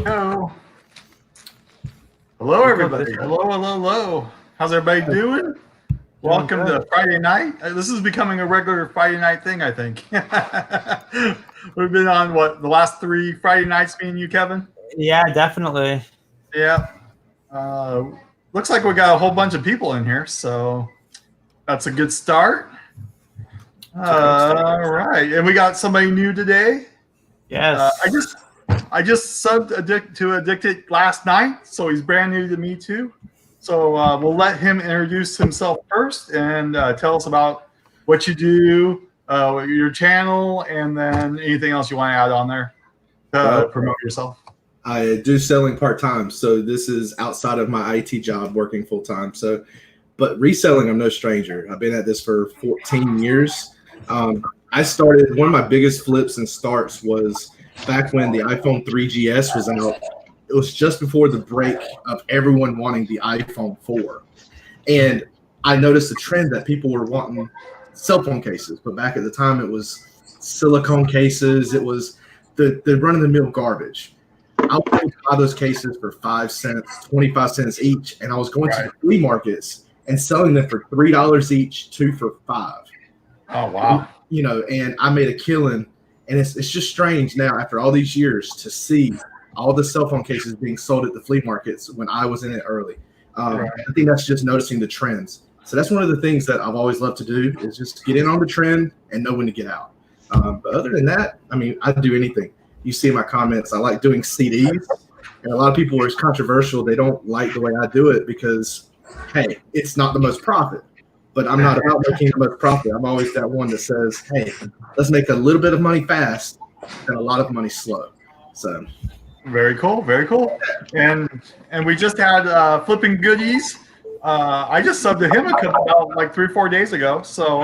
go. Hello, everybody. Hello. How's everybody doing? Welcome to Friday night. This is becoming a regular Friday night thing, I think. We've been on, the last 3 Friday nights, me and you, Kevin? Yeah, definitely. Yeah. Looks like we got a whole bunch of people in here, so that's a good start. All right. And we got somebody new today. Yes. I just subbed Addicted last night, so he's brand new to me too. So we'll let him introduce himself first and tell us about what you do, your channel, and then anything else you want to add on there to promote yourself. I do selling part-time, so this is outside of my IT job, working full-time. But reselling, I'm no stranger. I've been at this for 14 years. I started, one of my biggest flips and starts was back when the iPhone 3GS was out. It was just before the break of everyone wanting the iPhone 4. And I noticed a trend that people were wanting cell phone cases. But back at the time, it was silicone cases. It was the run-of-the-mill garbage. I would buy those cases for 5 cents, 25 cents each. And I was going to the flea markets and selling them for $3 each, 2 for $5. Oh, wow. And I made a killing. And it's just strange now, after all these years, to see all the cell phone cases being sold at the flea markets when I was in it early. I think that's just noticing the trends. So that's one of the things that I've always loved to do, is just get in on the trend and know when to get out. But other than that, I'd do anything. You see in my comments, I like doing CDs. And a lot of people are controversial. They don't like the way I do it because, hey, it's not the most profit. But I'm not about making the most profit. I'm always that one that says, hey, let's make a little bit of money fast and a lot of money slow. So very cool. And we just had Flipping Goodies. I just subbed to him about like 3 or 4 days ago. So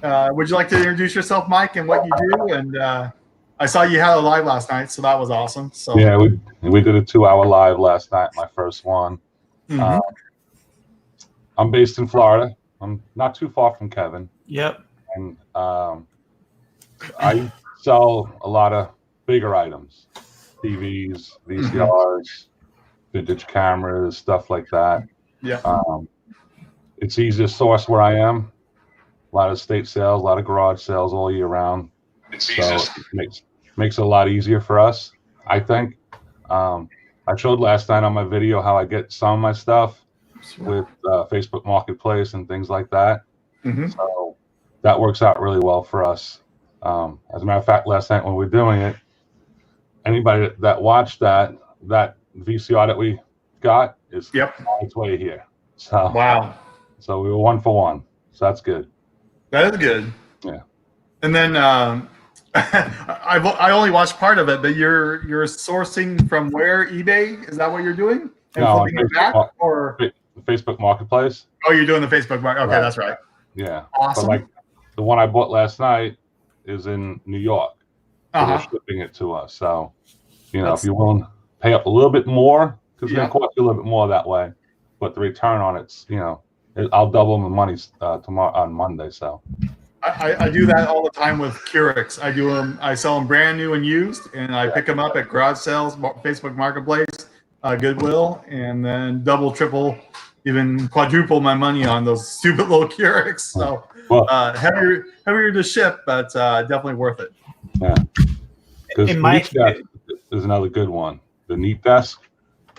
would you like to introduce yourself, Mike, and what you do? And I saw you had a live last night, so that was awesome. So yeah, we did a 2-hour live last night, my first one. Mm-hmm. I'm based in Florida. I'm not too far from Kevin. Yep. And I sell a lot of bigger items, TVs, VCRs, vintage cameras, stuff like that. Yeah. It's easy to source where I am. A lot of estate sales, a lot of garage sales all year round. So it makes it a lot easier for us, I think. I showed last night on my video how I get some of my stuff with Facebook Marketplace and things like that. Mm-hmm. So that works out really well for us. As a matter of fact, last night when we were doing it, anybody that watched that VCR that we got is on its way here. So wow. So we were 1 for 1. So that's good. That is good. Yeah. And then I only watched part of it, but you're sourcing from where? eBay? Is that what you're doing? And no, flipping it back, or Facebook Marketplace. Oh, you're doing the Facebook Market. Okay, right. That's right. Yeah. Awesome. But like the one I bought last night is in New York. So they're shipping it to us. So, if you're willing to pay up a little bit more, because it's going to cost you a little bit more that way, but the return on it's, I'll double the money tomorrow on Monday. So I do that all the time with Keurigs. I sell them brand new and used, and I pick them up at garage sales, Facebook Marketplace, Goodwill, and then double, triple, even quadruple my money on those stupid little Keurigs. So heavier to ship, but definitely worth it. Yeah. Because Neat Desk is another good one. The Neat Desk,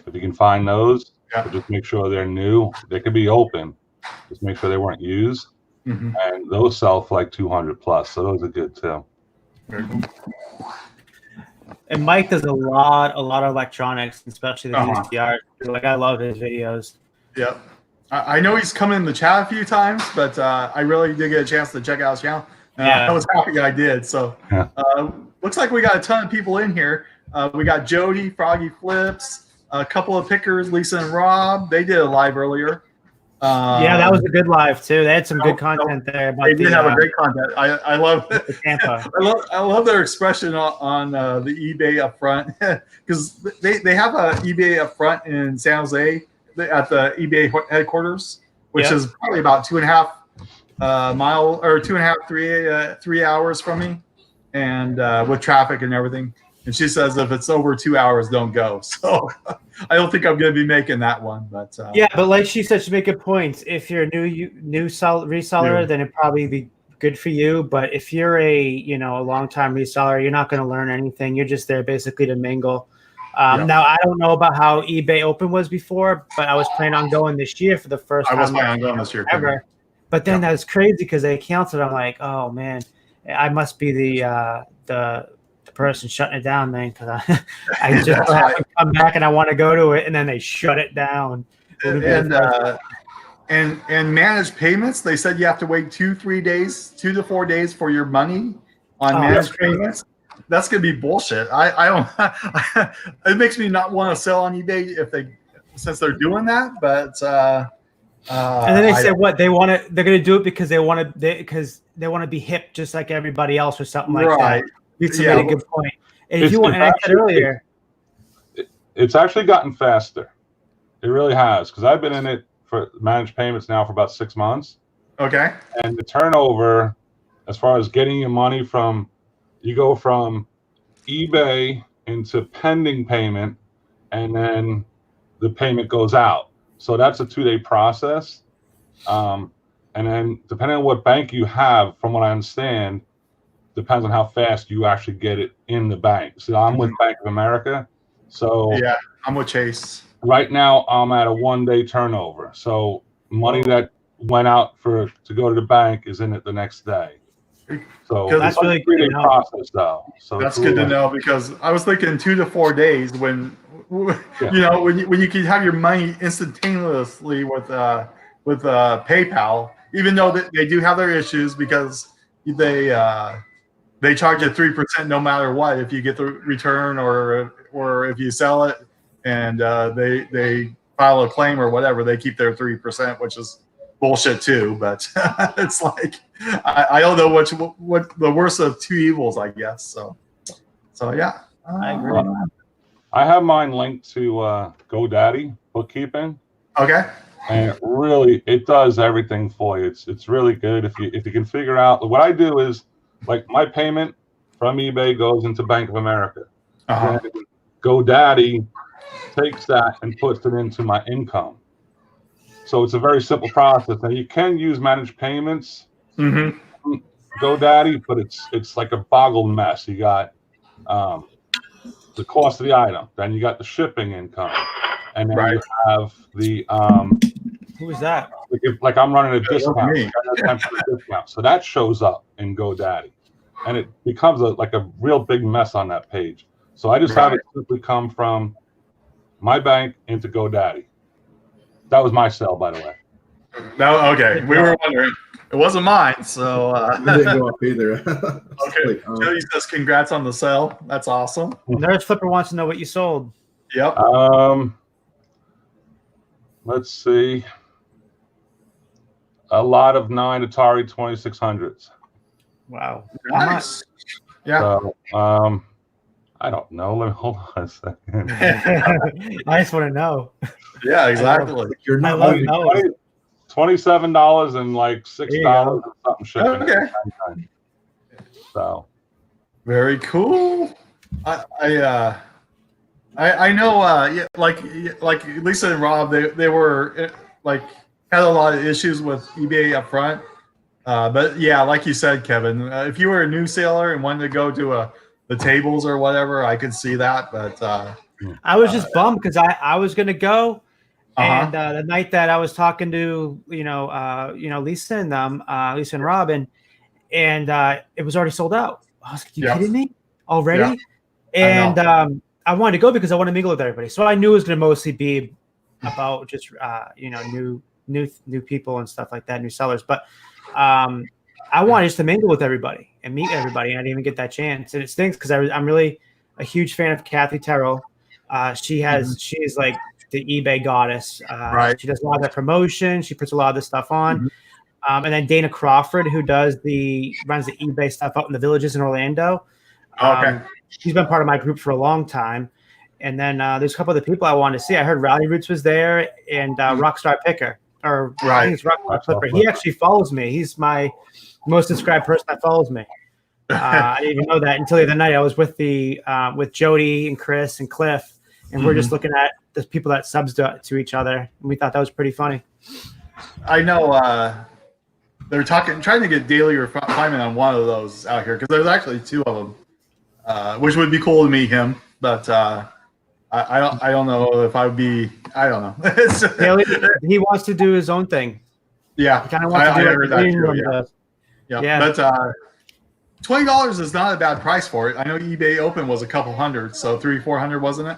if you can find those, just make sure they're new. They could be open. Just make sure they weren't used. Mm-hmm. And those sell for like 200 plus. So those are good too. Very cool. And Mike does a lot of electronics, especially the VCR. Like, I love his videos. Yep. I know he's come in the chat a few times, but I really did get a chance to check out his channel. I was happy I did. So looks like we got a ton of people in here. We got Jody, Froggy Flips, a couple of pickers, Lisa and Rob. They did a live earlier. That was a good live too. They had some good content there. They did have a great content. I love Tampa. I love their expression on the eBay up front, because they have a eBay up front in San Jose at the eBay headquarters, which is probably about 2.5 mile or 2.5 3 hours from me, and with traffic and everything. And she says if it's over 2 hours, don't go. So I don't think I'm going to be making that one. But yeah, but like she said, she made good points. If you're a new reseller, then it'd probably be good for you. But if you're a long time reseller, you're not going to learn anything. You're just there basically to mingle. Now I don't know about how eBay Open was before, but I was planning on going this year for the first time. I was planning on going this year ever. But then that was crazy because they canceled. I'm like, oh man, I must be the person shutting it down then, because I just have to come back and I want to go to it, and then they shut it down. And managed payments, they said you have to wait 2 to 4 days for your money on managed payments. That's gonna be bullshit. I don't. It makes me not want to sell on eBay since they're doing that. But and then they said what they're gonna do it because they want to be hip just like everybody else or something like that. You made a good point. And if you want, and I said earlier, it's actually gotten faster. It really has, because I've been in it for managed payments now for about 6 months. Okay. And the turnover, as far as getting your money you go from eBay into pending payment, and then the payment goes out. So that's a 2-day process. And then depending on what bank you have, from what I understand, depends on how fast you actually get it in the bank. So I'm with Bank of America. So yeah, I'm with Chase. Right now I'm at a 1-day turnover. So money that went out to go to the bank is in it the next day. So that's really good to know. Process though. So that's good to know, because I was thinking 2 to 4 days when when you can have your money instantaneously with PayPal, even though they do have their issues because they charge you 3% no matter what if you get the return or if you sell it, and they file a claim or whatever, they keep their 3%, which is bullshit too. But it's like I don't know what the worst of two evils, I guess. So yeah, I agree. I have mine linked to GoDaddy Bookkeeping. Okay. And it does everything for you. It's really good if you can figure out. What I do is, like, my payment from eBay goes into Bank of America. Uh-huh. Then GoDaddy takes that and puts it into my income. So it's a very simple process. Now you can use managed payments, GoDaddy, but it's like a boggled mess. You got the cost of the item, then you got the shipping income, and then you have the who is that? Like I'm running a discount, 10% discount, so that shows up in GoDaddy, and it becomes a real big mess on that page. So I just have it simply come from my bank into GoDaddy. That was my sell, by the way. No, okay. We were wondering. It wasn't mine, so it didn't go up either. Okay. Jody says congrats on the sale. That's awesome. Nerd Flipper wants to know what you sold. Yep. Let's see. A lot of 9 Atari 2600s. Wow. Nice. Yeah. So, I don't know. Let me hold on a second. I just want to know. Yeah, exactly. You're not $27 and like $6 or something shipping. Okay. So very cool. I know like Lisa and Rob, they were like had a lot of issues with eBay up front. But yeah, like you said, Kevin, if you were a new seller and wanted to go to the tables or whatever, I could see that. But I was just bummed because I was gonna go, and the night that I was talking to Lisa and Lisa and Robin, and it was already sold out. I was like, "You kidding me already?" Yeah. And I wanted to go because I want to mingle with everybody. So I knew it was going to mostly be about just new people and stuff like that, new sellers. But I wanted just to mingle with everybody and meet everybody, and I didn't even get that chance. And it stinks because I'm really a huge fan of Kathy Terrell. She's like the eBay goddess. She does a lot of that promotion. She puts a lot of this stuff on. And then Dana Crawford, who runs the eBay stuff out in the villages in Orlando. She's been part of my group for a long time. And then there's a couple other people I wanted to see. I heard Rowdy Roots was there, and Rockstar Picker. I think it's Rockstar Flipper. He actually follows me. He's my most subscribed person that follows me. I didn't even know that until the other night. I was with with Jody and Chris and Cliff, and we're just looking at the people that subs to each other, and we thought that was pretty funny. I know they're trying to get daily refinement on one of those out here because there's actually 2 of them, which would be cool to meet him. But I don't know if I would be. I don't know. He wants to do his own thing. Yeah, he kind of wants to do heard that too, yeah. But $20 is not a bad price for it. I know eBay Open was a couple hundred, so 300-400, wasn't it?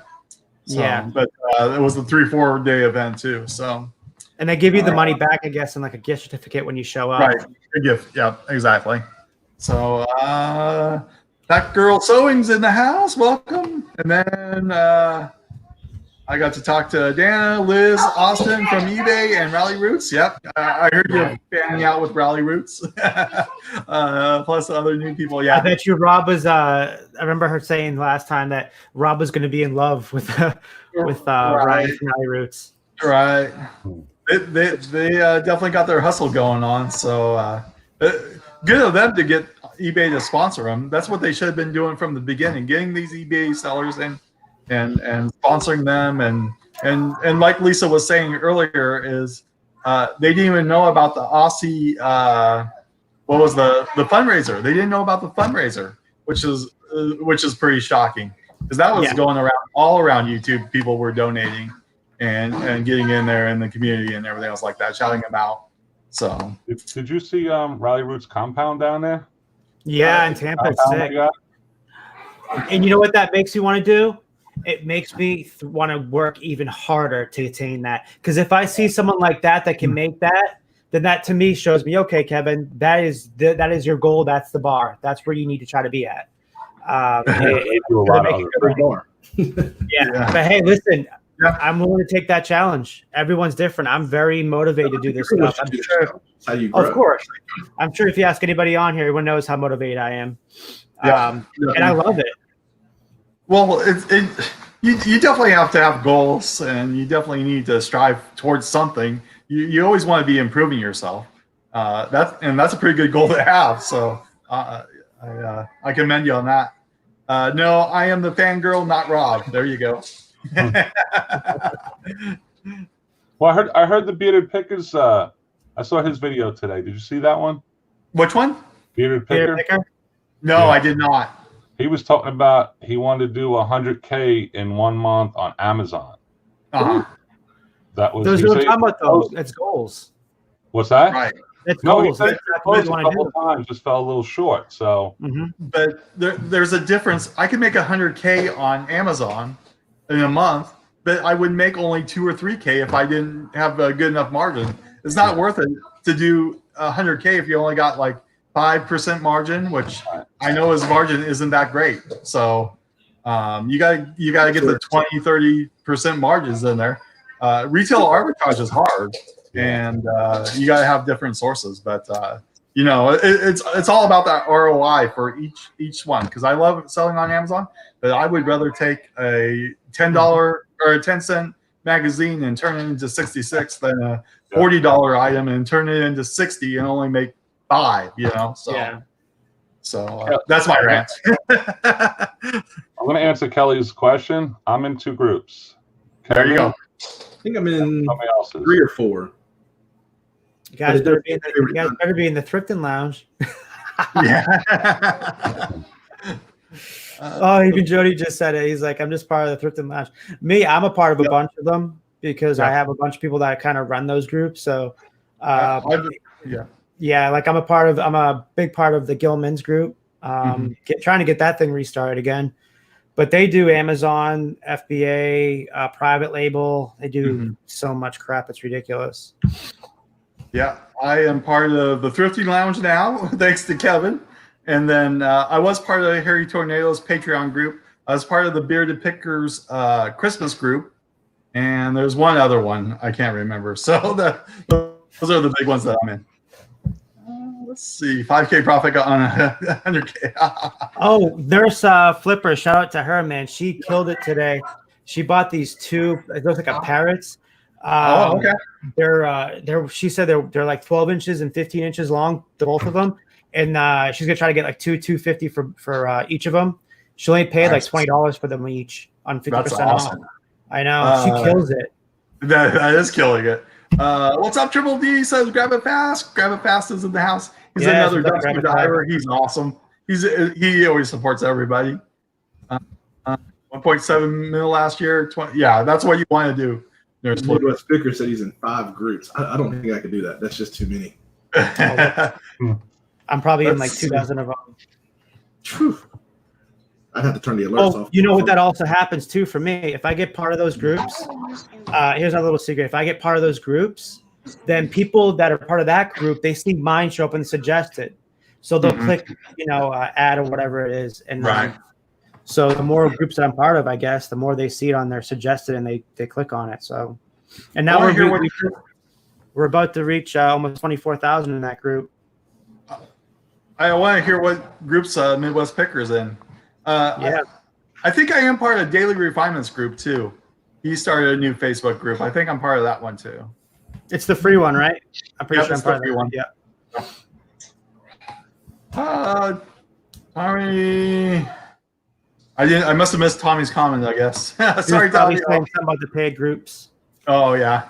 So, yeah, but it was a 3-4 day event too. So, and they give you the money back, I guess, in like a gift certificate when you show up. Right, a gift. Yeah, exactly. So that girl sewing's in the house. Welcome. And then I got to talk to Dana, Liz, Austin from eBay, and Rally Roots. Yep, I heard you're fanning out with Rally Roots, plus other new people. Yeah, I bet you Rob was. I remember her saying last time that Rob was going to be in love with Ryan from Rally Roots. Right. They definitely got their hustle going on. So good of them to get eBay to sponsor them. That's what they should have been doing from the beginning, getting these eBay sellers in. And sponsoring them and like Lisa was saying earlier is they didn't even know about the Aussie what was the fundraiser. They didn't know about the fundraiser, which is pretty shocking because that was going around all around YouTube. People were donating and getting in there in the community and everything else like that, shouting them out. So did you see Rally Roots compound down there? Yeah, in Tampa, it's sick. And you know what that makes you want to do? It makes me want to work even harder to attain that. Because if I see someone like that can make that, then that to me shows me, okay, Kevin, that is your goal. That's the bar. That's where you need to try to be at. But hey, listen, I'm willing to take that challenge. Everyone's different. I'm very motivated to do this stuff. I'm sure. How you grow. Of course. I'm sure if you ask anybody on here, everyone knows how motivated I am. And I love it. Well, you definitely have to have goals, and you definitely need to strive towards something. You always want to be improving yourself. That's a pretty good goal to have. So I commend you on that. No, I am the fangirl, not Rob. There you go. Well, I heard the Bearded Pickers. I saw his video today. Did you see that one? Which one? Bearded Picker? No, I did not. He was talking about he wanted to do 100K in 1 month on Amazon. That was those. Talking about those. It's goals. What's that? Right. It's No, goals. he said he closed a couple of times, just fell a little short. So, but there's a difference. I could make 100K on Amazon in a month, but I would make only 2 or 3K if I didn't have a good enough margin. It's not worth it to do 100K if you only got like 5% margin, which I know his margin isn't that great. So you gotta get the 20-30% margins in there. Retail arbitrage is hard, and you gotta have different sources. But it's all about that ROI for each one. Because I love selling on Amazon, but I would rather take a $10 or a 10-cent magazine and turn it into 66 than a $40 item and turn it into 60 and only make 5, So that's my rant. I'm going to answer Kelly's question. I'm in 2 groups. There you go. I think I'm in 3 or 4. You guys better be in the Thrifting Lounge. Even Jody just said it. He's like, I'm just part of the Thrifting Lounge. Me, I'm a part of a bunch of them because I have a bunch of people that kind of run those groups. So, like I'm a big part of the Gilman's group. Trying to get that thing restarted again. But they do Amazon, FBA, private label. They do so much crap. It's ridiculous. Yeah, I am part of the Thrifting Lounge now, thanks to Kevin. And then I was part of Harry Tornado's Patreon group. I was part of the Bearded Pickers Christmas group. And there's one other one. I can't remember. So those are the big ones that I'm in. Let's see, 5K profit on 100K. Oh, Nurse Flipper, shout out to her, man. She killed it today. She bought these 2. It looks like a parrots. Okay. They're she said they're like 12 inches and 15 inches long, both of them. and she's gonna try to get like $250 for each of them. She only paid like $20 for them each on 50% awesome. off. I know, she kills it. That is killing it. What's up, Triple D? Says grab it fast. Grab it fast is in the house. He's another dumpster diver. He's awesome. He always supports everybody. 1.7 mil last year. Yeah, that's what you want to do. There's Midwest Picker said he's in 5 groups. I don't think I could do that. That's just too many. I'm probably in like 2,000 of them. Whew. I'd have to turn the alerts off. You know what that also happens too for me? If I get part of those groups, here's a little secret. If I get part of those groups, then people that are part of that group, they see mine show up and suggest it. So they'll click, add or whatever it is. And so the more groups that I'm part of, I guess, the more they see it on their suggested and they click on it. So, and now we're about to reach almost 24,000 in that group. I want to hear what groups Midwest Picker's in. I think I am part of Daily Refinements group too. He started a new Facebook group. I think I'm part of that one too. It's the free one, right? I'm pretty sure I'm part of the one. Yeah. Tommy, I must have missed Tommy's comment, I guess. Sorry, Tommy. Saying something about the paid groups. Oh yeah.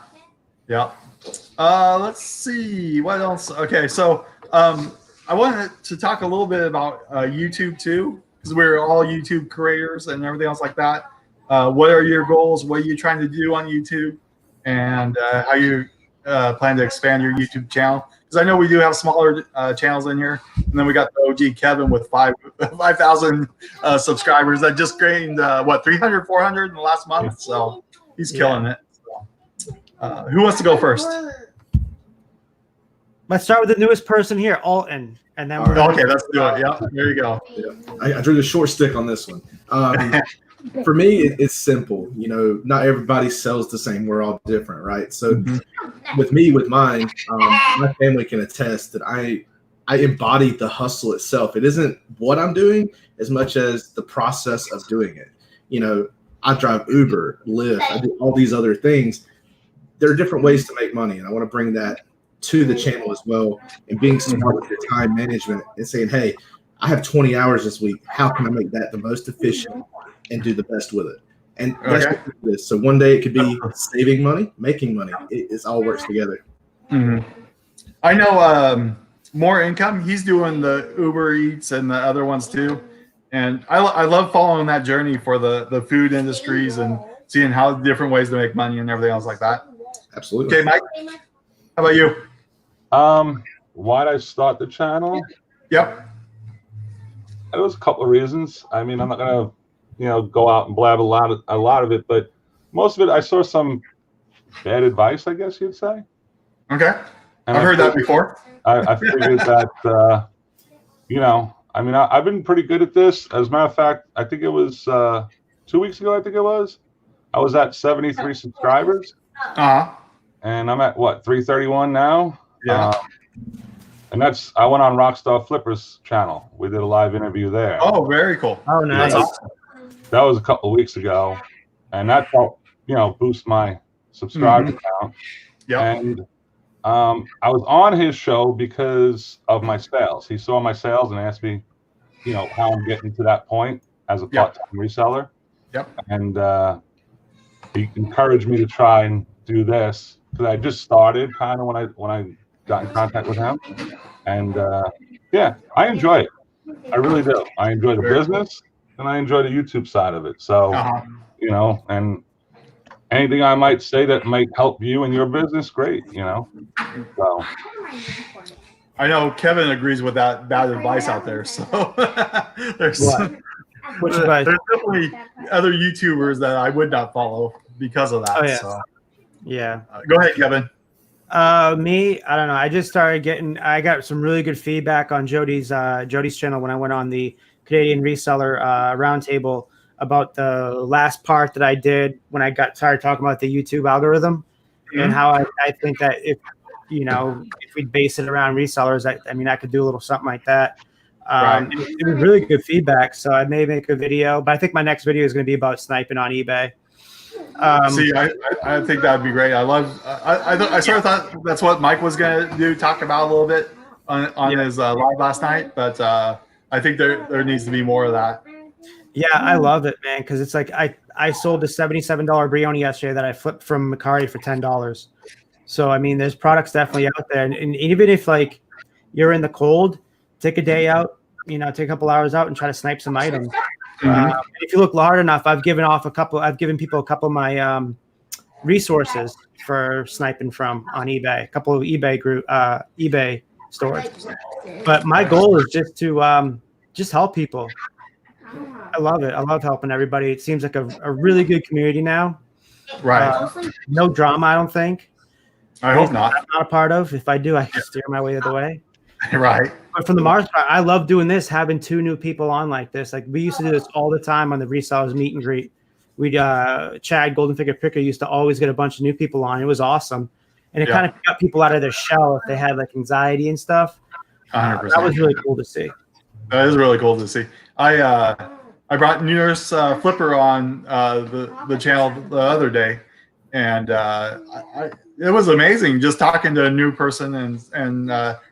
Let's see what else. Okay, so I wanted to talk a little bit about YouTube too, because we're all YouTube creators and everything else like that. What are your goals? What are you trying to do on YouTube? And how you plan to expand your YouTube channel? Because I know we do have smaller channels in here. And then we got the OG Kevin with 5,000 subscribers that just gained, 300, 400 in the last month. So he's killing it. So, who wants to go first? Let's start with the newest person here, Alton. And then okay, let's do it. Yeah, there you go. Yeah. I drew the short stick on this one. For me, it's simple. Not everybody sells the same. We're all different, right? So with mine, my family can attest that I embody the hustle itself. It isn't what I'm doing as much as the process of doing it. I drive Uber, Lyft, I do all these other things. There are different ways to make money, and I want to bring that to the channel as well, and being smart with your time management and saying, hey, I have 20 hours this week. How can I make that the most efficient and do the best with it? And that's what it is. So one day it could be saving money, making money. It all works together. I know More Income. He's doing the Uber Eats and the other ones too. And I love following that journey for the food industries and seeing how different ways to make money and everything else like that. Absolutely. Okay, Mike, how about you? Why'd I start the channel? Yep. There was a couple of reasons. I mean, I'm not gonna, go out and blab a lot of it, but most of it, I saw some bad advice, I guess you'd say. Okay. And I've heard that before. I figured that, I've been pretty good at this. As a matter of fact, I think it was 2 weeks ago. I was at 73 subscribers. And I'm at 331 now. Yeah. And I went on Rockstar Flipper's channel. We did a live interview there. Oh, very cool. Oh, nice. That was a couple of weeks ago, and that helped, boost my subscriber count. Yeah. And I was on his show because of my sales. He saw my sales and asked me, how I'm getting to that point as a part-time reseller. Yep. And he encouraged me to try and do this because I just started kind of when I got in contact with him, and I enjoy it. I really do. I enjoy the business, and I enjoy the YouTube side of it. So, and anything I might say that might help you in your business, great. So. I know Kevin agrees with that bad advice out there. So there's definitely other YouTubers that I would not follow because of that. Oh, yeah. So. Yeah. Go ahead, Kevin. Me, I don't know. I just started I got some really good feedback on Jody's channel when I went on the Canadian Reseller Roundtable about the last part that I did when I started talking about the YouTube algorithm and how I think that if we base it around resellers, I could do a little something like that. It was really good feedback. So I may make a video, but I think my next video is going to be about sniping on eBay. See, I think that would be great. I sort of thought that's what Mike was going to talk about a little bit. on his live last night, but I think there needs to be more of that. Yeah, I love it, man, because it's like I sold a $77 Brioni yesterday that I flipped from Macari for $10. So I mean, there's products definitely out there, and even if like you're in the cold, take a day out, take a couple hours out and try to snipe some items. If you look hard enough, I've given people a couple of my resources for sniping from on eBay, a couple of eBay stores. But my goal is just to just help people. I love it. I love helping everybody. It seems like a really good community now. Right. No drama, I don't think. I hope not. I'm not a part of. If I do, I can steer my way the other way. Right. But for the most part, I love doing this, having 2 new people on like this. Like we used to do this all the time on the resellers meet and greet. We'd Chad Golden Figure Picker used to always get a bunch of new people on. It was awesome. And it kind of got people out of their shell if they had like anxiety and stuff. 100%. That was really cool to see. That is really cool to see. I brought Nurse Flipper on the channel the other day, and it was amazing just talking to a new person and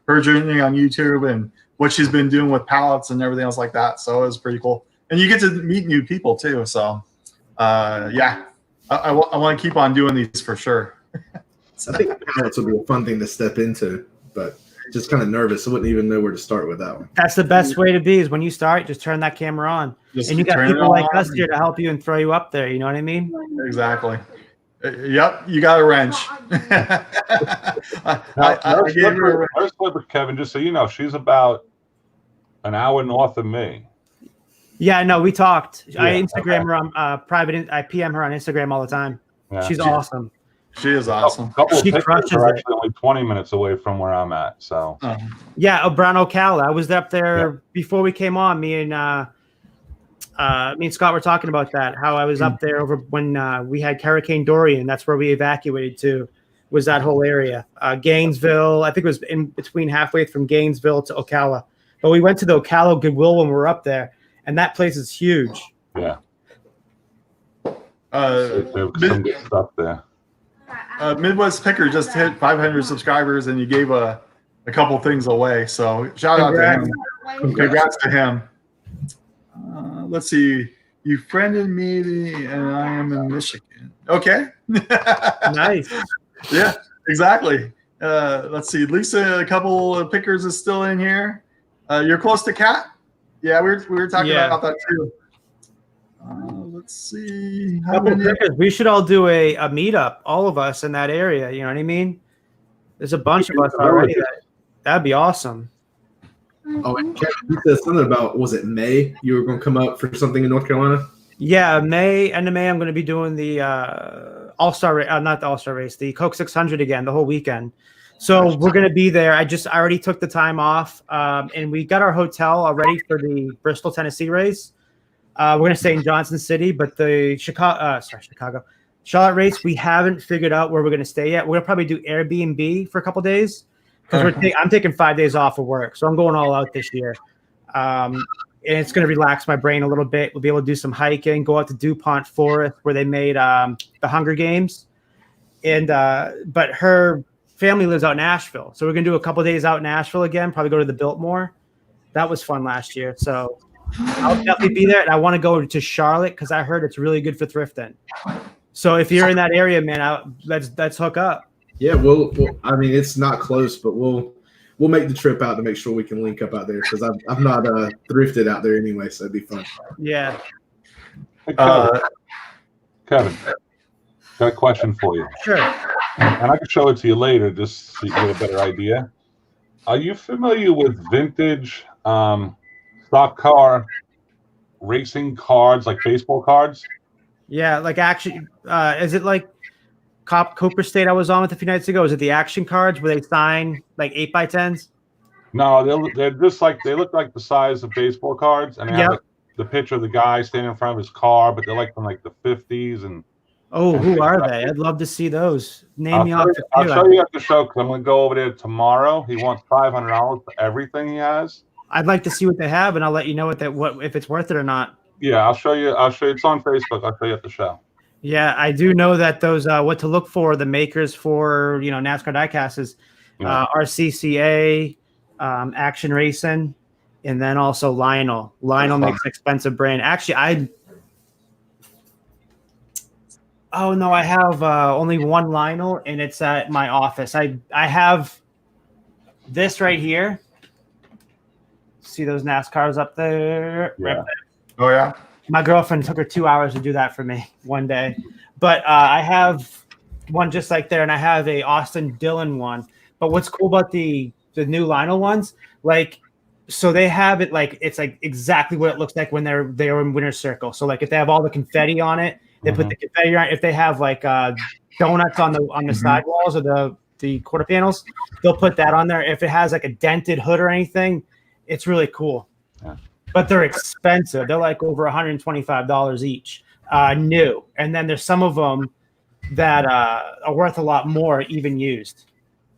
her journey on YouTube and what she's been doing with pallets and everything else like that. So it was pretty cool, and you get to meet new people too. So I want to keep on doing these for sure. I think pallets would be a fun thing to step into, but just kind of nervous. I wouldn't even know where to start with that one. That's the best way to be is when you start, just turn that camera on. And you got people like us here to help you and throw you up there. You know what I mean? Exactly. Yep. You got a wrench. Nurse Flipper, Kevin, just so you know, she's about an hour north of me. Yeah, no, we talked. Yeah, I Instagram her on private. I PM her on Instagram all the time. Yeah. She's awesome. She is awesome. She crushes are it. actually only 20 minutes away from where I'm at. So yeah, Brown Ocala. I was up there before we came on. Me and Scott were talking about that. How I was up there over when we had Hurricane Dorian. That's where we evacuated to. Was that whole area? Gainesville. I think it was in between halfway from Gainesville to Ocala. But we went to the Ocala Goodwill when we were up there, and that place is huge. Yeah. There's some good stuff there. Midwest Picker just hit 500 subscribers, and you gave a couple things away. So shout out to him. Congrats to him. Let's see. You friended me, and I am in Michigan. Okay. Nice. Yeah, exactly. Let's see. Lisa, a couple of pickers is still in here. You're close to Kat? Yeah, we were talking about that too. Let's see. We should all do a meetup, all of us in that area. You know what I mean? There's a bunch of us already. That'd be awesome. Oh, and Kevin, you said something about, was it May? You were going to come up for something in North Carolina? Yeah, end of May, I'm going to be doing the All-Star race, not the All-Star race, the Coke 600 again, the whole weekend. So we're going to be there. I already took the time off, and we got our hotel already for the Bristol, Tennessee race. We're going to stay in Johnson City, but the Charlotte race, we haven't figured out where we're going to stay yet. We're going to probably do Airbnb for a couple days because I'm taking 5 days off of work. So I'm going all out this year. And it's going to relax my brain a little bit. We'll be able to do some hiking, go out to DuPont Forest where they made the Hunger Games. And but her family lives out in Nashville. So we're going to do a couple days out in Nashville again, probably go to the Biltmore. That was fun last year. So I'll definitely be there. And I want to go to Charlotte because I heard it's really good for thrifting. So if you're in that area, man, let's hook up. Yeah, we'll I mean, it's not close, but we'll make the trip out to make sure we can link up out there because I've not thrifted out there anyway, so it'd be fun. Yeah. Hey, Kevin, got a question for you. Sure. And I can show it to you later just so you get a better idea. Are you familiar with vintage stock car racing cards, like baseball cards? Yeah, like action. Is it like Cooper State I was on with a few nights ago? Is it the action cards where they sign like 8x10s? No, they're just like, they look like the size of baseball cards, and they have the picture of the guy standing in front of his car, but they're like from like the 50s. And who are they? I'd love to see those. Name me off. I'll show you at the show because I'm going to go over there tomorrow. He wants $500 for everything he has. I'd like to see what they have, and I'll let you know what if it's worth it or not. Yeah, I'll show you. It's on Facebook. I'll show you at the show. Yeah, I do know that those what to look for, the makers for NASCAR diecast is RCCA, Action Racing, and then also Lionel. Lionel makes an expensive brand. Actually, I have only one Lionel, and it's at my office. I have this right here. See those NASCARs up there? Yeah. Right there? Oh yeah. My girlfriend took her 2 hours to do that for me one day. But I have one just like there, and I have a Austin Dillon one. But what's cool about the new Lionel ones, like, so they have it like it's like exactly what it looks like when they're in Winner's Circle. So like if they have all the confetti on it, they put the confetti on. If they have like donuts on the sidewalls or the quarter panels, they'll put that on there. If it has like a dented hood or anything, it's really cool. Yeah. But they're expensive. They're like over $125 each, new. And then there's some of them that are worth a lot more, even used,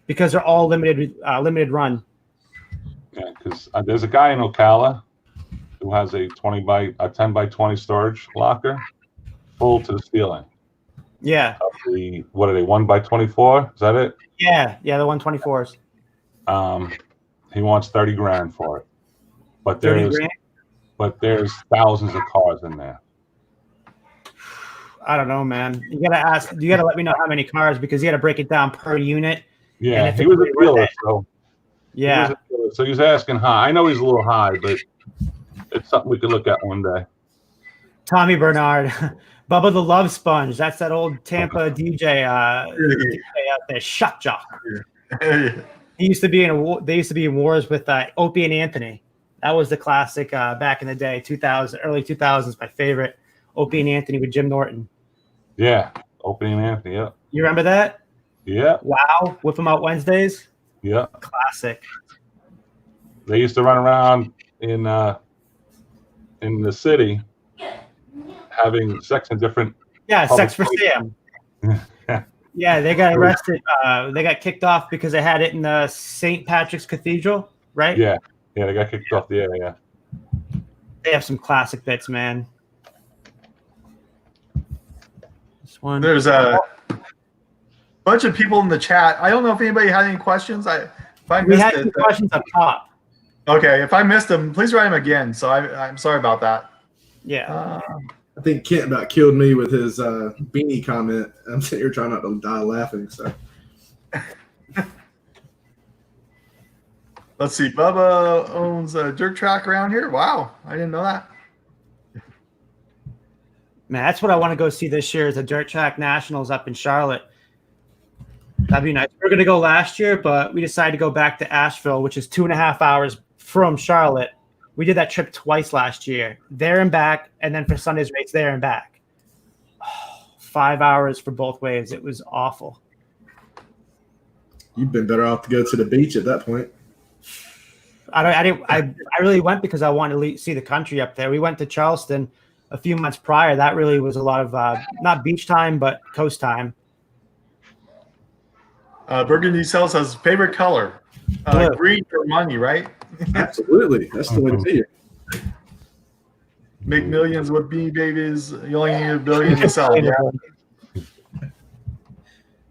because they're all limited run. Yeah, because there's a guy in Ocala who has a 10 by 20 storage locker full to the ceiling. Yeah. What are they? 1 by 24? Is that it? Yeah, the 124s. He wants 30 grand for it, but 30 grand? there's thousands of cars in there. I don't know, man. You gotta let me know how many cars, because you gotta break it down per unit. Yeah, he was a dealer, so yeah. So he's asking high. I know he's a little high, but it's something we could look at one day. Tommy Bernard, Bubba the Love Sponge. That's that old Tampa DJ, DJ out there, Shut Jock. He used to be they used to be in wars with Opie and Anthony. That was the classic back in the day, early 2000s. My favorite, Opie and Anthony with Jim Norton. Yeah, Opie and Anthony. Yeah. You remember that? Yeah. Wow, Whip 'em Out Wednesdays. Yeah. Classic. They used to run around in the city having sex in different. Yeah, Sex for Sam. Yeah, they got arrested. They got kicked off because they had it in the St. Patrick's Cathedral, right? Yeah, they got kicked off the area. They have some classic bits, man. This one. There's a bunch of people in the chat. I don't know if anybody had any questions. We had some questions up top. Okay, if I missed them, please write them again. So I'm sorry about that. Yeah. I think Kent about killed me with his beanie comment. I'm sitting here trying not to die laughing. So Let's see. Bubba owns a dirt track around here. Wow, I didn't know that. Man, that's what I want to go see this year, is the Dirt Track Nationals up in Charlotte. That'd be nice. We were going to go last year, but we decided to go back to Asheville, which is 2.5 hours from Charlotte. We did that trip twice last year, there and back, and then for Sunday's race, there and back. 5 hours for both ways. It was awful. you've been better off to go to the beach at that point. I really went because I wanted to see the country up there. We went to Charleston a few months prior. That really was a lot of not beach time, but coast time. Burgundy Cells has favorite color. Green for money, right? Absolutely. That's the way to be it. Make millions with Beanie Babies. You only need $1 billion to sell. Yeah.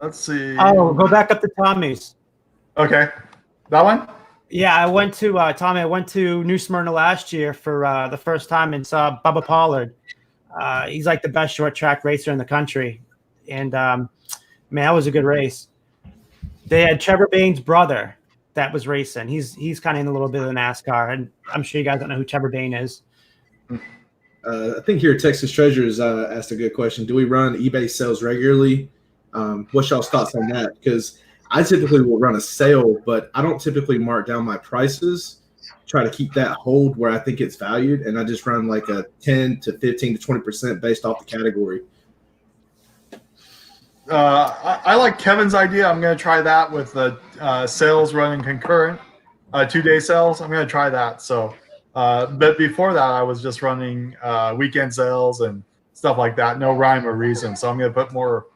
Let's see. Oh, go back up to Tommy's. Okay. That one? Yeah, I went to Tommy. I went to New Smyrna last year for the first time and saw Bubba Pollard. He's like the best short track racer in the country, and man, that was a good race. They had Trevor Bain's brother that was racing. He's kind of in a little bit of the NASCAR, and I'm sure you guys don't know who Trevor Bain is. I think here Texas Treasures asked a good question. Do we run eBay sales regularly? What's y'all's thoughts on that? Because I typically will run a sale, but I don't typically mark down my prices. Try to keep that hold where I think it's valued, and I just run like a 10 to 15 to 20% based off the category. I like Kevin's idea. I'm going to try that with the sales running concurrent, 2-day sales. I'm going to try that. So, but before that, I was just running weekend sales and stuff like that. No rhyme or reason. So I'm going to put more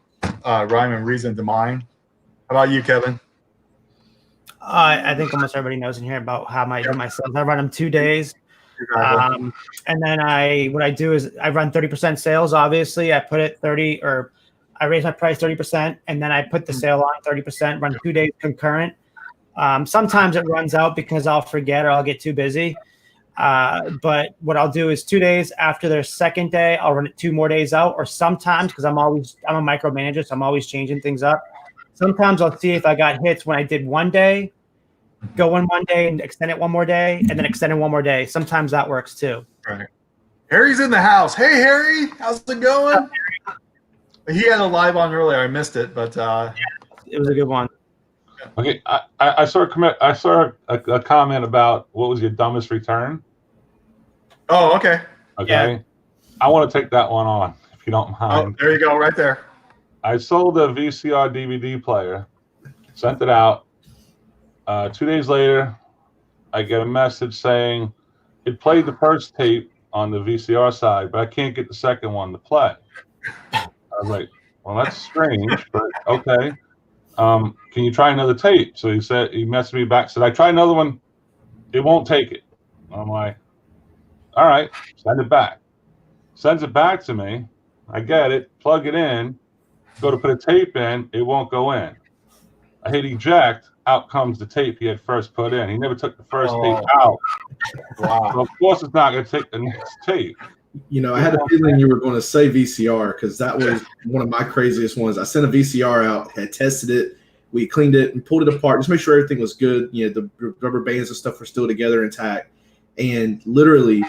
rhyme and reason to mine. How about you, Kevin? I think almost everybody knows in here about how I do my sales. I run them 2 days. And then what I do is I run 30% sales. Obviously, I put it 30, or I raise my price 30%, and then I put the sale on 30%, run 2 days concurrent. Sometimes it runs out because I'll forget or I'll get too busy. But what I'll do is 2 days after their second day, I'll run it 2 more days out. Or sometimes, because I'm a micromanager, so I'm always changing things up. Sometimes I'll see if I got hits when I did 1 day, go in 1 day and extend it 1 more day, and then extend it 1 more day. Sometimes that works too. Right. Harry's in the house. Hey, Harry, how's it going? He had a live on earlier. I missed it, but it was a good one. Okay, I saw a comment about what was your dumbest return. Oh, okay. Okay, yeah. I want to take that one on if you don't mind. Oh, there you go, right there. I sold a VCR DVD player, sent it out. 2 days later, I get a message saying it played the first tape on the VCR side, but I can't get the second one to play. I was like, well, that's strange, but okay. Can you try another tape? So he messaged me back, said, I tried another one. It won't take it. I'm like, all right, send it back. Sends it back to me. I get it, plug it in, go to put a tape in, it won't go in. I hit eject, out comes the tape he had first put in. He never took the first tape out. Wow. So of course it's not going to take the next tape. I had a feeling you were going to say VCR because that was one of my craziest ones. I sent a VCR out, had tested it, we cleaned it and pulled it apart, just make sure everything was good. The rubber bands and stuff were still together intact. And literally,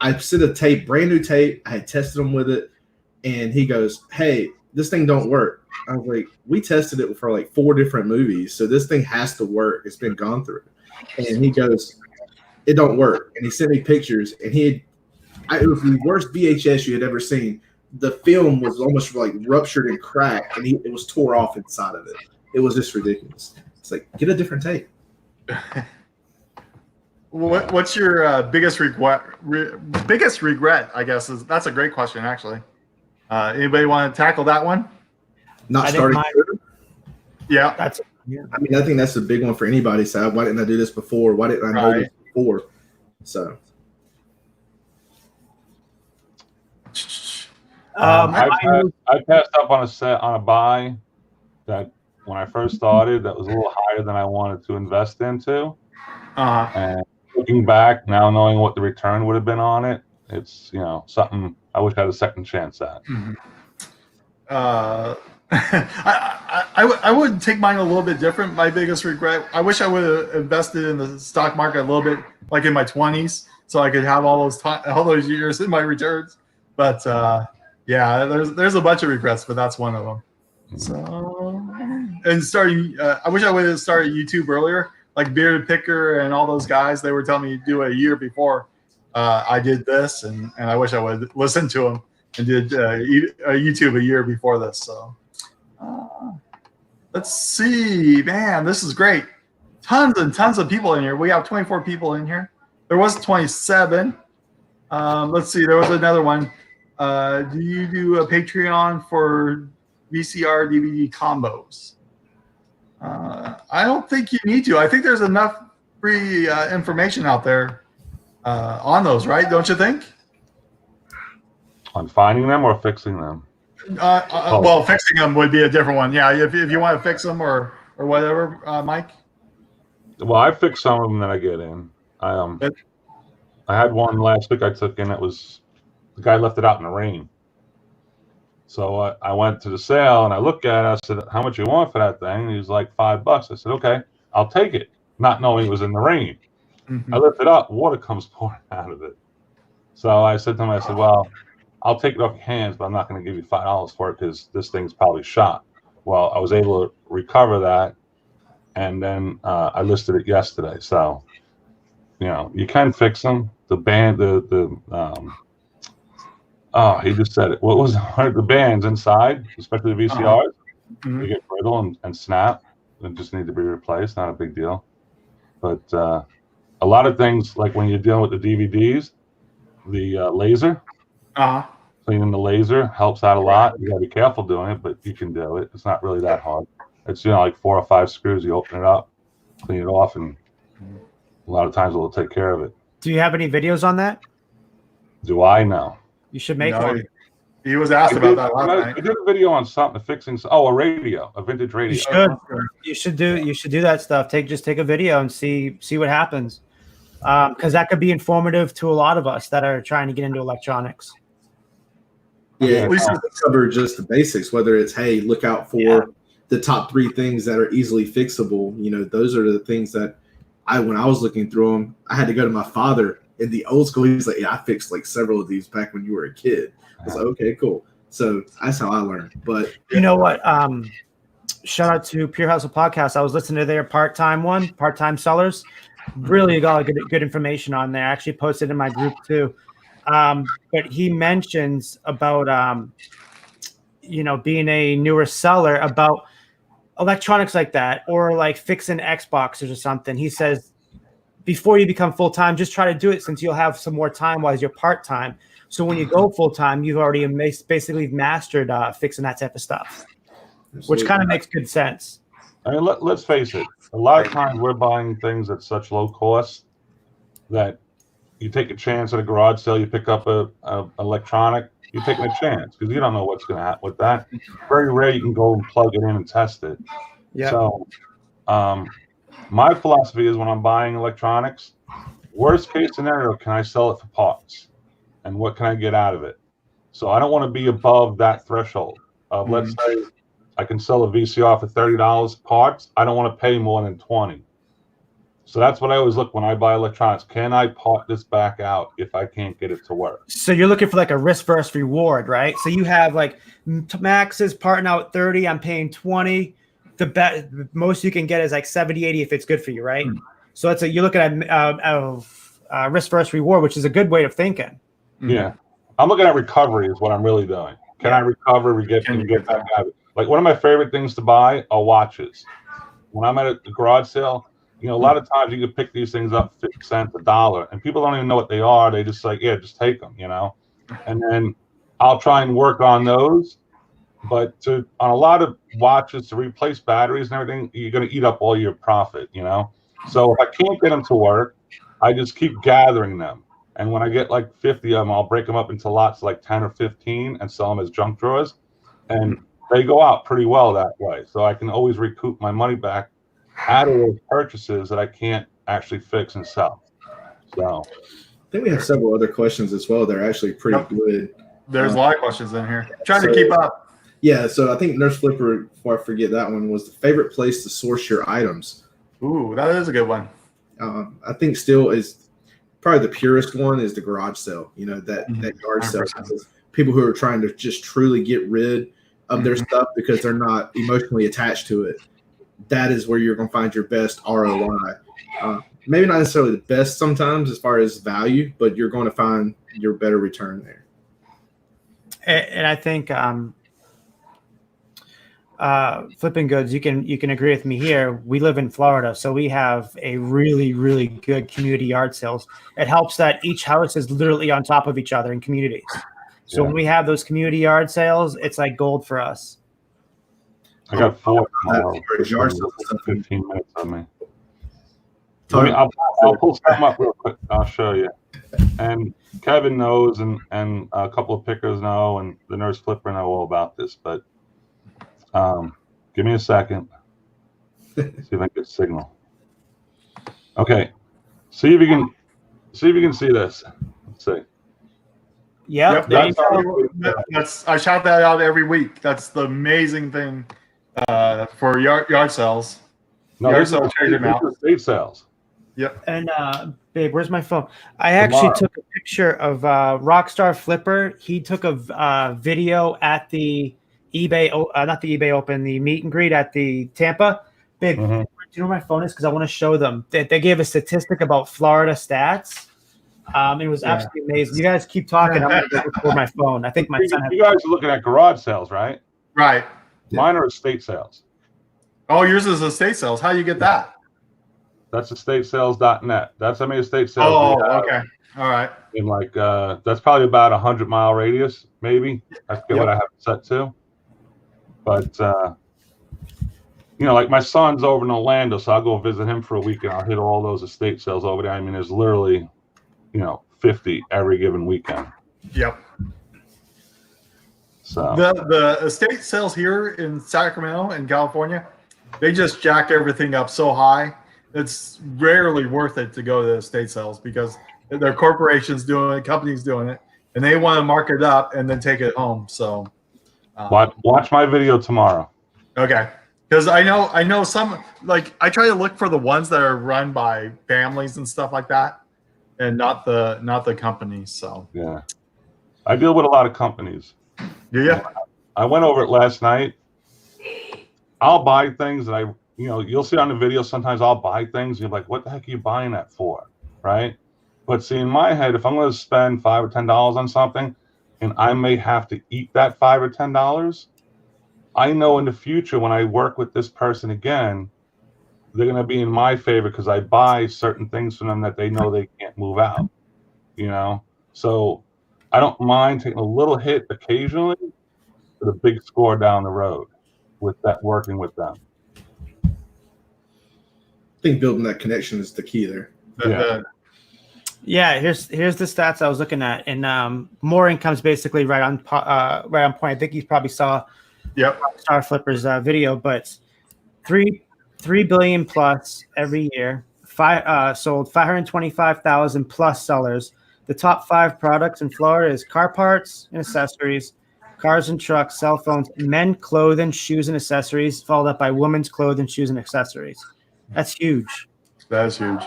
I sent a tape, brand new tape. I had tested them with it, and he goes, "Hey, this thing don't work." I was like, "We tested it for like 4 different movies, so this thing has to work. It's been gone through." And he goes, "It don't work." And he sent me pictures, and it was the worst VHS you had ever seen. The film was almost like ruptured and cracked, and it was tore off inside of it. It was just ridiculous. It's like, get a different tape. What's your biggest regret? Biggest regret, I guess, that's a great question, actually. Anybody want to tackle that one? Not starting. Yeah, I think that's a big one for anybody. So why didn't I do this before? Why didn't I know this before? So. I passed up on a buy that when I first started that was a little higher than I wanted to invest into. And looking back now, knowing what the return would have been on it, it's something I wish I had a second chance at. Mm-hmm. I would take mine a little bit different. My biggest regret, I wish I would have invested in the stock market a little bit, like in my 20s, so I could have all those years in my returns. But yeah, there's a bunch of regrets, but that's one of them. So, and starting, I wish I would have started YouTube earlier, like Bearded Picker and all those guys. They were telling me to do it a year before I did this, and I wish I would listen to them and did YouTube a year before this. So, let's see, man, this is great. Tons and tons of people in here. We have 24 people in here. There was 27. Let's see. There was another one. Do you do a Patreon for VCR DVD combos? I don't think you need to. I think there's enough free information out there on those, right? Don't you think? On finding them or fixing them? Well, fixing them would be a different one. Yeah, if you want to fix them or whatever, Mike. Well, I fixed some of them that I get in. I had one last week I took in. It was the guy left it out in the rain. So I went to the sale and I looked at it. I said, "How much you want for that thing?" And he was like, $5. I said, "Okay, I'll take it," not knowing it was in the rain. Mm-hmm. I lift it up, water comes pouring out of it. So I said to him, I said, "Well, I'll take it off your hands, but I'm not going to give you $5 for it because this thing's probably shot." Well, I was able to recover that, and then I listed it yesterday. So, you can fix them. The band, he just said it. What was the bands inside, especially the VCRs? They get brittle and snap and just need to be replaced. Not a big deal. But a lot of things, like when you're dealing with the DVDs, the laser, cleaning the laser helps out a lot. You gotta be careful doing it, but you can do it. It's not really that hard. It's like 4 or 5 screws. You open it up, clean it off, and a lot of times it'll take care of it. Do you have any videos on that? Do I know? You should make one. He was asked about that last night. I did a video on something fixing. Oh, a vintage radio. You should do that stuff. Take a video and see what happens. Because that could be informative to a lot of us that are trying to get into electronics. Yeah, at least cover just the basics. Whether it's, hey, look out for the top 3 things that are easily fixable. You know, those are the things that when I was looking through them, I had to go to my father in the old school. He's like, yeah, I fixed like several of these back when you were a kid. I was like, okay, cool. So that's how I learned. But you know what? Shout out to Pure Hustle Podcast. I was listening to their part-time sellers. Really got good information on there. I actually posted in my group too. But he mentions about being a newer seller, about electronics like that, or like fixing Xboxes or something. He says before you become full-time, just try to do it, since you'll have some more time while you're part-time. So when you go full-time, you've already basically mastered fixing that type of stuff, which kind of makes good sense. I mean, let's face it. A lot of times we're buying things at such low cost that you take a chance at a garage sale. You pick up a electronic. You're taking a chance because you don't know what's going to happen with that. Very rare you can go and plug it in and test it. Yeah. So my philosophy is when I'm buying electronics, worst case scenario, can I sell it for parts? And what can I get out of it? So I don't want to be above that threshold of, let's say, I can sell a VCR for $30 parts. I don't want to pay more than $20. So that's what I always look when I buy electronics. Can I part this back out if I can't get it to work? So you're looking for like a risk versus reward, right? So you have like Max is parting out 30. I'm paying 20. The most you can get is like 70, 80 if it's good for you, right? So it's you're looking at risk versus reward, which is a good way of thinking. Yeah, I'm looking at recovery is what I'm really doing. Can I recover? Get back out of it? Like one of my favorite things to buy are watches. When I'm at a garage sale, a lot of times you can pick these things up 50 cents, $1, and people don't even know what they are. They just like, yeah, just take them, And then I'll try and work on those. But on a lot of watches, to replace batteries and everything, you're going to eat up all your profit, So if I can't get them to work, I just keep gathering them. And when I get like 50 of them, I'll break them up into lots like 10 or 15 and sell them as junk drawers. And they go out pretty well that way. So I can always recoup my money back out of those purchases that I can't actually fix and sell. So I think we have several other questions as well. They're actually pretty good. There's a lot of questions in here. Trying to keep up. Yeah, so I think Nurse Flipper, before I forget that one, was the favorite place to source your items. Ooh, that is a good one. I think still is probably the purest one is the garage sale. That yard sale. People who are trying to just truly get rid of their stuff because they're not emotionally attached to it. That is where you're going to find your best ROI. Maybe not necessarily the best sometimes as far as value, but you're going to find your better return there. And I think flipping goods, you can agree with me here. We live in Florida, so we have a really, really good community yard sales. It helps that each house is literally on top of each other in communities. So when we have those community yard sales, it's like gold for us. I got 4 15 minutes on me. I'll pull something up real quick. I'll show you. And Kevin knows, and a couple of pickers know, and the Nurse Flipper know all about this. But give me a second. See if I can get signal. Okay. See if you can see this. Let's see. Yep. I shout that out every week. That's the amazing thing for yard sales. No, yard these are estate sales. Yep. And babe, where's my phone? I actually took a picture of Rockstar Flipper. He took a video at the eBay, not the eBay Open, the meet and greet at the Tampa. Babe, do you know where my phone is? Because I want to show them. They gave a statistic about Florida stats. It was absolutely amazing. You guys keep talking. I'm going to go record my phone. I think my son has. You guys are looking at garage sales, right? Right. Mine are estate sales. Oh, yours is estate sales. How do you get that? That's estatesales.net. That's how many estate sales. Oh, okay. All right. In like that's probably about 100-mile radius, maybe. I forget what I have it set to. But like my son's over in Orlando, so I'll go visit him for a week and I'll hit all those estate sales over there. I mean, there's literally 50 every given weekend. Yep. So the estate sales here in Sacramento in California, they just jack everything up so high. It's rarely worth it to go to the estate sales because their corporations doing it, companies doing it, and they want to mark it up and then take it home. So watch my video tomorrow. Okay. Because I know some, like, I try to look for the ones that are run by families and stuff like that, and not the companies. So Yeah, I deal with a lot of companies. yeah, I went over it last night. I'll buy things that you'll see on the video. Sometimes I'll buy things and you're like, what the heck are you buying that for, right? But see, in my head, if I'm going to spend $5 or $10 on something, and I may have to eat that $5 or $10, I know in the future when I work with this person again, they're going to be in my favor because I buy certain things from them that they know they can't move out. So I don't mind taking a little hit occasionally for the big score down the road with that, working with them. I think building that connection is the key there. Yeah, here's the stats I was looking at, and more income's basically right on point. I think you probably saw Star Flipper's video, but 3 billion plus every year. Sold 525,000 plus sellers. The top 5 products in Florida is car parts and accessories, cars and trucks, cell phones, men clothing, shoes and accessories, followed up by women's clothing, shoes and accessories. That's huge. That's huge.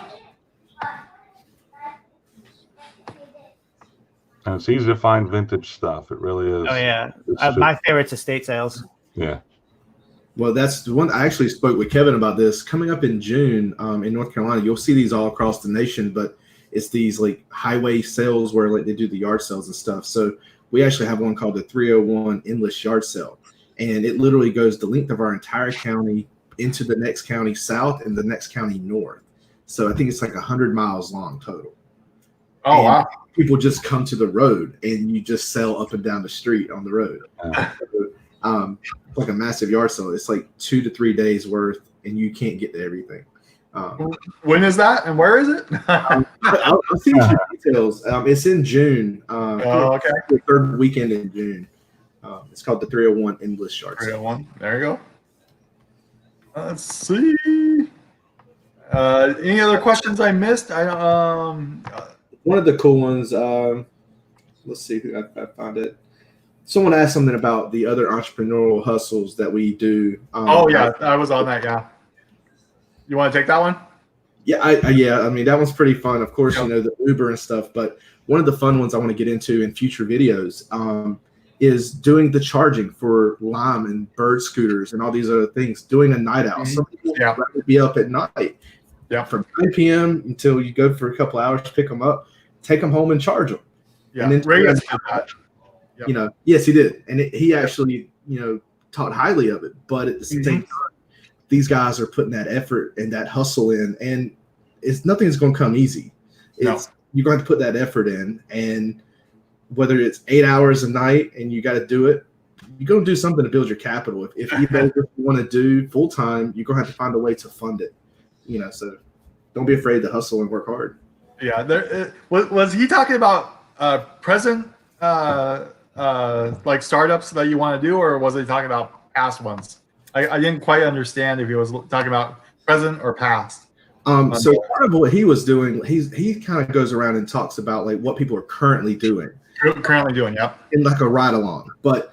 And it's easy to find vintage stuff. It really is. Oh yeah, my favorite's estate sales. Yeah. Well, that's the one. I actually spoke with Kevin about this. Coming up in June in North Carolina, you'll see these all across the nation, but it's these like highway sales where like they do the yard sales and stuff. So we actually have one called the 301 Endless Yard Sale, and it literally goes the length of our entire county into the next county south and the next county north. So I think it's like 100 miles long total. Oh, and wow. People just come to the road and you just sell up and down the street on the road. Like a massive yard sale. It's like 2 to 3 days worth, and you can't get to everything. When is that, and where is it? I'll see you details. It's in June. Okay. The third weekend in June. It's called the 301 Endless Yard Sale. 301. There you go. Let's see. Any other questions I missed? One of the cool ones. Let's see who I found it. Someone asked something about the other entrepreneurial hustles that we do. I was on that. Yeah. You want to take that one? Yeah, I mean, that one's pretty fun. Of course, the Uber and stuff. But one of the fun ones I want to get into in future videos is doing the charging for Lime and Bird scooters and all these other things. Doing a night out. Some people would be up at night. Yeah. From 9 p.m. until you go for a couple hours to pick them up, take them home and charge them. Yeah. And then Reagan did that. Yep. Yes, he did, and he actually, taught highly of it. But at the same time, these guys are putting that effort and that hustle in, and nothing's going to come easy. You're going to put that effort in, and whether it's 8 hours a night and you got to do it, you're going to do something to build your capital. If you want to do full time, you're going to have to find a way to fund it. So don't be afraid to hustle and work hard. Yeah, was he talking about present? Like startups that you want to do, or was he talking about past ones? I didn't quite understand if he was talking about present or past. So part of what he was doing, he kind of goes around and talks about like what people are currently doing. Yep. In like a ride along. But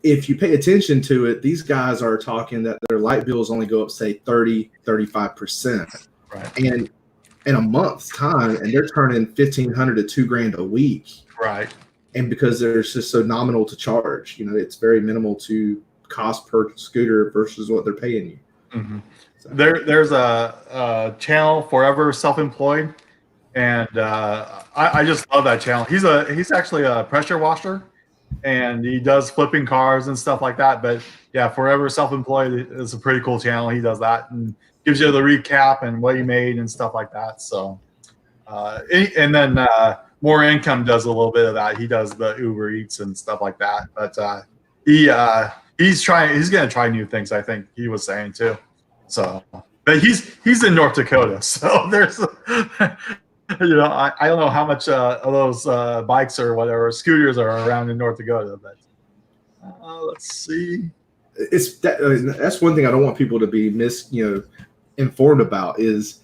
if you pay attention to it, these guys are talking that their light bills only go up, say 30, 35%. Right. And in a month's time, and they're turning $1,500 to $2,000 a week. Right. And because they're just so nominal to charge, it's very minimal to cost per scooter versus what they're paying you. Mm-hmm. So. There's a channel, Forever Self-Employed, and I just love that channel. He's actually a pressure washer, and he does flipping cars and stuff like that. But yeah, Forever Self-Employed is a pretty cool channel. He does that and gives you the recap and what he made and stuff like that. So, and then More Income does a little bit of that. He does the Uber Eats and stuff like that. But he's going to try new things, I think he was saying too. So, but he's in North Dakota. So there's, I don't know how much of those bikes or whatever, scooters are around in North Dakota, but Let's see. That's one thing I don't want people to be informed about is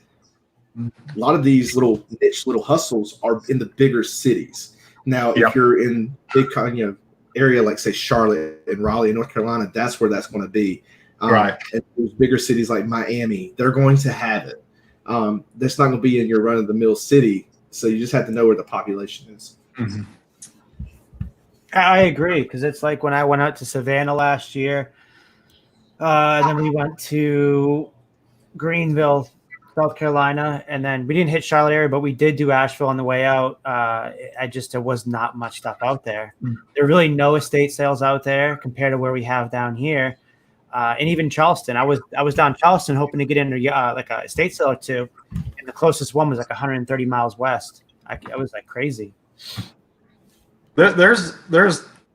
a lot of these little niche little hustles are in the bigger cities. Now, if you're in big area like say Charlotte and Raleigh, North Carolina, that's where that's going to be. Right. And those bigger cities like Miami, they're going to have it. That's not going to be in your run of the mill city. So you just have to know where the population is. Mm-hmm. I agree, because it's like when I went out to Savannah last year, and then we went to Greenville, South Carolina, and then we didn't hit Charlotte area, but we did do Asheville on the way out. There was not much stuff out there. There are really no estate sales out there compared to where we have down here, and even Charleston. I was down Charleston hoping to get into like a estate sale or two, and the closest one was like 130 miles west. I was like crazy. There's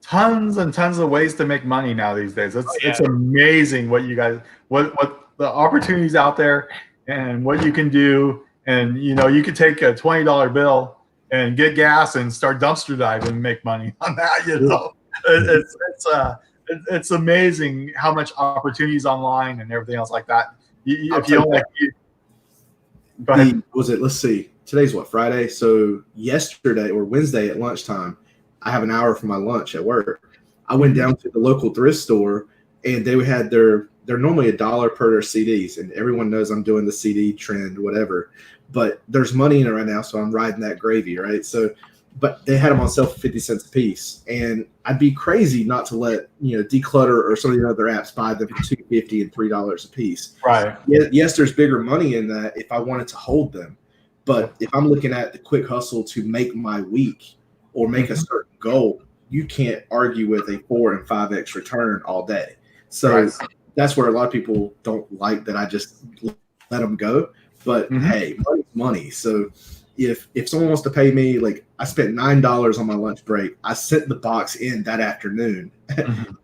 tons and tons of ways to make money now these days. It's amazing what you guys what the opportunities out there and what you can do. And you could take a $20 bill and get gas and start dumpster diving and make money on that. It's amazing how much opportunities online and everything else like that. Go ahead. Let's see. Today's what, Friday? So yesterday or Wednesday at lunchtime, I have an hour for my lunch at work. I went down to the local thrift store, and they had they're normally $1 per their CDs, and everyone knows I'm doing the CD trend, whatever. But there's money in it right now, so I'm riding that gravy, right? So, but they had them on sale for 50 cents a piece, and I'd be crazy not to let Declutter or some of the other apps buy them for $2.50 and $3 a piece. Right. Yes, there's bigger money in that if I wanted to hold them, but if I'm looking at the quick hustle to make my week or make a certain goal, you can't argue with a 4 and 5x return all day. So that's where a lot of people don't like that I just let them go. But hey, money's money. So if someone wants to pay me, like I spent $9 on my lunch break, I sent the box in that afternoon,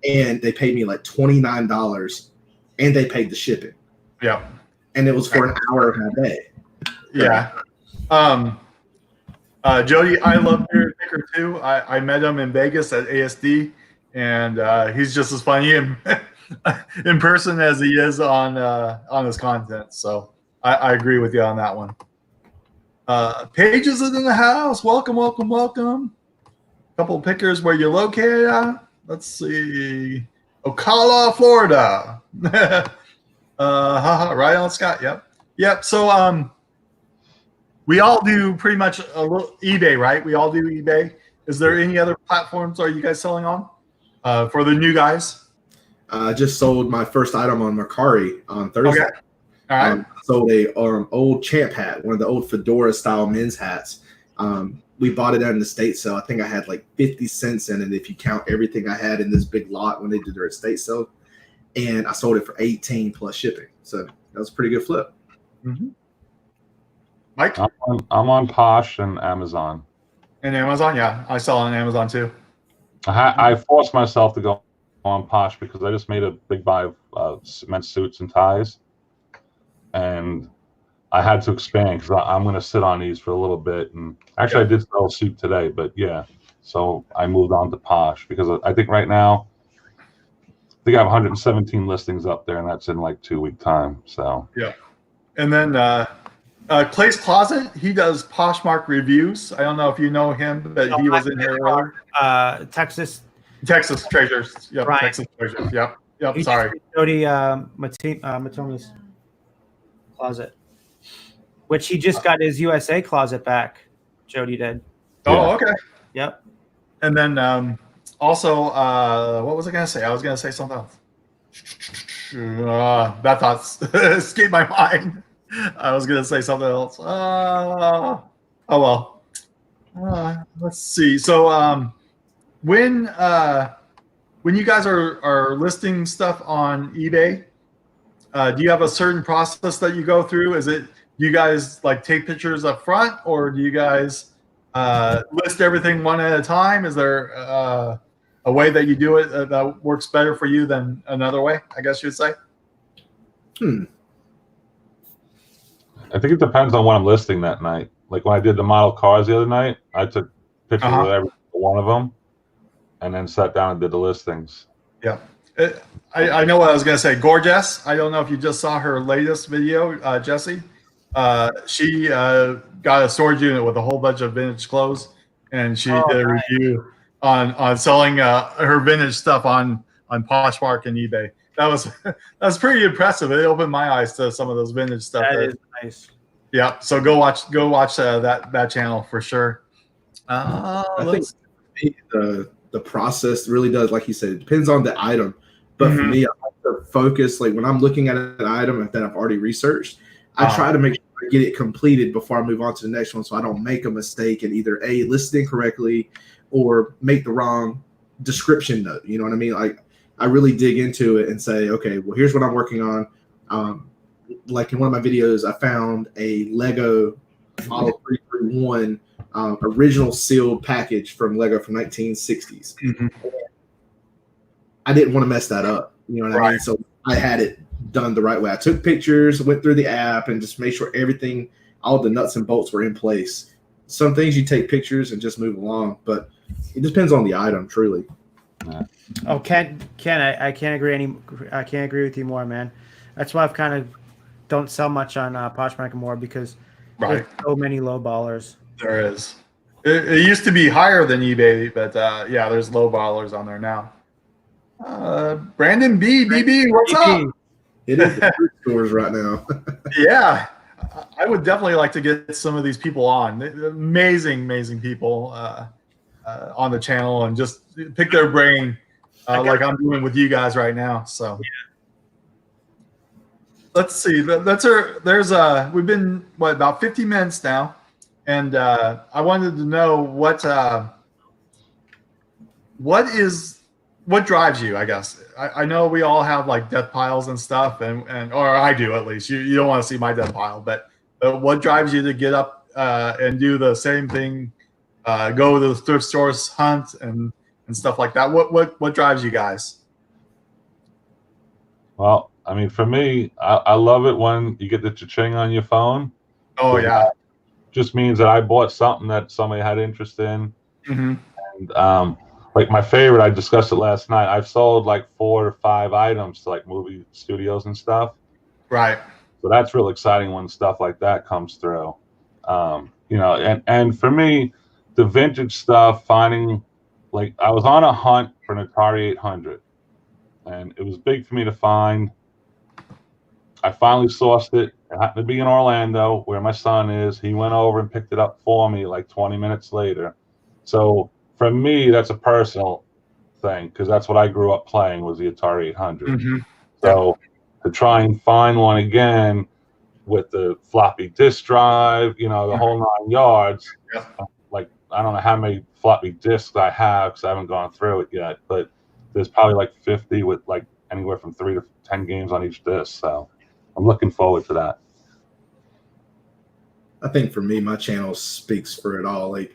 and they paid me like $29, and they paid the shipping. Yeah, and it was for an hour of my day. Yeah. Jody, I love your picker too. I met him in Vegas at ASD, and he's just as funny in person as he is on his content. So I agree with you on that one. Paige is in the house. Welcome, welcome, welcome. Couple pickers where you're located at. Let's see. Ocala, Florida. Right on, Scott. Yep. So we all do pretty much a little eBay, right? We all do eBay. Is there any other platforms are you guys selling on for the new guys? I just sold my first item on Mercari on Thursday. Okay. All right. Sold a old champ hat, one of the old fedora style men's hats. We bought it at an estate sale. I think I had like 50 cents in it if you count everything I had in this big lot when they did their estate sale. And I sold it for 18 plus shipping. So that was a pretty good flip. Mm-hmm. Mike? I'm on Posh and Amazon. And Amazon, yeah. I sell on Amazon too. I forced myself to go on Posh because I just made a big buy of men's suits and ties. And I had to expand because I'm going to sit on these for a little bit. And actually, I did sell a suit today, but yeah. So I moved on to Posh because I think right now, I think I have 117 listings up there, and that's in like 2-week time. So yeah. And then Clay's Closet, he does Poshmark reviews. I don't know if you know him, but he was in here earlier. Texas Treasures. Yep. Right. Texas Treasures. Yep. He Sorry. Jody Matomi's closet, which he just got his USA closet back. Jody did. Oh, okay. Yep. And then also, what was I going to say? I was going to say something else. That thought escaped my mind. I was going to say something else. Oh, well. Let's see. So when you guys are listing stuff on eBay, do you have a certain process that you go through? Do you guys like take pictures up front, or do you guys list everything one at a time? Is there a way that you do it that works better for you than another way, I guess you'd say? I think it depends on what I'm listing that night. Like when I did the model cars the other night, I took pictures of every one of them. and then sat down and did the listings. Yeah. I know what I was going to say. Gorgeous. I don't know if you just saw her latest video, Jesse. She got a storage unit with a whole bunch of vintage clothes, and she did a review on selling her vintage stuff on Poshmark and eBay. That was pretty impressive. It opened my eyes to some of those vintage stuff. That is nice. Yeah. So go watch that channel for sure. I think the process really does, like you said, it depends on the item. But for me, I like to focus, like when I'm looking at an item that I've already researched, I try to make sure I get it completed before I move on to the next one, so I don't make a mistake and either list it incorrectly or make the wrong description note. You know what I mean? Like I really dig into it and say, okay, well, here's what I'm working on. Like in one of my videos, I found a Lego Model 331 original sealed package from Lego from 1960s. I didn't want to mess that up. You know what I mean? So I had it done the right way. I took pictures, went through the app, and just made sure everything, all the nuts and bolts were in place. Some things you take pictures and just move along, but it depends on the item, truly. Oh, Ken, I can't agree I can't agree with you more, man. That's why I've kind of don't sell much on Poshmark anymore, because there's so many low ballers. There is. It used to be higher than eBay, but yeah, there's low ballers on there now. Brandon BB, what's up? It is the fruit stores right now. Yeah, I would definitely like to get some of these people on. Amazing people on the channel, and just pick their brain like I'm doing with you guys right now. So let's see. We've been about 50 minutes now, and I wanted to know what drives you, I guess. I know we all have like death piles and stuff, or I do at least. You don't want to see my death pile, but what drives you to get up and do the same thing, go to the thrift stores, hunt and stuff like that? What drives you guys? Well, I mean, for me, I love it when you get the cha-ching on your phone. Oh yeah, just means that I bought something that somebody had interest in, and like my favorite, I discussed it last night. I've sold like 4 or 5 items to like movie studios and stuff. Right. So that's real exciting when stuff like that comes through. You know, and for me, the vintage stuff, finding, like I was on a hunt for an Atari 800, and it was big for me to find. I finally sourced it. It happened to be in Orlando, where my son is. He went over and picked it up for me like 20 minutes later. So for me, that's a personal thing, because that's what I grew up playing, was the Atari 800. So to try and find one again with the floppy disk drive, you know, the whole 9 yards. Like, I don't know how many floppy disks I have, because I haven't gone through it yet, but there's probably like 50 with like anywhere from 3 to 10 games on each disc. So I'm looking forward to that. I think for me, my channel speaks for it all. Like,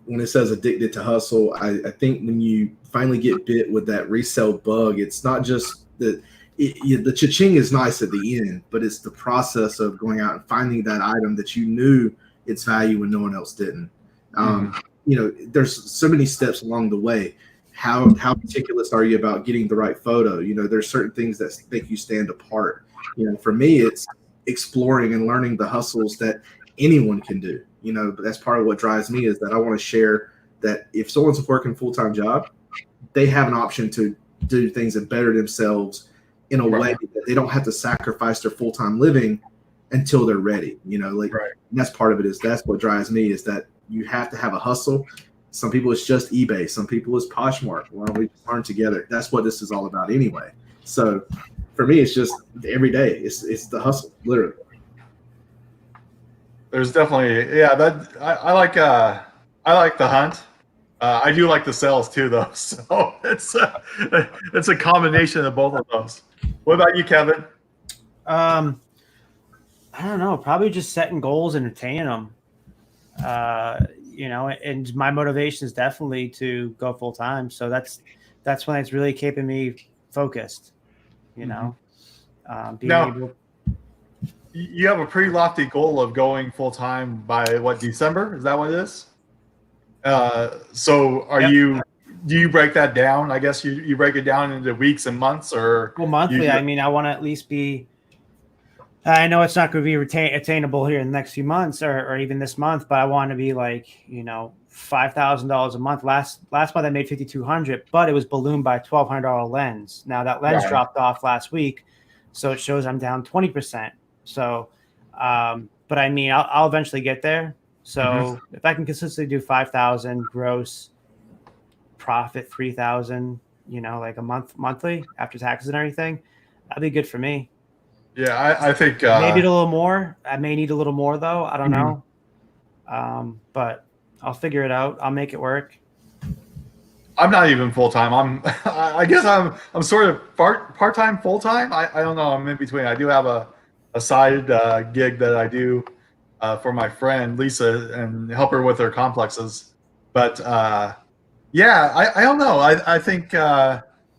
when it says addicted to hustle, I think when you finally get bit with that resale bug, it's not just the cha-ching is nice at the end, but it's the process of going out and finding that item that you knew its value when no one else didn't. You know, there's so many steps along the way. How meticulous are you about getting the right photo? You know, there's certain things that make you stand apart. You know, for me, it's exploring and learning the hustles that anyone can do. You know, but that's part of what drives me, is that I want to share that if someone's working a full-time job, they have an option to do things and better themselves in a way that they don't have to sacrifice their full-time living until they're ready. You know, like that's part of it. That's what drives me, is that you have to have a hustle. Some people it's just eBay. Some people it's Poshmark. Why don't we learn together? That's what this is all about anyway. So for me, it's just every day. It's the hustle, literally. There's definitely, that I like the hunt. I do like the sales too, though. So it's a combination of both of those. What about you, Kevin? I don't know. Probably just setting goals and attaining them. You know, and my motivation is definitely to go full time. So that's when it's really keeping me focused. You know, you have a pretty lofty goal of going full time by what, December? Is that what it is? So are you do you break that down? I guess you break it down into weeks and months, or well, monthly. I mean, I want to at least be. I know it's not going to be attainable here in the next few months or even this month, but I want to be like, $5,000 a month. Last month I made $5,200, but it was ballooned by a $1,200 lens. Now that lens dropped off last week, so it shows I'm down 20%. So, but I mean, I'll eventually get there. So if I can consistently do 5,000 gross profit, 3,000, like a monthly after taxes and everything, that'd be good for me. Yeah, I think maybe a little more. I may need a little more though. I don't know. But I'll figure it out. I'll make it work. I'm not even full time. I guess I'm sort of part time, full time. I don't know. I'm in between. I do have a side gig that I do for my friend Lisa and help her with her complexes. But yeah, I don't know. I think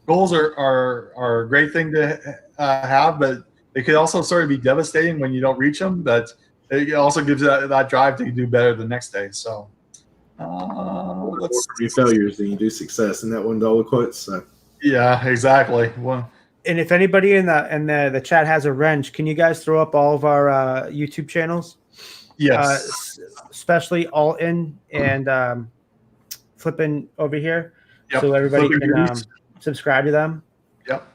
goals are a great thing to have, but it could also sort of be devastating when you don't reach them. But it also gives that drive to do better the next day. So let's do failures than you do success. And that $1 quotes. So. Yeah, exactly. Well, and if anybody in the chat has a wrench, can you guys throw up all of our YouTube channels? Yes, especially Alton and Flipping over here, yep. So everybody can subscribe to them. Yep.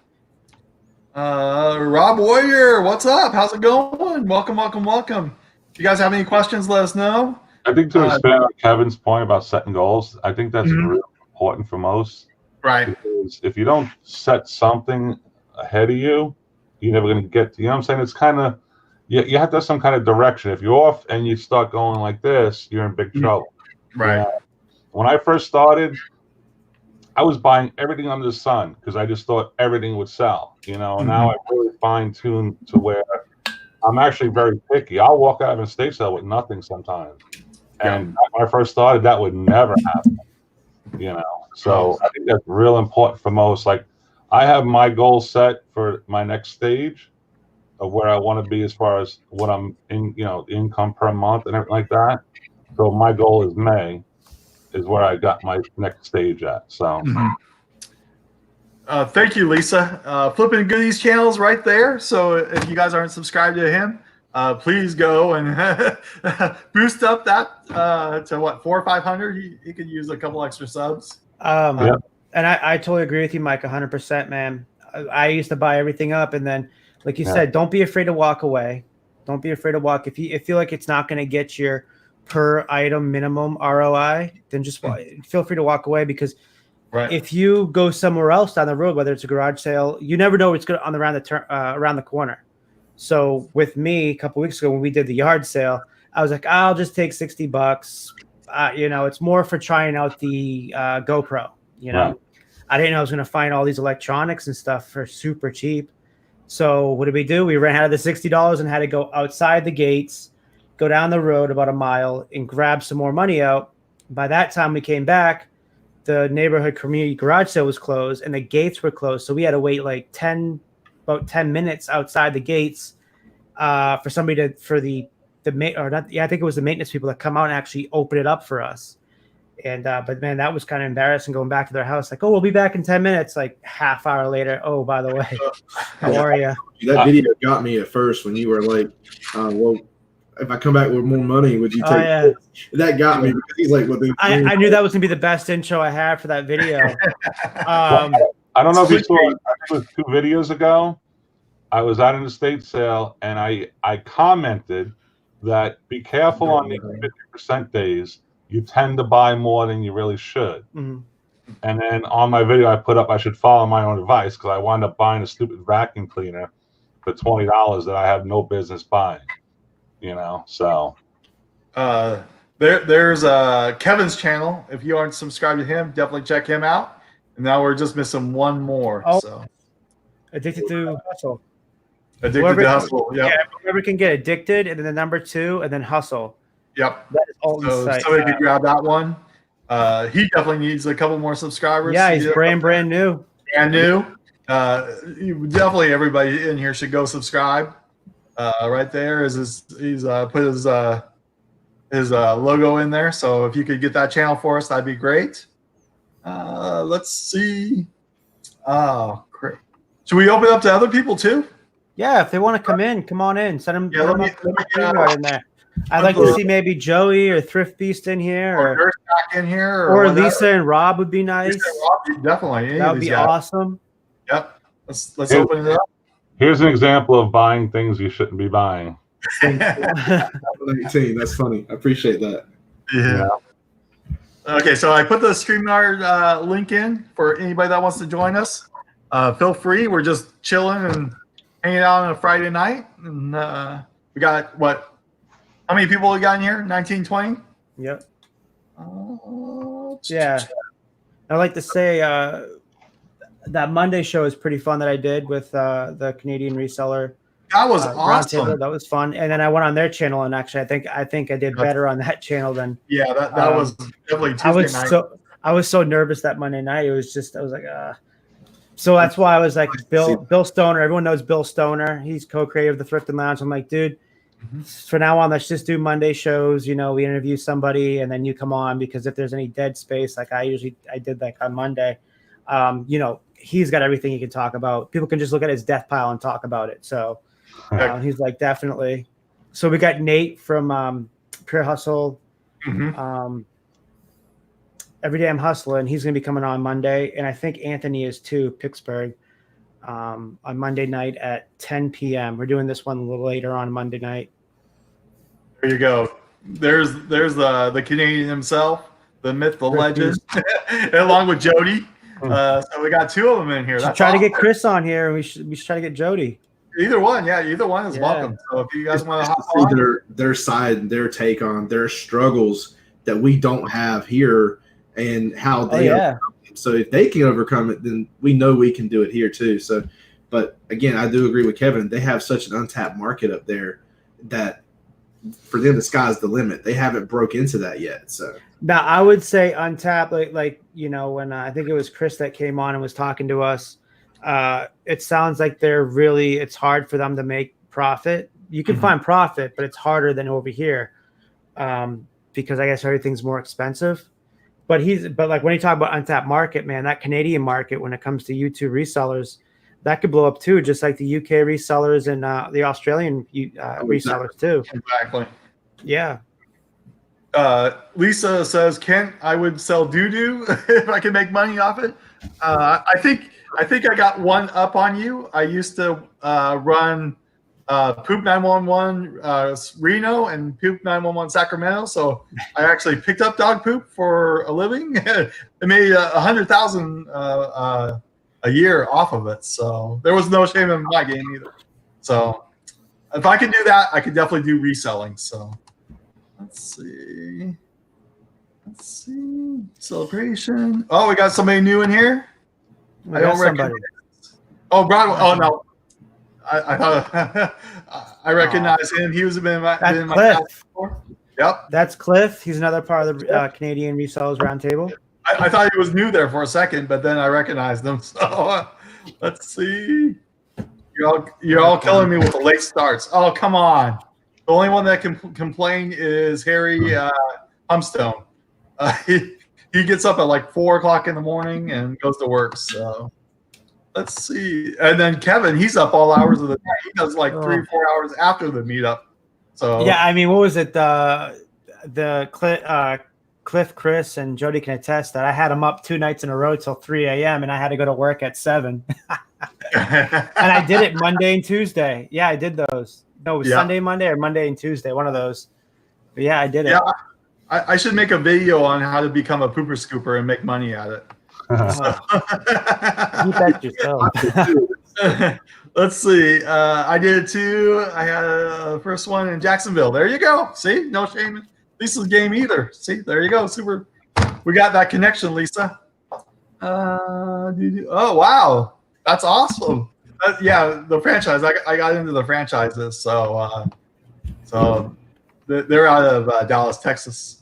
Rob Warrior, what's up? How's it going? Welcome. If you guys have any questions, let us know. I think to expand on Kevin's point about setting goals, I think that's really important for most. Right. Because if you don't set something ahead of you, you're never going to get to, you know what I'm saying? It's kind of, you have to have some kind of direction. If you're off and you start going like this, you're in big trouble. Right. When I first started, I was buying everything under the sun because I just thought everything would sell, and now I really fine-tuned to where I'm actually very picky. I'll walk out of an estate sale with nothing sometimes. And when I first started, that would never happen, So I think that's real important for most. Like, I have my goal set for my next stage of where I want to be as far as what I'm in, income per month and everything like that. So my goal is May is where I got my next stage at. So thank you, Lisa. Flipping Goodies channel's right there. So if you guys aren't subscribed to him, please go and boost up that to what, 400 or 500. He could use a couple extra subs. And I totally agree with you, Mike, 100%, man. I used to buy everything up, and then, like you said, don't be afraid to walk away. Don't be afraid to walk. If you feel like it's not going to get your per item minimum ROI, then just feel free to walk away, because if you go somewhere else down the road, whether it's a garage sale, you never know what's going on around the corner. So with me, a couple of weeks ago when we did the yard sale, I was like, I'll just take $60. It's more for trying out the GoPro. I didn't know I was going to find all these electronics and stuff for super cheap. So what did we do? We ran out of the $60 and had to go outside the gates, go down the road about a mile, and grab some more money out. By that time we came back, the neighborhood community garage sale was closed and the gates were closed. So we had to wait like about 10 minutes outside the gates for somebody I think it was the maintenance people that come out and actually open it up for us. And but man, that was kind of embarrassing going back to their house. Like, oh, we'll be back in 10 minutes. Like half hour later. Oh, by the way, how are you? That video got me at first when you were like, well, if I come back with more money, would you take it? That got me, because he's like, well, I knew that was gonna be the best intro I had for that video. I don't know if you saw it. It was 2 videos ago. I was at an estate sale and I commented that be careful on the 50% days. You tend to buy more than you really should. And then on my video, I put up I should follow my own advice, because I wound up buying a stupid vacuum cleaner for $20 that I have no business buying. So there's Kevin's channel. If you aren't subscribed to him, definitely check him out. And now we're just missing one more. So Addicted to Hustle. Addicted to Hustle. Yep. Yeah, whoever can get addicted, and then the number 2, and then Hustle. Yep. That is all so somebody could grab that one. He definitely needs a couple more subscribers. Yeah, he's brand new. Brand new. Definitely everybody in here should go subscribe. Right there he's put his logo in there. So if you could get that channel for us, that'd be great. Let's see. Great. Should we open up to other people too? Yeah, if they want to come in, come on in. Send them, Yeah, let me in there. I'd like to see maybe Joey or Thrift Beast in here, or Nurse back in here, or Lisa and Rob would be nice. Definitely, that would be awesome. Yep. Let's open it up. Here's an example of buying things you shouldn't be buying. 18. That's funny. I appreciate that. Yeah. Okay, so I put the StreamYard link in for anybody that wants to join us. Feel free. We're just chilling and hanging out on a Friday night, and we got what? How many people we got in here? 19, 20? Yep. Yeah. I'd like to say that Monday show is pretty fun that I did with the Canadian reseller. That was awesome. That was fun. And then I went on their channel, and actually, I think I did better on that channel than. Yeah, that was definitely Tuesday night. I was so nervous that Monday night. It was just, I was like, So that's why I was like, Bill Stoner. Everyone knows Bill Stoner. He's co-creator of the Thrifting Lounge. I'm like, dude, for now on, let's just do Monday shows. You know, we interview somebody, and then you come on, because if there's any dead space, like I did like on Monday, you know, he's got everything he can talk about. People can just look at his death pile and talk about it. So he's like, definitely. So we got Nate from Pure Hustle. Every Day I'm Hustling. He's going to be coming on Monday. And I think Anthony is too, Pittsburgh, on Monday night at 10 p.m. We're doing this one a little later on Monday night. There you go. There's the Canadian himself, the myth, the legend, along with Jody. So we got two of them in here. Let's try to get Chris on here, and we should try to get Jody. Either one, either one is welcome. So if you guys want to hop see their side, their take on their struggles that we don't have here, and how they so if they can overcome it, then we know we can do it here too. So, but again, I do agree with Kevin. They have such an untapped market up there that for them the sky's the limit. They haven't broke into that yet. So now I would say untapped, like you know, when I think it was Chris that came on and was talking to us. It sounds like it's hard for them to make profit. You can find profit, but it's harder than over here, because I guess everything's more expensive. But like when you talk about untapped market, man, that Canadian market, when it comes to YouTube resellers, that could blow up too, just like the UK resellers and the Australian resellers too. Exactly. Yeah. Lisa says, Kent, I would sell doo-doo if I could make money off it. I think I got one up on you. I used to run Poop 911 Reno and Poop 911 Sacramento. So I actually picked up dog poop for a living. It made $100,000 a year off of it. So there was no shame in my game either. So if I could do that, I could definitely do reselling. So let's see. Celebration. Oh, we got somebody new in here. I don't recognize. Oh, Broadway. Oh no, I thought I recognize him. He was been in my house before. Yep, that's Cliff. He's another part of the Canadian Resellers Roundtable. I thought he was new there for a second, but then I recognized him. So let's see. You're all killing me with the late starts. Oh, come on. The only one that can complain is Harry Humstone. He gets up at like 4 o'clock in the morning and goes to work. So let's see. And then Kevin, he's up all hours of the night. He does like 3 or 4 hours after the meetup. So yeah, I mean, what was it? The Cliff, Chris, and Jody can attest that I had him up 2 nights in a row till 3 a.m. and I had to go to work at 7. And I did it Monday and Tuesday. Yeah, I did those. No, it was Sunday, Monday, or Monday and Tuesday, one of those. But yeah, I did it. Yeah, I should make a video on how to become a pooper scooper and make money at it. You bet yourself. Let's see. I did it too. I had a first one in Jacksonville. There you go. See, no shame in Lisa's game either. See, there you go. Super. We got that connection, Lisa. Oh wow, that's awesome. Yeah, the franchise. I got into the franchises. So they're out of Dallas, Texas.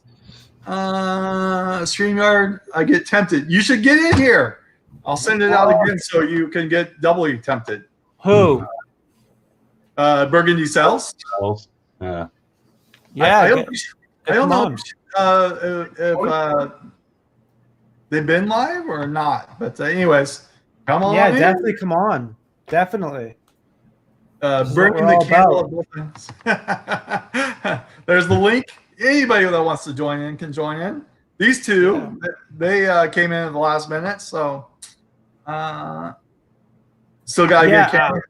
StreamYard, I get tempted. You should get in here. I'll send it out again so you can get doubly tempted. Who? Burgundy Cells. Yeah. Yeah. I don't know if they've been live or not. But anyways, come on. Yeah, in. definitely come on. Definitely. Burning the candle at both ends. There's the link. Anybody that wants to join in can join in. These two, they came in at the last minute, so still got to get camera.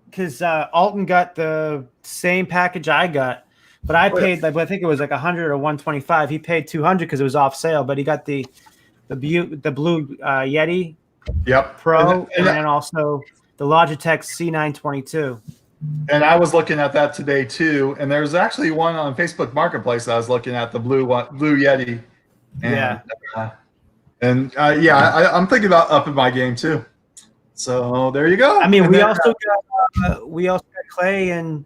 Because Alton got the same package I got, but I paid like I think it was like 100 or 125. He paid 200 because it was off sale, but he got the blue Yeti Pro and then also the Logitech C922. And I was looking at that today too. And there's actually one on Facebook Marketplace that I was looking at, the blue Yeti. And, I'm thinking about upping my game too. So there you go. I mean, we also got Clay and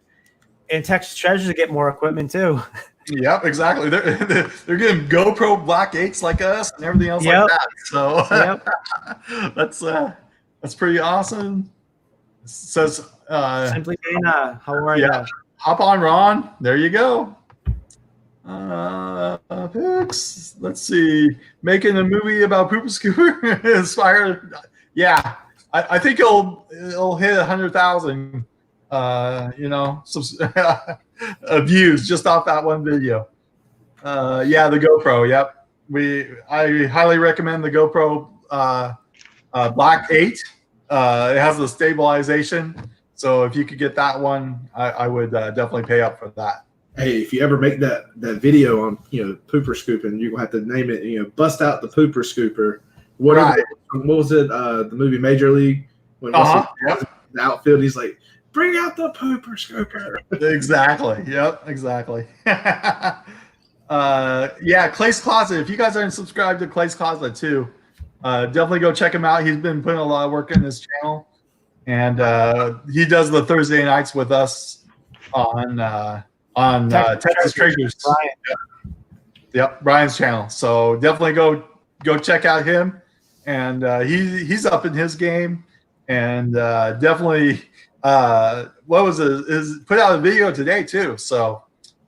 Texas Treasure to get more equipment too. Yep, exactly. They're getting GoPro Black 8s like us and everything else like that. So that's pretty awesome. It says Simply Dana, how are you? Hop on, Ron. There you go. Picks. Let's see. Making a movie about Pooper Scooper inspired. Yeah, I think it'll hit 100,000. Views just off that one video. The GoPro. Yep. I highly recommend the GoPro Black 8. It has the stabilization. So if you could get that one, I would definitely pay up for that. Hey, if you ever make that video on pooper scooping, you're gonna have to name it. Bust out the pooper scooper. What was it? The movie Major League when the outfield, he's like, bring out the pooper scooper. Exactly. Yep. Exactly. Clay's Closet. If you guys aren't subscribed to Clay's Closet too, definitely go check him out. He's been putting a lot of work in his channel, and he does the Thursday nights with us on Texas Treasures. Brian's channel. So definitely go check out him, and he's up in his game, and definitely put out a video today too. So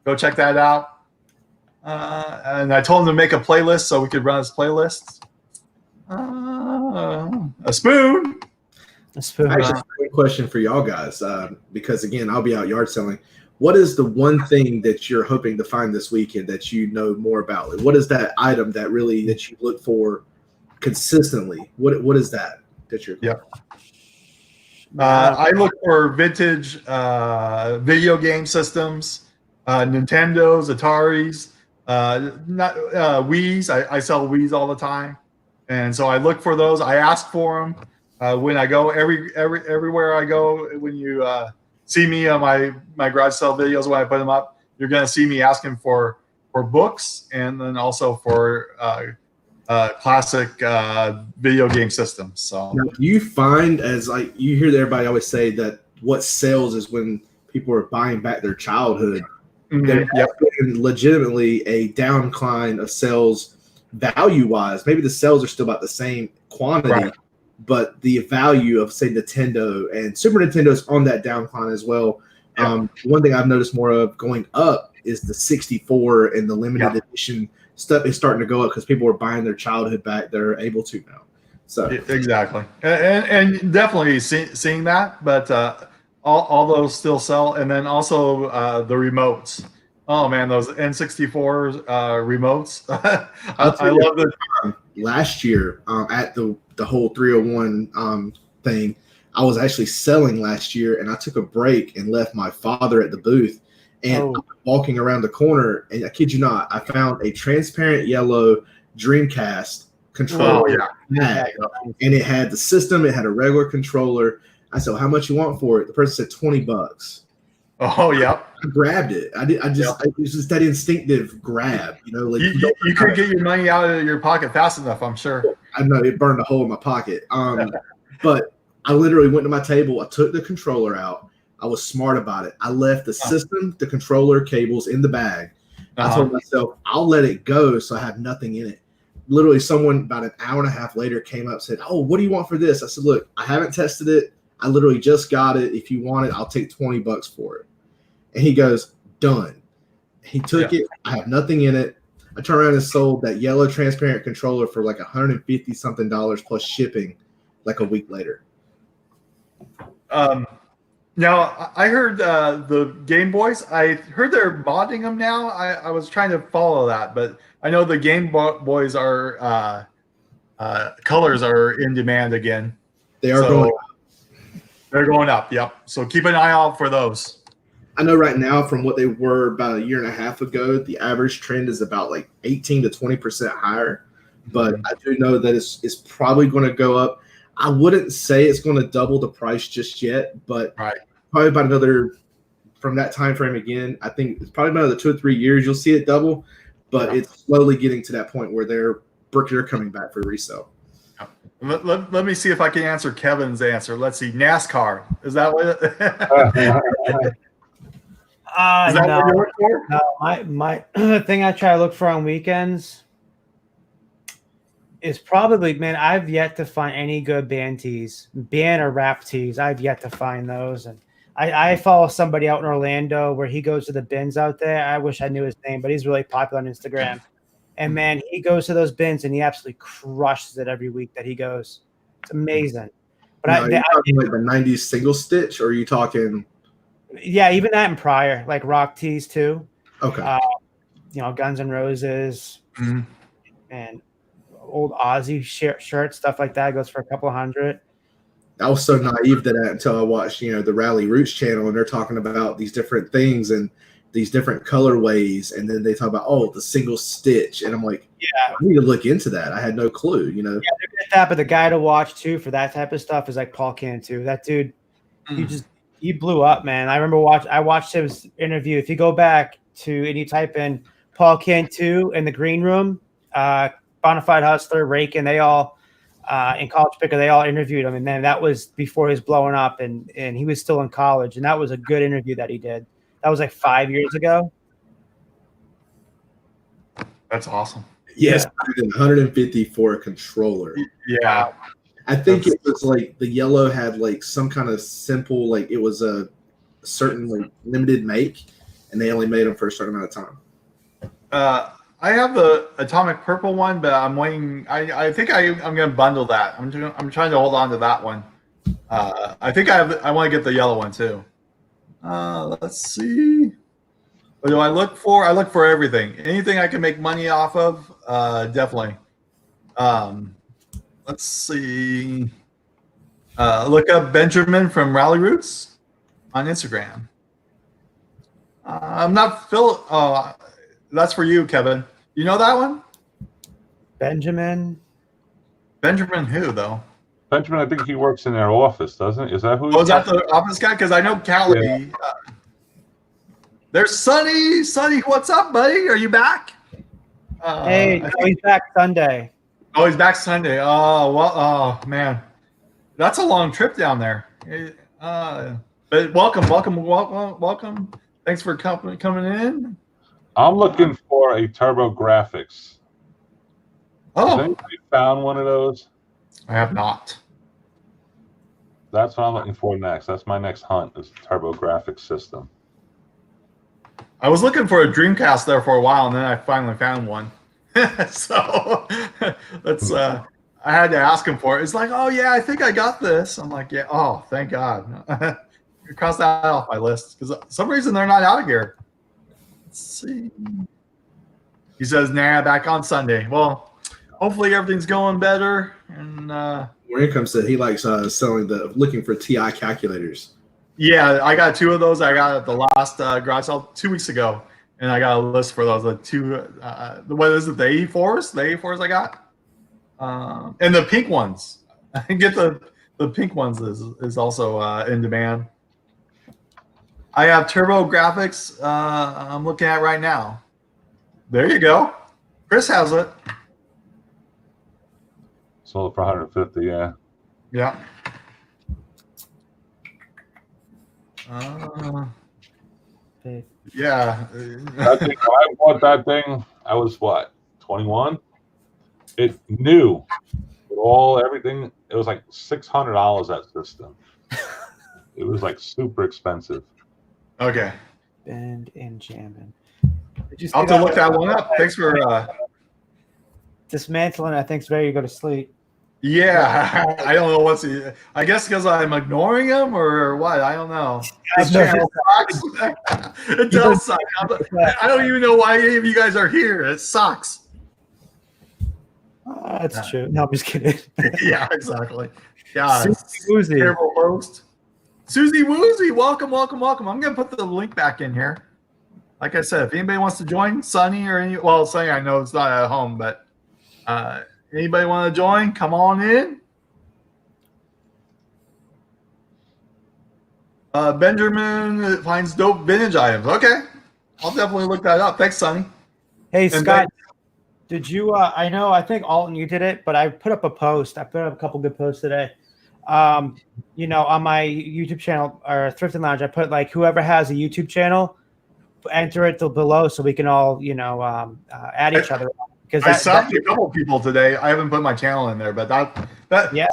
go check that out. And I told him to make a playlist so we could run his playlists. A spoon. Actually, a quick question for y'all guys, because again, I'll be out yard selling. What is the one thing that you're hoping to find this weekend that you know more about? Like, what is that item that you look for consistently? What is that you're? Yep. I look for vintage video game systems, Nintendos, Ataris, Wii's. I sell Wii's all the time, and so I look for those. I ask for them when I go everywhere I go. When you see me on my garage sale videos, when I put them up, you're going to see me asking for books and then also for classic video game systems. So now, do you find, as like you hear everybody always say that what sells is when people are buying back their childhood. There's been legitimately a downcline of sales value wise. Maybe the sales are still about the same quantity, but the value of, say, Nintendo and Super Nintendo is on that downcline as well. One thing I've noticed more of going up is the 64 and the limited edition stuff is starting to go up because people are buying their childhood back. They're able to now. So exactly, and definitely seeing that, but all those still sell, and then also the remotes. Oh man, those N64 remotes! I love it. Last year, at the whole 301 thing, I was actually selling last year, and I took a break and left my father at the booth. And I'm walking around the corner, and I kid you not, I found a transparent yellow Dreamcast controller bag, and it had the system. It had a regular controller. I said, well, "How much you want for it?" The person said $20. Oh yeah, I grabbed it. It was just that instinctive grab, like you couldn't get your money out of your pocket fast enough. I'm sure. I know it burned a hole in my pocket. But I literally went to my table. I took the controller out. I was smart about it. I left the system, the controller cables in the bag. I told myself, I'll let it go so I have nothing in it. Literally, someone about an hour and a half later came up and said, "Oh, what do you want for this?" I said, "Look, I haven't tested it. I literally just got it. If you want it, I'll take $20 for it." And he goes, "Done." He took it. I have nothing in it. I turned around and sold that yellow transparent controller for like $150 something plus shipping, like a week later. Now I heard the Game Boys. I heard they're modding them now. I was trying to follow that, but I know the Game Boys are colors are in demand again. They are going. They're going up. Yep. So keep an eye out for those. I know right now, from what they were about a year and a half ago, the average trend is about like 18 to 20% higher. But I do know that it's probably going to go up. I wouldn't say it's going to double the price just yet, but probably about another, from that time frame again, I think it's probably about another 2 or 3 years you'll see it double. But it's slowly getting to that point where they're coming back for resale. Let me see if I can answer Kevin's answer. Let's see. NASCAR. Is that what is that what you look for? No, my thing I try to look for on weekends is probably, man, I've yet to find any good band tees, band or rap tees. I've yet to find those. And I follow somebody out in Orlando where he goes to the bins out there. I wish I knew his name, but he's really popular on Instagram. And man, he goes to those bins and he absolutely crushes it every week that he goes. It's amazing. But are you talking like the 90s single stitch, or are you talking? Yeah, even that and prior, like rock tees too. Okay. Guns N' Roses and old Ozzy shirts, stuff like that goes for a couple $100. I was so naive to that until I watched, the Rally Roots channel, and they're talking about these different things and these different colorways, and then they talk about the single stitch, and I'm like, I need to look into that. I had no clue, Yeah, they're good at that, but the guy to watch too for that type of stuff is like Paul Cantu. That dude, he blew up, man. I remember I watched his interview. If you go back to and you type in Paul Cantu in the green room, Bonafide Hustler, Rake, and they all in College Picker, they all interviewed him, and man, that was before he was blowing up, and he was still in college, and that was a good interview that he did. That was like 5 years ago. That's awesome. Yes, $150 for a controller. Yeah. I think it was like the yellow had like some kind of simple, like it was a certain like limited make, and they only made them for a certain amount of time. I have the atomic purple one, but I'm waiting. I think I'm going to bundle that. I'm trying to hold on to that one. I think I want to get the yellow one too. Let's see. What do I look for? I look for everything. Anything I can make money off of, definitely. Let's see. Look up Benjamin from Rally Roots on Instagram. I'm not Phil. That's for you, Kevin. You know that one? Benjamin who, though? Benjamin, I think he works in their office, doesn't he? Is that who? Oh, is that the office guy? Because I know Callie. Yeah. There's Sonny. Sonny, what's up, buddy? Are you back? He's back Sunday. Oh, he's back Sunday. Oh, well. Oh, man. That's a long trip down there. But welcome. Thanks for coming in. I'm looking for a TurboGrafx. Oh. Has anybody found one of those? I have not. That's what I'm looking for next. That's my next hunt, is TurboGrafx system. I was looking for a Dreamcast there for a while, and then I finally found one. So that's I had to ask him for it. It's like, oh yeah, I think I got this. I'm like, yeah. Oh, thank God. Cross that off my list because for some reason they're not out of here. Let's see. He says, nah, back on Sunday. Well, hopefully everything's going better. And Where it comes to, he likes looking for TI calculators. Yeah, I got 2 of those. I got at the last garage sale 2 weeks ago, and I got a list for those. The 2, what is it? The 84s? The 84s I got, and the pink ones. I get the pink ones is also in demand. I have TurboGrafx. I'm looking at right now. There you go. Chris has it. Sold it for 150. Yeah. Yeah. Yeah. That thing, when I bought that thing, I was what, 21? It new with everything. It was like $600 that system. It was like super expensive. Okay. Bend and jamming. I'll have to look that one up. Thanks for dismantling. I think it's ready to go to sleep. Yeah, I don't know what's. I guess because I'm ignoring him or what. I don't know. This channel sucks. It does suck. I don't even know why any of you guys are here. It sucks. That's true. No, I'm just kidding. Yeah, exactly. Yeah, Susie terrible host. Susie Woozy, welcome. I'm gonna put the link back in here. Like I said, if anybody wants to join, Sunny or Sunny, I know it's not at home, but anybody want to join? Come on in. Benjamin finds dope vintage items. Okay, I'll definitely look that up. Thanks, Sunny. Hey, Scott, did you? I think Alton, you did it, but I put up a post. I put up a couple good posts today. On my YouTube channel or Thrifting Lounge, I put like whoever has a YouTube channel, enter it below so we can all add each other. Because I subbed a couple people today. I haven't put my channel in there, but that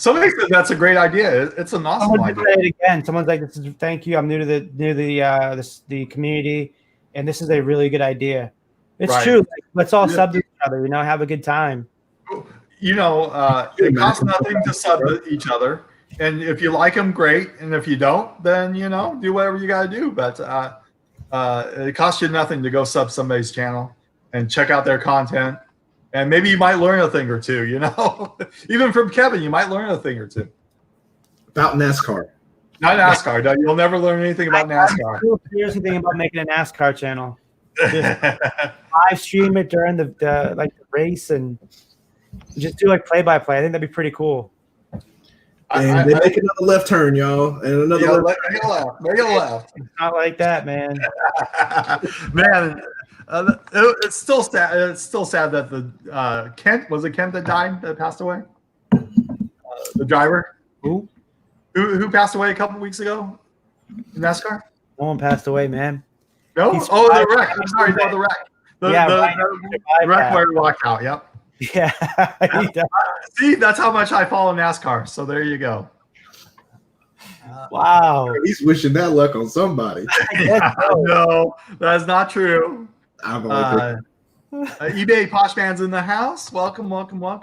somebody said that's a great idea. It's an awesome idea. Say it again. Someone's like, "This is thank you. I'm new to the community, and this is a really good idea." It's true. Like, let's all sub to each other. Have a good time. It costs nothing to sub to each other, and if you like them, great. And if you don't, then do whatever you got to do. But it costs you nothing to go sub somebody's channel and check out their content. And maybe you might learn a thing or two, Even from Kevin, you might learn a thing or two. About NASCAR. Not NASCAR. No, you'll never learn anything about NASCAR. I'm seriously thinking about making a NASCAR channel. Just live stream it during the race and just do like play-by-play. I think that'd be pretty cool. And they make another left turn, y'all. And another left. Make it left. It's not like that, man. Man. It's still sad. It's still sad that the Kent that passed away. The driver who passed away a couple weeks ago in NASCAR. No one passed away, man. No, the wreck. I'm sorry, no, the wreck. The wreck where he walked out. Yep. Yeah. See, that's how much I follow NASCAR. So there you go. Wow. He's wishing that luck on somebody. No, that's not true. I'm eBay Poshman's in the house. Welcome. Jody,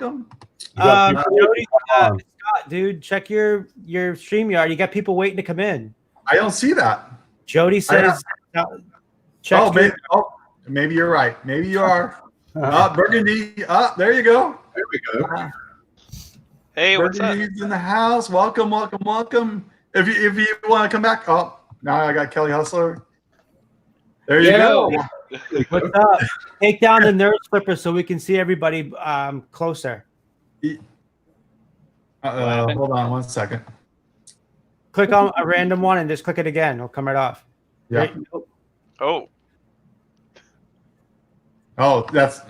Scott, dude, check your StreamYard. You got people waiting to come in. I don't see that. Jody says, check. Maybe you're right. Maybe you are. Burgundy. There you go. There we go. Hey, what's up? Burgundy's in the house. Welcome. If you want to come back. Oh, now I got Kelly Hustler. There you go. What's up? Take down the nerd flipper so we can see everybody closer. Hold on 1 second. Click on a random one and just click it again. It'll come right off. Yeah. Oh. Oh, that's.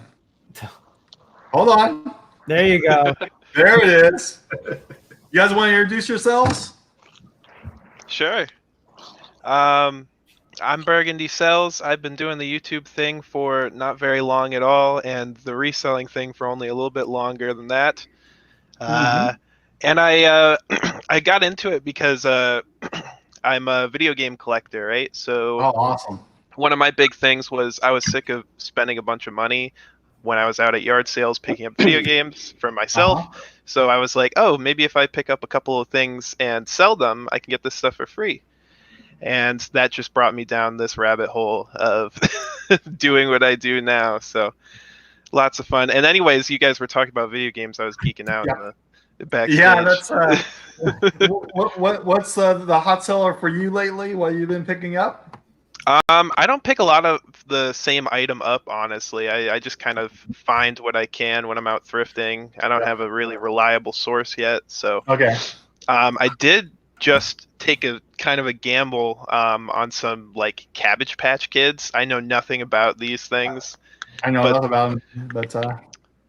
Hold on. There you go. There it is. You guys want to introduce yourselves? Sure. I'm Burgundy Sells. I've been doing the YouTube thing for not very long at all, and the reselling thing for only a little bit longer than that. And I I got into it because I'm a video game collector, right? So awesome. One of my big things was I was sick of spending a bunch of money when I was out at yard sales picking up video games for myself. So I was like, oh, maybe if I pick up a couple of things and sell them, I can get this stuff for free. And that just brought me down this rabbit hole of doing what I do now. So lots of fun. And anyways, you guys were talking about video games. I was geeking out in the backstage. Yeah, that's what's the hot seller for you lately? What have you been picking up? I don't pick a lot of the same item up, honestly. I just kind of find what I can when I'm out thrifting. I don't have a really reliable source yet. So okay. I did just take a kind of a gamble on some like Cabbage Patch Kids. I know nothing about these things. I know nothing about them,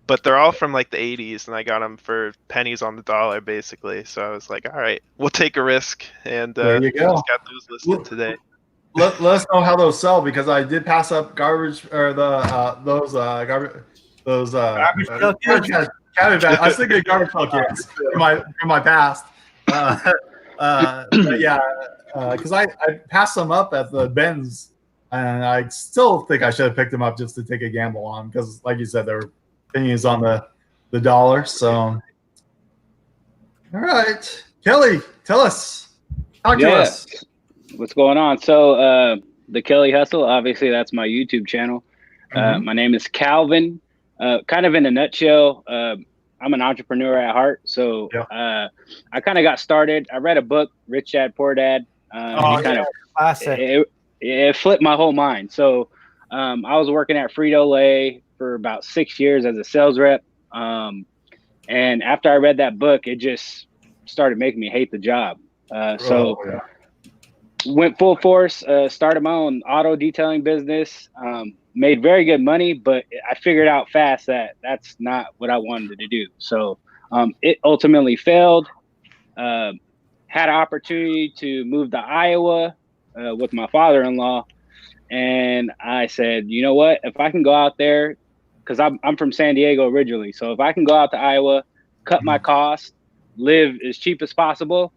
but they're all from like the 80s, and I got them for pennies on the dollar, basically. So I was like, all right, we'll take a risk, and there you go. Just got those listed today. Let us know how those sell, because I did pass up garbage or those garbage pail kids. I was thinking garbage pail kids from my past. But yeah, because I passed them up at the Ben's and I still think I should have picked them up just to take a gamble on, because, like you said, their opinions on the dollar. So, all right, Kelly, tell us, talk to us. What's going on? So, the Kelly Hustle, obviously, that's my YouTube channel. My name is Calvin. Kind of in a nutshell, I'm an entrepreneur at heart. So I kind of got started. I read a book, Rich Dad, Poor Dad. It flipped my whole mind. So I was working at Frito-Lay for about 6 years as a sales rep. And after I read that book, it just started making me hate the job. Went full force, started my own auto detailing business, made very good money, but I figured out fast that that's not what I wanted to do. So it ultimately failed. Had an opportunity to move to Iowa with my father-in-law. And I said, you know what, if I can go out there, because I'm from San Diego originally. So if I can go out to Iowa, cut my costs, live as cheap as possible,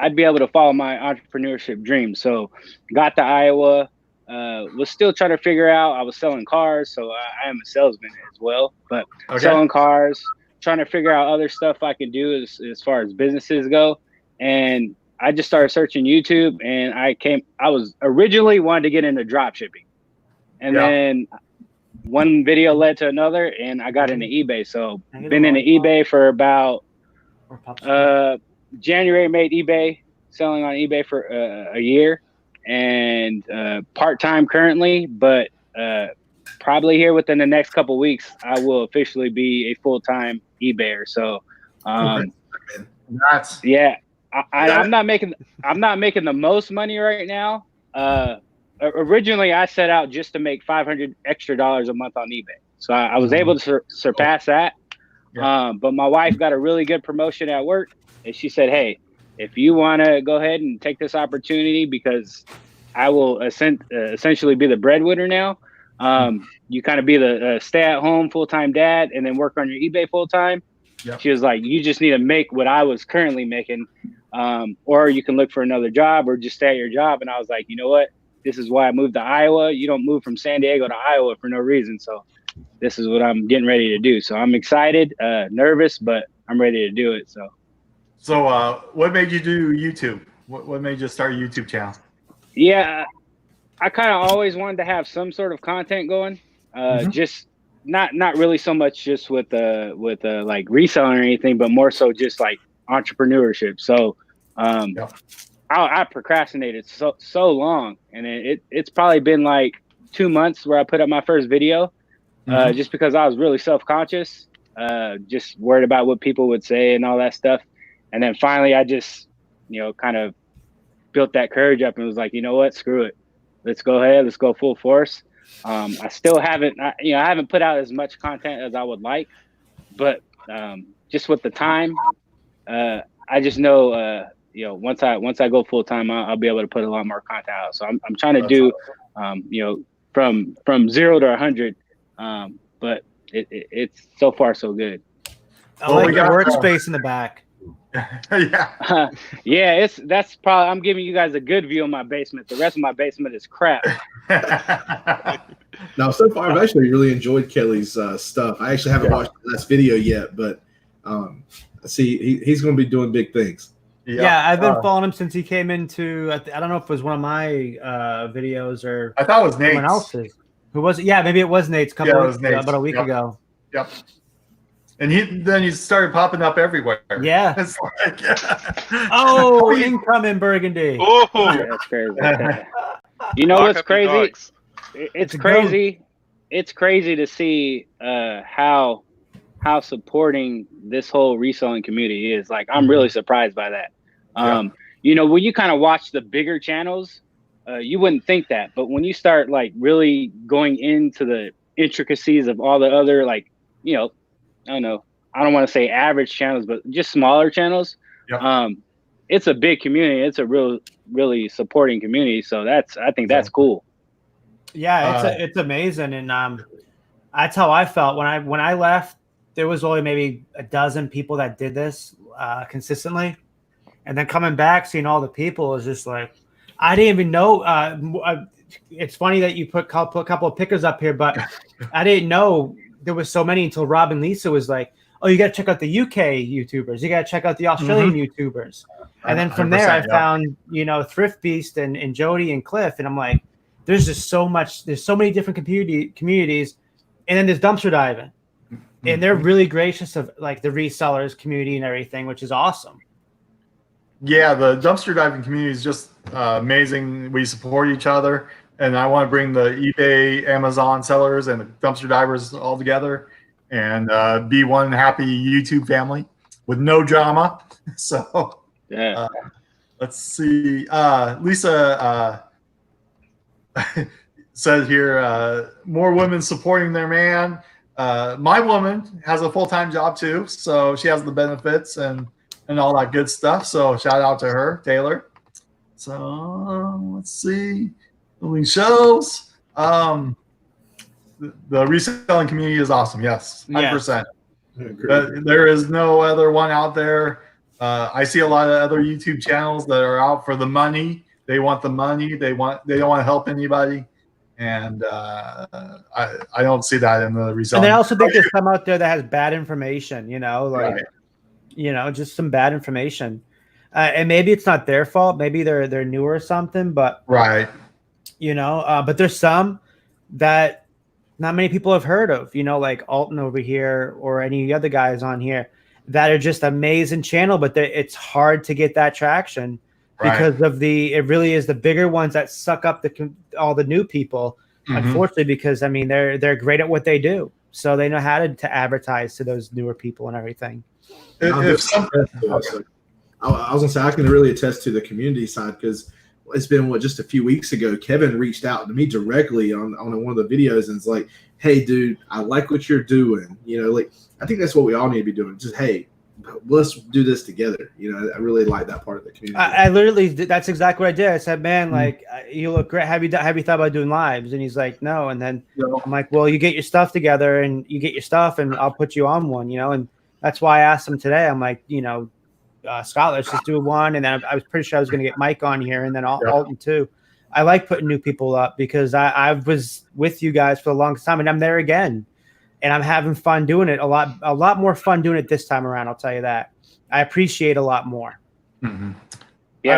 I'd be able to follow my entrepreneurship dream. So got to Iowa, was still trying to figure out, I was selling cars. So I am a salesman as well, but selling cars, trying to figure out other stuff I can do as far as businesses go. And I just started searching YouTube, and I was originally wanted to get into drop shipping. And then one video led to another, and I got into eBay. So been into eBay for about, January made eBay, selling on eBay for a year, and part-time currently, but probably here within the next couple of weeks, I will officially be a full-time eBayer. So I'm not making the most money right now. Originally I set out just to make $500 extra a month on eBay. So I was able to surpass that. But my wife got a really good promotion at work. And she said, hey, if you want to go ahead and take this opportunity, because I will essentially be the breadwinner now. You kind of be the stay-at-home full-time dad and then work on your eBay full-time. She was like, you just need to make what I was currently making, or you can look for another job or just stay at your job. And I was like, you know what? This is why I moved to Iowa. You don't move from San Diego to Iowa for no reason. So this is what I'm getting ready to do. So I'm excited, nervous, but I'm ready to do it. So what made you do YouTube? What made you start a YouTube channel? Yeah, I kind of always wanted to have some sort of content going. Just not really so much just with like reselling or anything, but more so just like entrepreneurship. So I procrastinated so long, and it's probably been like 2 months where I put up my first video, just because I was really self-conscious, just worried about what people would say and all that stuff. And then finally I just, kind of built that courage up and was like, you know what, screw it. Let's go ahead. Let's go full force. I still haven't, I haven't put out as much content as I would like, but just with the time, I just know, once I go full time, I'll be able to put a lot more content out. So I'm trying to do, from 0 to 100. But it's so far so good. I like your workspace in the back. That's probably, I'm giving you guys a good view of my basement. The rest of my basement is crap. Now, so far, I've actually really enjoyed Kelly's stuff. I actually haven't watched the last video yet, but see, he's going to be doing big things. Yeah, I've been following him since he came into, I don't know if it was one of my videos or I thought it was Nate's. Someone else's. Who was it? Yeah, maybe it was Nate's about a week ago. Yep. And then he started popping up everywhere. Yeah. It's like, incoming Burgundy. Oh, that's crazy. You know what's crazy? It's crazy. It's crazy to see how supporting this whole reselling community is. Like, I'm really surprised by that. When you kind of watch the bigger channels, you wouldn't think that. But when you start like really going into the intricacies of all the other, like, I don't know, I don't want to say average channels, but just smaller channels. It's a big community. It's a really supporting community. So I think that's cool. Yeah, it's amazing. And that's how I felt when I left. There was only maybe a dozen people that did this consistently. And then coming back, seeing all the people is just like, I didn't even know. It's funny that you put a couple of pickers up here, but I didn't know there was so many until Rob and Lisa was like, "Oh, you got to check out the UK YouTubers. You got to check out the Australian YouTubers." And then from there, I found Thrift Beast and Jody and Cliff, and I'm like, "There's just so much. There's so many different communities." And then there's dumpster diving, and they're really gracious of like the resellers community and everything, which is awesome. Yeah, the dumpster diving community is just amazing. We support each other, and I want to bring the eBay, Amazon sellers, and the dumpster divers all together, and be one happy YouTube family with no drama. So, yeah. Let's see. Lisa says here, more women supporting their man. My woman has a full-time job too, so she has the benefits and all that good stuff. So shout out to her, Taylor. So let's see. Building shows. The reselling community is awesome. Yes, 100%. There is no other one out there. I see a lot of other YouTube channels that are out for the money. They want the money. They don't want to help anybody. And I don't see that in the reselling. And I also think there's some out there that has bad information, Right. Just some bad information. And maybe it's not their fault. Maybe they're new or something, but right. But there's some that not many people have heard of, like Alton over here or any other guys on here that are just amazing channel, but it's hard to get that traction because of it really is the bigger ones that suck up all the new people, unfortunately, because they're great at what they do. So they know how to advertise to those newer people and everything. I was gonna say I can really attest to the community side because it's been just a few weeks ago. Kevin reached out to me directly on one of the videos and it's like, "Hey, dude, I like what you're doing. I think that's what we all need to be doing. Just hey, let's do this together. I really like that part of the community." I literally that's exactly what I did. I said, "Man, like you look great. Have you thought about doing lives?" And he's like, "No." And then I'm like, "Well, you get your stuff together and you get your stuff, and I'll put you on one." And that's why I asked him today. I'm like, Scott, let's just do one. And then I was pretty sure I was going to get Mike on here and then Alton too. I like putting new people up because I was with you guys for the longest time and I'm there again and I'm having fun doing it a lot more fun doing it this time around. I'll tell you that. I appreciate a lot more. Mm-hmm. Yeah.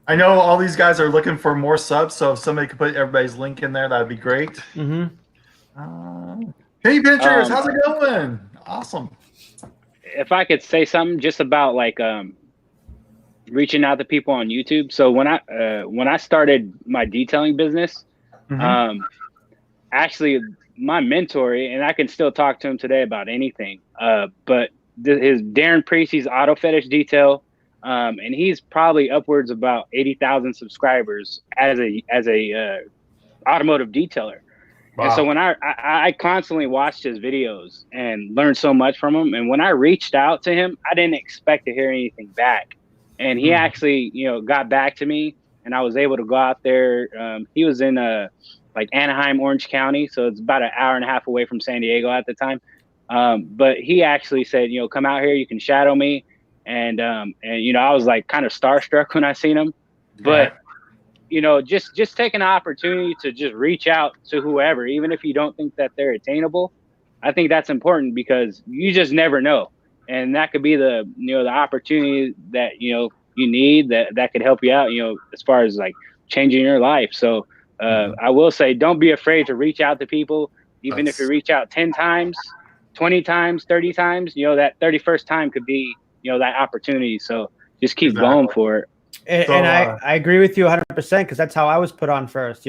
I know all these guys are looking for more subs. So if somebody could put everybody's link in there, that'd be great. Mm-hmm. Hey, Pinchers, how's it going? Awesome. If I could say something just about like reaching out to people on YouTube. So when I started my detailing business, actually my mentor, and I can still talk to him today about anything, but his Darren Precy's Auto Fetish Detail, and he's probably upwards about 80,000 subscribers as a automotive detailer. Wow. And so when I constantly watched his videos and learned so much from him. And when I reached out to him, I didn't expect to hear anything back. And he actually, got back to me and I was able to go out there. He was in like Anaheim, Orange County. So it's about an hour and a half away from San Diego at the time. But he actually said, come out here, you can shadow me. And I was like kind of starstruck when I seen him, but just take an opportunity to just reach out to whoever, even if you don't think that they're attainable. I think that's important because you just never know. And that could be the opportunity that, you need that could help you out, as far as like changing your life. So I will say, don't be afraid to reach out to people, even if you reach out 10 times, 20 times, 30 times, that 31st time could be, that opportunity. So just keep going for it. And I agree with you 100% because that's how I was put on first.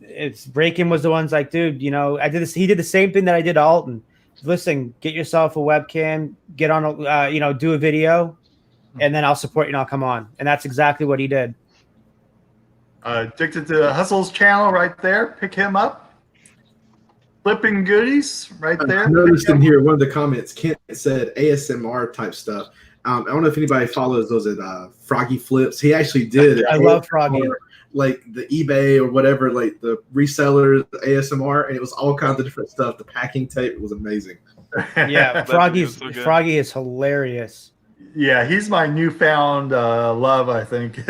It's Breaking was the ones like, dude, I did this. He did the same thing that I did to Alton. Listen, get yourself a webcam, get on do a video, and then I'll support you and I'll come on. And that's exactly what he did. Addicted to Hustle's channel right there. Pick him up. Flipping goodies right there. I noticed in here one of the comments, Kent said ASMR type stuff. I don't know if anybody follows those at Froggy Flips. He actually did. I love Froggy. Like the eBay or whatever, like the resellers, ASMR, and it was all kinds of different stuff. The packing tape was amazing. Yeah, Froggy is hilarious. Yeah, he's my newfound love, I think.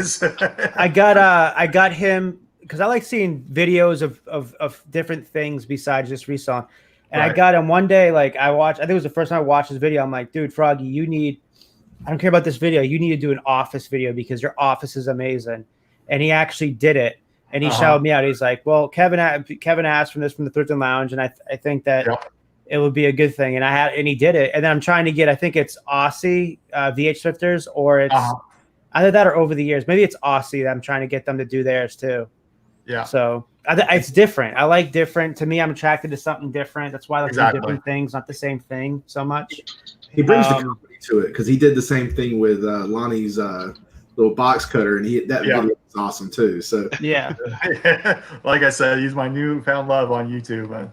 I got him because I like seeing videos of different things besides just reselling. And I Right. got him one day, like I think it was the first time I watched this video. I'm like, dude, Froggy, I don't care about this video. You need to do an office video because your office is amazing. And he actually did it. And he shouted me out. He's like, well, Kevin asked from the Thrifting Lounge. And I think that it would be a good thing. And he did it. And then I'm trying to get, I think it's Aussie VH Thrifters, or it's either that or Over the Years. Maybe it's Aussie that I'm trying to get them to do theirs too. Yeah. So it's different. I like different. To me, I'm attracted to something different. That's why I look for different things, not the same thing so much. He brings the company to it because he did the same thing with Lonnie's little box cutter, and that video was awesome too. So yeah, like I said, he's my newfound love on YouTube.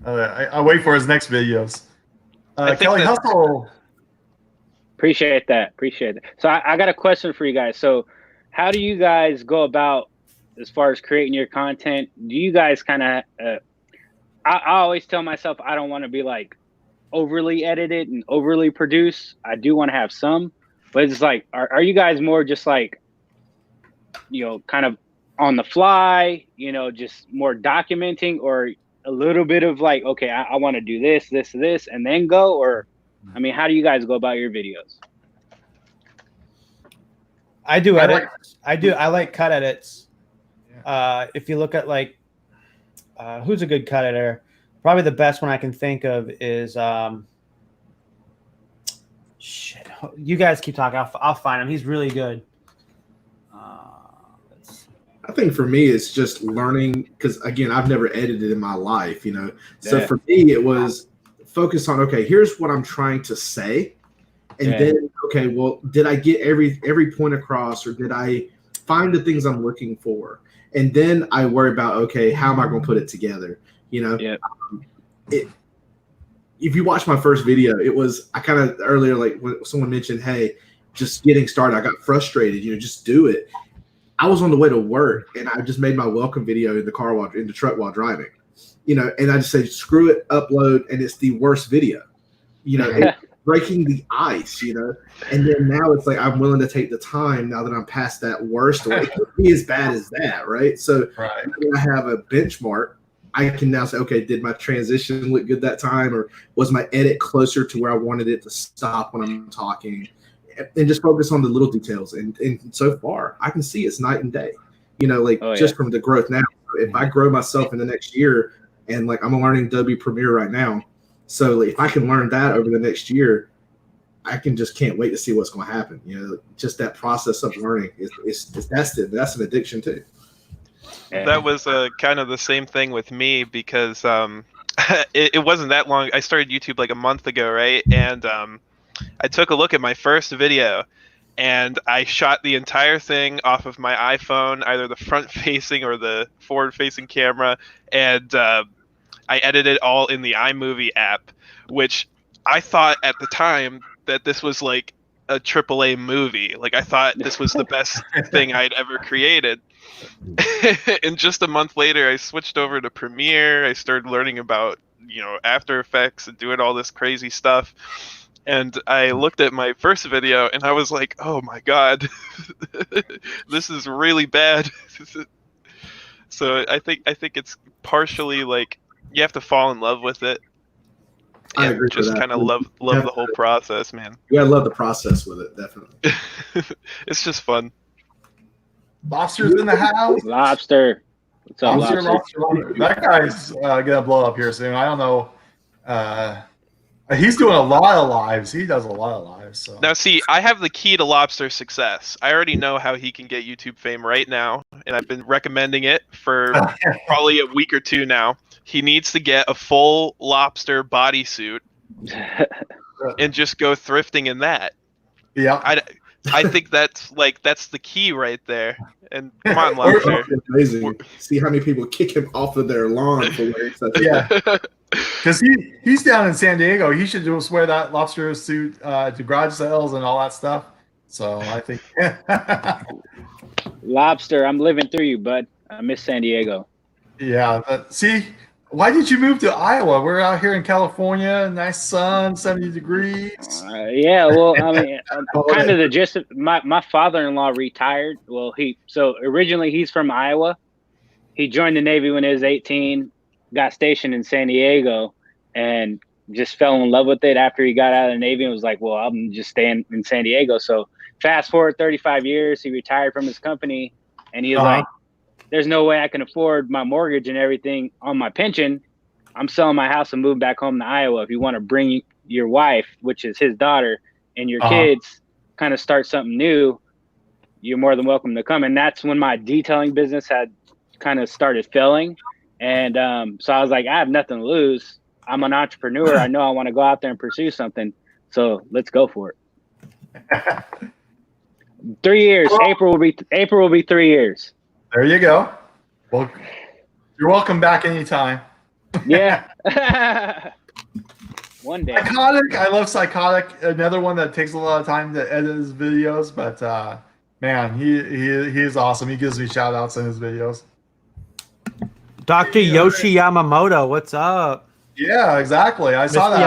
I wait for his next videos. Kelly Hustle. Appreciate that. So I got a question for you guys. So how do you guys go about as far as creating your content? Do you guys kind of I always tell myself I don't want to be like overly edited and overly produced. I do want to have some, but it's like, are you guys more just like, kind of on the fly, just more documenting, or a little bit of like, okay, I want to do this, and then go? Or, I mean, how do you guys go about your videos? I do edit. I like cut edits. If you look at like, who's a good cut editor? Probably the best one I can think of is shit. You guys keep talking. I'll find him. He's really good. I think for me, it's just learning because again, I've never edited in my life, So for me, it was focus on here's what I'm trying to say, and then well, did I get every point across, or did I find the things I'm looking for? And then I worry about how am I going to put it together? If you watch my first video, it was I kind of earlier, like when someone mentioned, hey, just getting started, I got frustrated, just do it. I was on the way to work and I just made my welcome video in the truck while driving, and I just said, screw it, upload. And it's the worst video, it's breaking the ice, and then now it's like, I'm willing to take the time now that I'm past that worst way. It could be as bad as that. Right. So I have a benchmark. I can now say, did my transition look good that time? Or was my edit closer to where I wanted it to stop when I'm talking? And just focus on the little details. And so far, I can see it's night and day, just from the growth now. If I grow myself in the next year, and like I'm learning Adobe Premiere right now. So if I can learn that over the next year, I can't wait to see what's going to happen. Just that process of learning that's an addiction too. That was kind of the same thing with me because it wasn't that long. I started YouTube like a month ago, right? And I took a look at my first video, and I shot the entire thing off of my iPhone, either the front-facing or the forward-facing camera, and I edited it all in the iMovie app, which I thought at the time that this was like a AAA movie. Like I thought this was the best thing I'd ever created. And just a month later, I switched over to Premiere. I started learning about, After Effects and doing all this crazy stuff. And I looked at my first video and I was like, oh my God, this is really bad. So I think it's partially like you have to fall in love with it. I agree. Just kind of love the whole process, man. You gotta love the process with it, definitely. It's just fun. Lobster's in the house. Lobster. What's up, Lobster? That guy's gonna blow up here soon. I don't know. He's doing a lot of lives. He does a lot of lives. So. Now, see, I have the key to Lobster's success. I already know how he can get YouTube fame right now, and I've been recommending it for probably a week or two now. He needs to get a full lobster bodysuit and just go thrifting in that. Yeah. I think that's the key right there. And come on, Lobster. Amazing. See how many people kick him off of their lawn for wearing such because he's down in San Diego. He should just wear that lobster suit to garage sales and all that stuff. So I think Lobster, I'm living through you, bud. I miss San Diego. Yeah. See, Why did you move to Iowa? We're out here in California, nice sun, 70 degrees. Yeah, well, I mean, kind of the gist of my father-in-law retired. Well, originally he's from Iowa. He joined the Navy when he was 18, got stationed in San Diego, and just fell in love with it after he got out of the Navy and was like, well, I'm just staying in San Diego. So fast forward 35 years, he retired from his company, and he was like, there's no way I can afford my mortgage and everything on my pension. I'm selling my house and moving back home to Iowa. If you want to bring your wife, which is his daughter, and your kids, kind of start something new, you're more than welcome to come. And that's when my detailing business had kind of started failing. And so I was like, I have nothing to lose. I'm an entrepreneur. I know I want to go out there and pursue something. So let's go for it. 3 years. April will be 3 years. There you go. Well, you're welcome back anytime. Yeah. One day. Psychotic. I love Psychotic. Another one that takes a lot of time to edit his videos, but man, he is awesome. He gives me shout outs in his videos. Dr. Yoshi Yamamoto, what's up? Yeah, exactly. I saw that.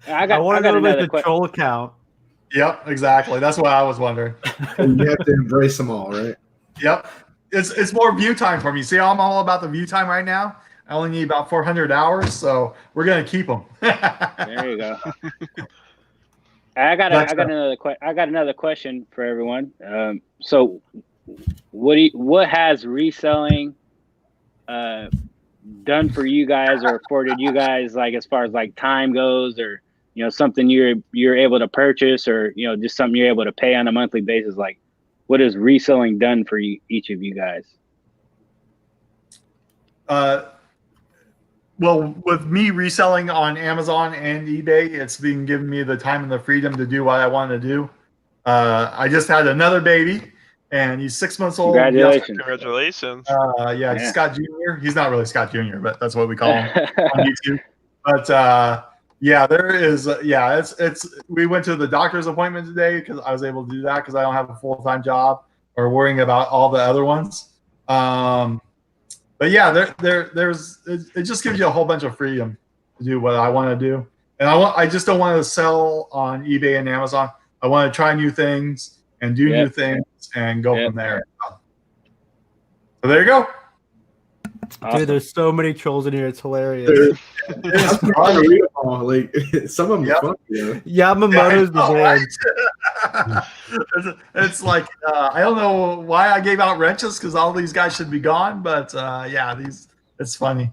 I want to know about the troll account. Yep, exactly. That's what I was wondering. You have to embrace them all, right? Yep. It's more view time for me. See, I'm all about the view time right now. I only need about 400 hours, so we're gonna keep them. There you go. I got another question for everyone. So, what has reselling done for you guys, or afforded you guys, like as far as like time goes, or something you're able to purchase, or just something you're able to pay on a monthly basis? Like, what has reselling done for you, each of you guys? Well, with me reselling on Amazon and eBay, it's been giving me the time and the freedom to do what I want to do. I just had another baby, and he's 6 months old. Congratulations. Yeah, Scott Jr. He's not really Scott Jr., but that's what we call him on YouTube. But yeah, there is. It's. We went to the doctor's appointment today because I was able to do that because I don't have a full-time job or worrying about all the other ones. But yeah, there's. It just gives you a whole bunch of freedom to do what I want to do, and I just don't want to sell on eBay and Amazon. I want to try new things and do new things and go from there. So there you go. Awesome. Dude, there's so many trolls in here. It's hilarious. It's funny. Like, some of them are funny. Yamamoto's the man. It's like, I don't know why I gave out wrenches because all these guys should be gone. But it's funny.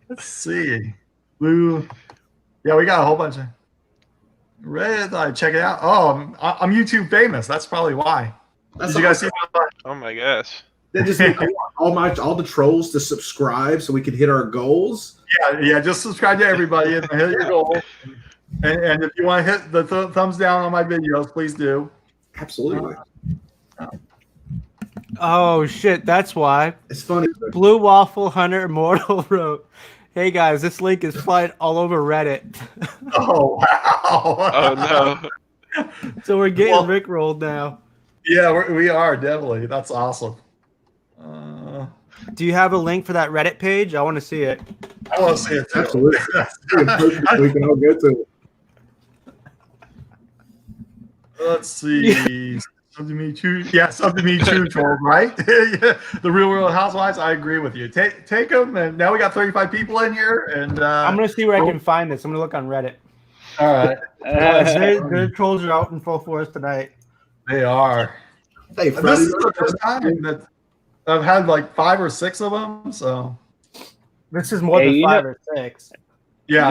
Let's see. Blue. Yeah, we got a whole bunch of red. I check it out. Oh, I'm YouTube famous. That's probably why. Did you guys see that? Oh my gosh. They just need all the trolls to subscribe so we can hit our goals. Yeah. Just subscribe to everybody and hit your goal. And if you want to hit the thumbs down on my videos, please do. Absolutely. Oh shit, that's why. It's funny. Blue Waffle Hunter Immortal wrote, "Hey guys, this link is flying all over Reddit." Oh wow. Oh no. So we're getting rickrolled now. Yeah, we are definitely. That's awesome. Do you have a link for that Reddit page? I want to see it. I want to see it too. Absolutely. We can all go to it. Let's see. Something to me too. Yeah, something to me too, troll, right? Yeah. The Real World Housewives. I agree with you. Take them, and now we got 35 people in here, and I'm gonna see where I can find this. I'm gonna look on Reddit. All right. Their trolls are out in full force tonight. They are. Hey, this is the first time that I've had like 5 or 6 of them. So this is more than 5 or 6. Yeah,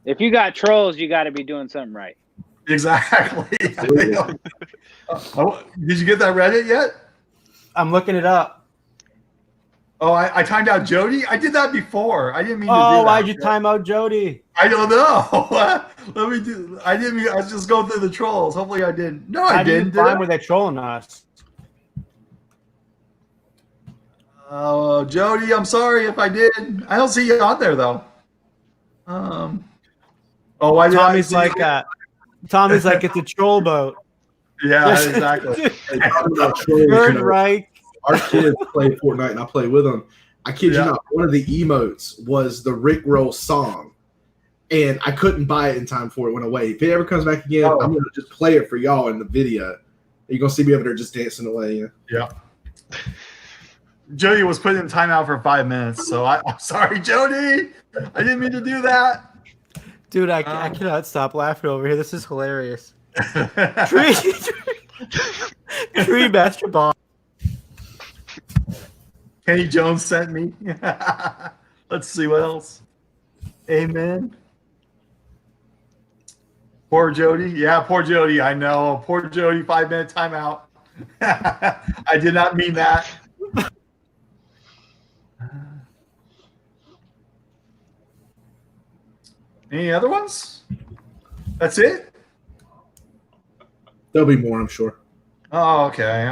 if you got trolls, you got to be doing something right. Exactly. Did you get that Reddit yet? I'm looking it up. Oh, I timed out Jody. I did that before. I didn't mean to do that. Oh, why'd you time out Jody? I don't know. Let me do. I didn't mean. I was just going through the trolls. Hopefully, I didn't. No, I didn't. Why were they trolling us? Oh, Jody, I'm sorry if I did. I don't see you on there though. Oh, why did Tommy's like Tommy's like it's a troll boat. Yeah, exactly. Hey, talking about trolls, Third Reich. our kids play Fortnite and I play with them. I kid you Yeah. not, one of the emotes was the Rickroll song. And I couldn't buy it in time for it went away. If it ever comes back again, I'm gonna just play it for y'all in the video. You're gonna see me over there just dancing away. Yeah. Jody was put in timeout for 5 minutes, so I'm sorry, Jody. I didn't mean to do that. Dude, I cannot stop laughing over here. This is hilarious. Tree basketball. Kenny Jones sent me. Let's see what else. Amen. Poor Jody. Yeah, poor Jody. I know. Poor Jody, 5-minute timeout. I did not mean that. Any other ones? That's it? There'll be more, I'm sure. Oh, okay.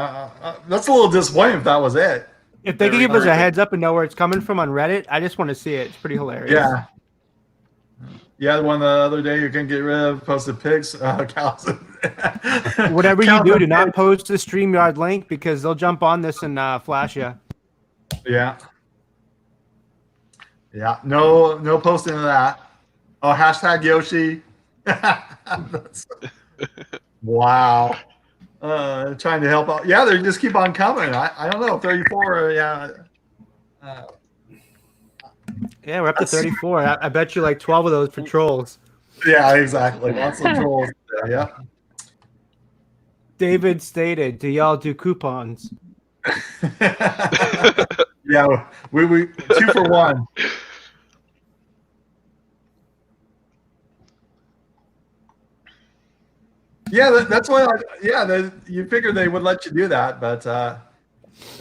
That's a little disappointing if that was it. If they could give us a heads up and know where it's coming from on Reddit, I just want to see it. It's pretty hilarious. Yeah. Yeah, the one the other day you can get rid of, posted pics. Whatever you do not post the StreamYard link because they'll jump on this and flash you. Yeah. Yeah. No posting of that. Oh, hashtag Yoshi. Wow. Trying to help out. Yeah, they just keep on coming. I don't know. 34. Yeah. Yeah, we're up to 34. I bet you like 12 of those for trolls. Yeah, exactly. Lots of trolls. Yeah. David stated, "Do y'all do coupons?" Yeah, we 2 for 1. Yeah, that's why. You figured they would let you do that, but I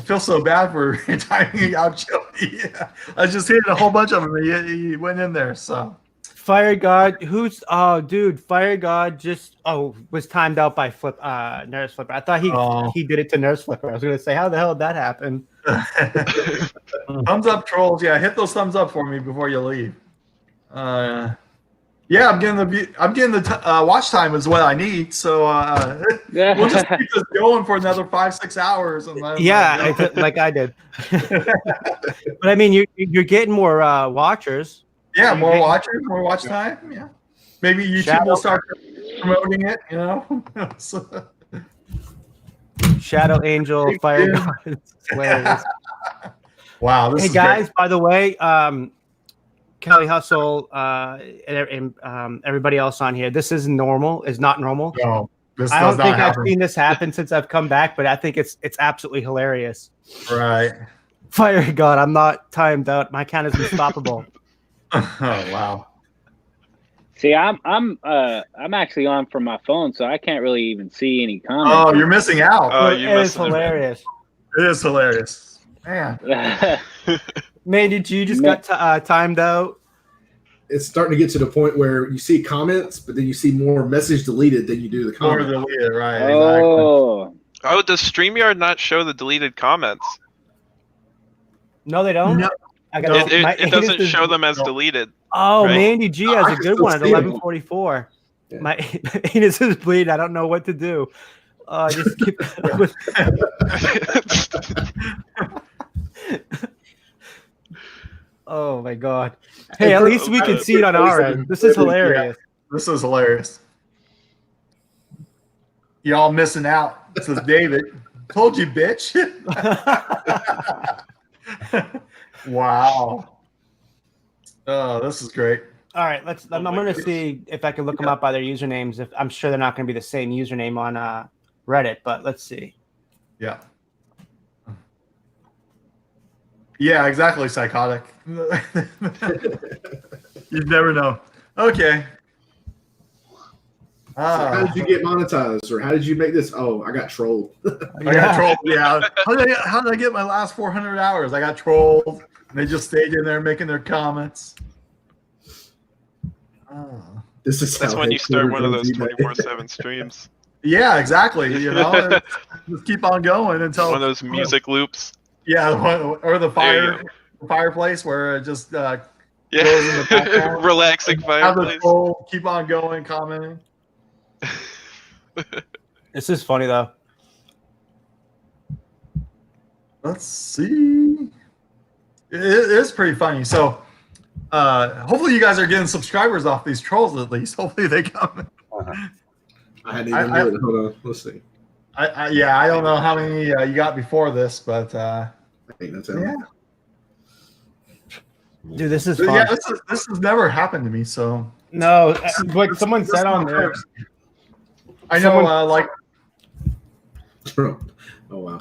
feel so bad for timing out Jody. Yeah. I just hit a whole bunch of them. He went in there. So Fire God, Fire God just was timed out by Nurse Flipper. I thought he did it to Nurse Flipper. I was gonna say, how the hell did that happen? Thumbs up, trolls. Yeah, hit those thumbs up for me before you leave. Yeah, I'm getting the watch time is what I need. So we'll just keep this going for another 5-6 hours. And like I did. But I mean, you're getting more watchers. Yeah, more watchers, more watch time. Yeah, maybe YouTube will start promoting it. You know. Shadow Angel, Fire God. It's hilarious. Wow. Hey guys, great. By the way, Kelly Hustle, and everybody else on here. This isn't normal. It's not normal. No, I don't think I've seen this happen since I've come back, but I think it's absolutely hilarious. Right. Fire God, I'm not timed out. My count is unstoppable. Oh wow. See, I'm actually on from my phone, so I can't really even see any comments. Oh, you're missing out. Oh, it is hilarious. It is hilarious. Man. Man, did you just got timed out? It's starting to get to the point where you see comments, but then you see more message deleted than you do the More comments. deleted, right? Oh. Exactly. Oh, does StreamYard not show the deleted comments? No, they don't. No. It doesn't show them as deleted. Oh, right? Mandy G has a good one at see 11:44. Yeah. My anus is bleeding. I don't know what to do. Just keep. Oh my God! Hey, at least we can see it on our end. This is hilarious. Yeah, this is hilarious. Y'all missing out. This is David. Told you, bitch. Wow. Oh, this is great. All right, I'm going to see if I can look them up by their usernames. If I'm sure they're not going to be the same username on Reddit, but let's see. Yeah. Yeah, exactly. Psychotic. You'd never know. Okay. So how did you get monetized, or how did you make this? Oh, I got trolled. I got trolled. Yeah. How did I get my last 400 hours? I got trolled. And they just stayed in there making their comments. Oh. That's when you start one of those 24/7 streams. Yeah, exactly. You know, just keep on going until one of those music loops. Yeah, or the fireplace where it just goes in the background. Relaxing fireplace. Keep on going, commenting. This is funny though. Let's see. It is pretty funny. So hopefully you guys are getting subscribers off these trolls at least. Hopefully they come. I hadn't even do it. Hold on. Let's see. I don't know how many you got before this, but yeah. Dude, this is fun. Yeah, this has never happened to me. So no, like someone said on there. I know, like. Oh wow.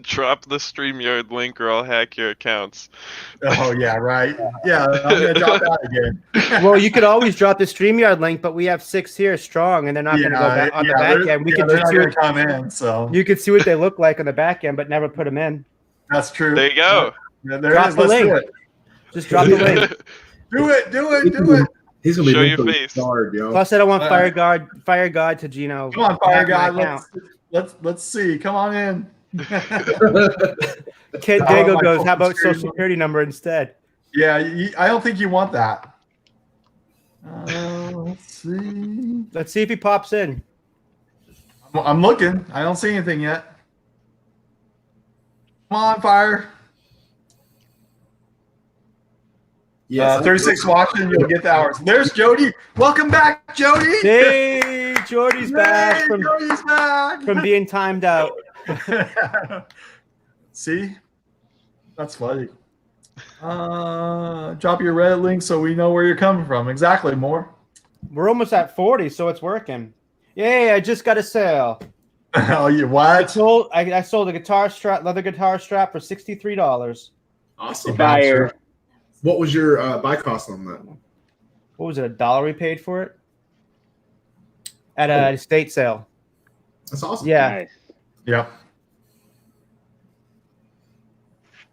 Drop the StreamYard link or I'll hack your accounts. Oh yeah, right. Yeah, I'm gonna drop that again. Well, you could always drop the StreamYard link, but we have 6 here strong, and they're not going to go back on the back end. We can just see what come in. So you could see what they look like on the back end, but never put them in. That's true. There you go. Yeah, there Drop it is. the Let's link. do it. Just drop the link. Do it. He's gonna be Show your mentally face. scarred, yo. Plus, I don't want Fire God to Gino. Come on, Fire hack my God. account. Let's see. Come on in. Kid Dago goes, how about social security number instead? Yeah, I don't think you want that. Let's see. Let's see if he pops in. I'm looking. I don't see anything yet. Come on, Fire. Yeah, 36 watching, you'll get the hours. There's Jody. Welcome back, Jody. Hey, Jordy's back Jody's back. from being timed out. See? That's funny. Drop your Reddit link so we know where you're coming from. Exactly, more. We're almost at 40, so it's working. Yay, I just got a sale. Oh, you I what? sold a leather guitar strap for $63. awesome. Fire. What was your buy cost on that? What was it, $1 we paid for it? At a estate sale. That's awesome. Yeah. Nice. Yep.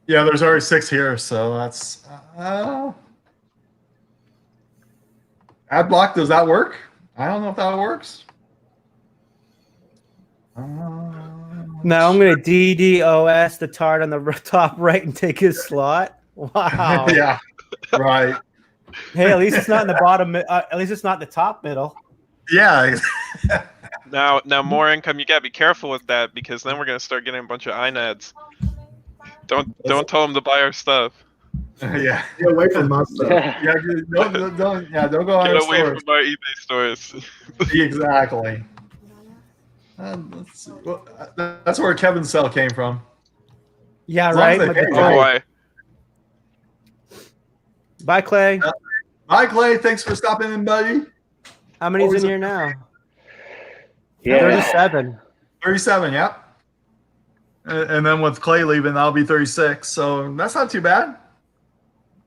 Yeah, there's already 6 here, so that's ad block. Does that work? I don't know if that works. Now I'm going to DDoS the tart on the top right and take his slot. Wow. Yeah, right. Hey, at least it's not in the bottom. At least it's not in the top middle. Yeah. Now, more income. You gotta be careful with that because then we're gonna start getting a bunch of INADs. Don't tell them to buy our stuff. Yeah. Get away from my stuff. Yeah, don't go on Get our away stores. from our eBay stores. Exactly. Let's see. Well, that's where Kevin's cell came from. Yeah, As long right. as they pay. Bye, Why? Bye, Clay. Hi, Clay. Thanks for stopping in, buddy. How many's Always in here now? Yeah. 37. 37, yep. And then with Clay leaving, that'll be 36. So that's not too bad.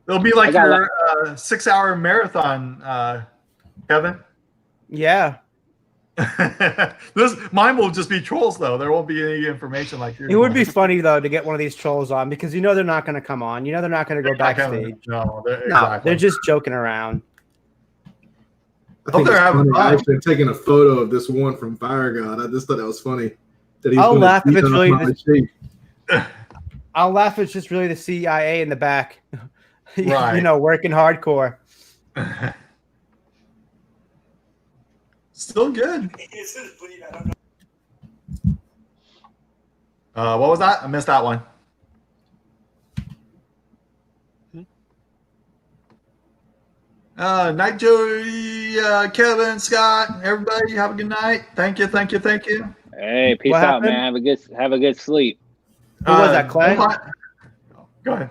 It'll be like your 6-hour marathon, Kevin. Yeah. Mine will just be trolls, though. There won't be any information like yours. It would be funny, though, to get one of these trolls on because they're not going to come on. They're not going to go backstage. No, No, they're just joking around. I think they're it's having funny. I fun. actually taking a photo of this one from Fire God. I just thought that was funny. That I'll gonna laugh if beat it's up really my the- sheep. I'll laugh if it's just really the CIA in the back. Right. Working hardcore. Still good. What was that? I missed that one. Night, Jody, Kevin, Scott, everybody. Have a good night. Thank you. Hey, peace What out, happened? man. Have a good sleep. Who was that, Clay? Go ahead.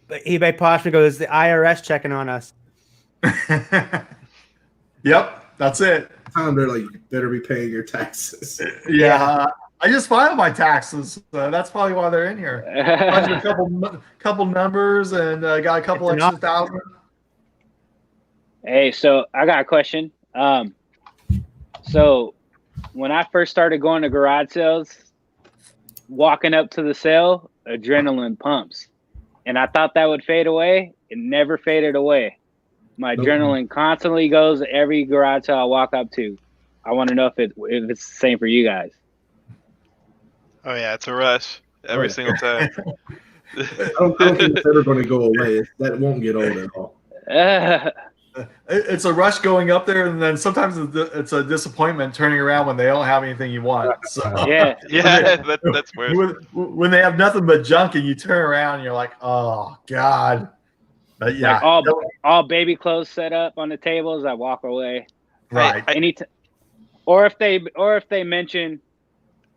But eBay Poshman goes, the IRS checking on us. Yep, that's it. Time they're like, you better be paying your taxes. Yeah, I just filed my taxes. That's probably why they're in here. A couple numbers and got a couple It's extra thousand. Hey, so I got a question. So when I first started going to garage sales, walking up to the sale, adrenaline pumps. And I thought that would fade away. It never faded away. My adrenaline constantly goes to every garage sale I walk up to. I want to know if it's the same for you guys. Oh yeah, it's a rush every single time. I don't think it's ever going to go away. That won't get old at all. it's a rush going up there, and then sometimes it's a disappointment turning around when they don't have anything you want. So Yeah. That's worse. when they have nothing but junk, and you turn around and you're like, oh God. But yeah, Like all baby clothes set up on the tables, I walk away. right. Or if they mention,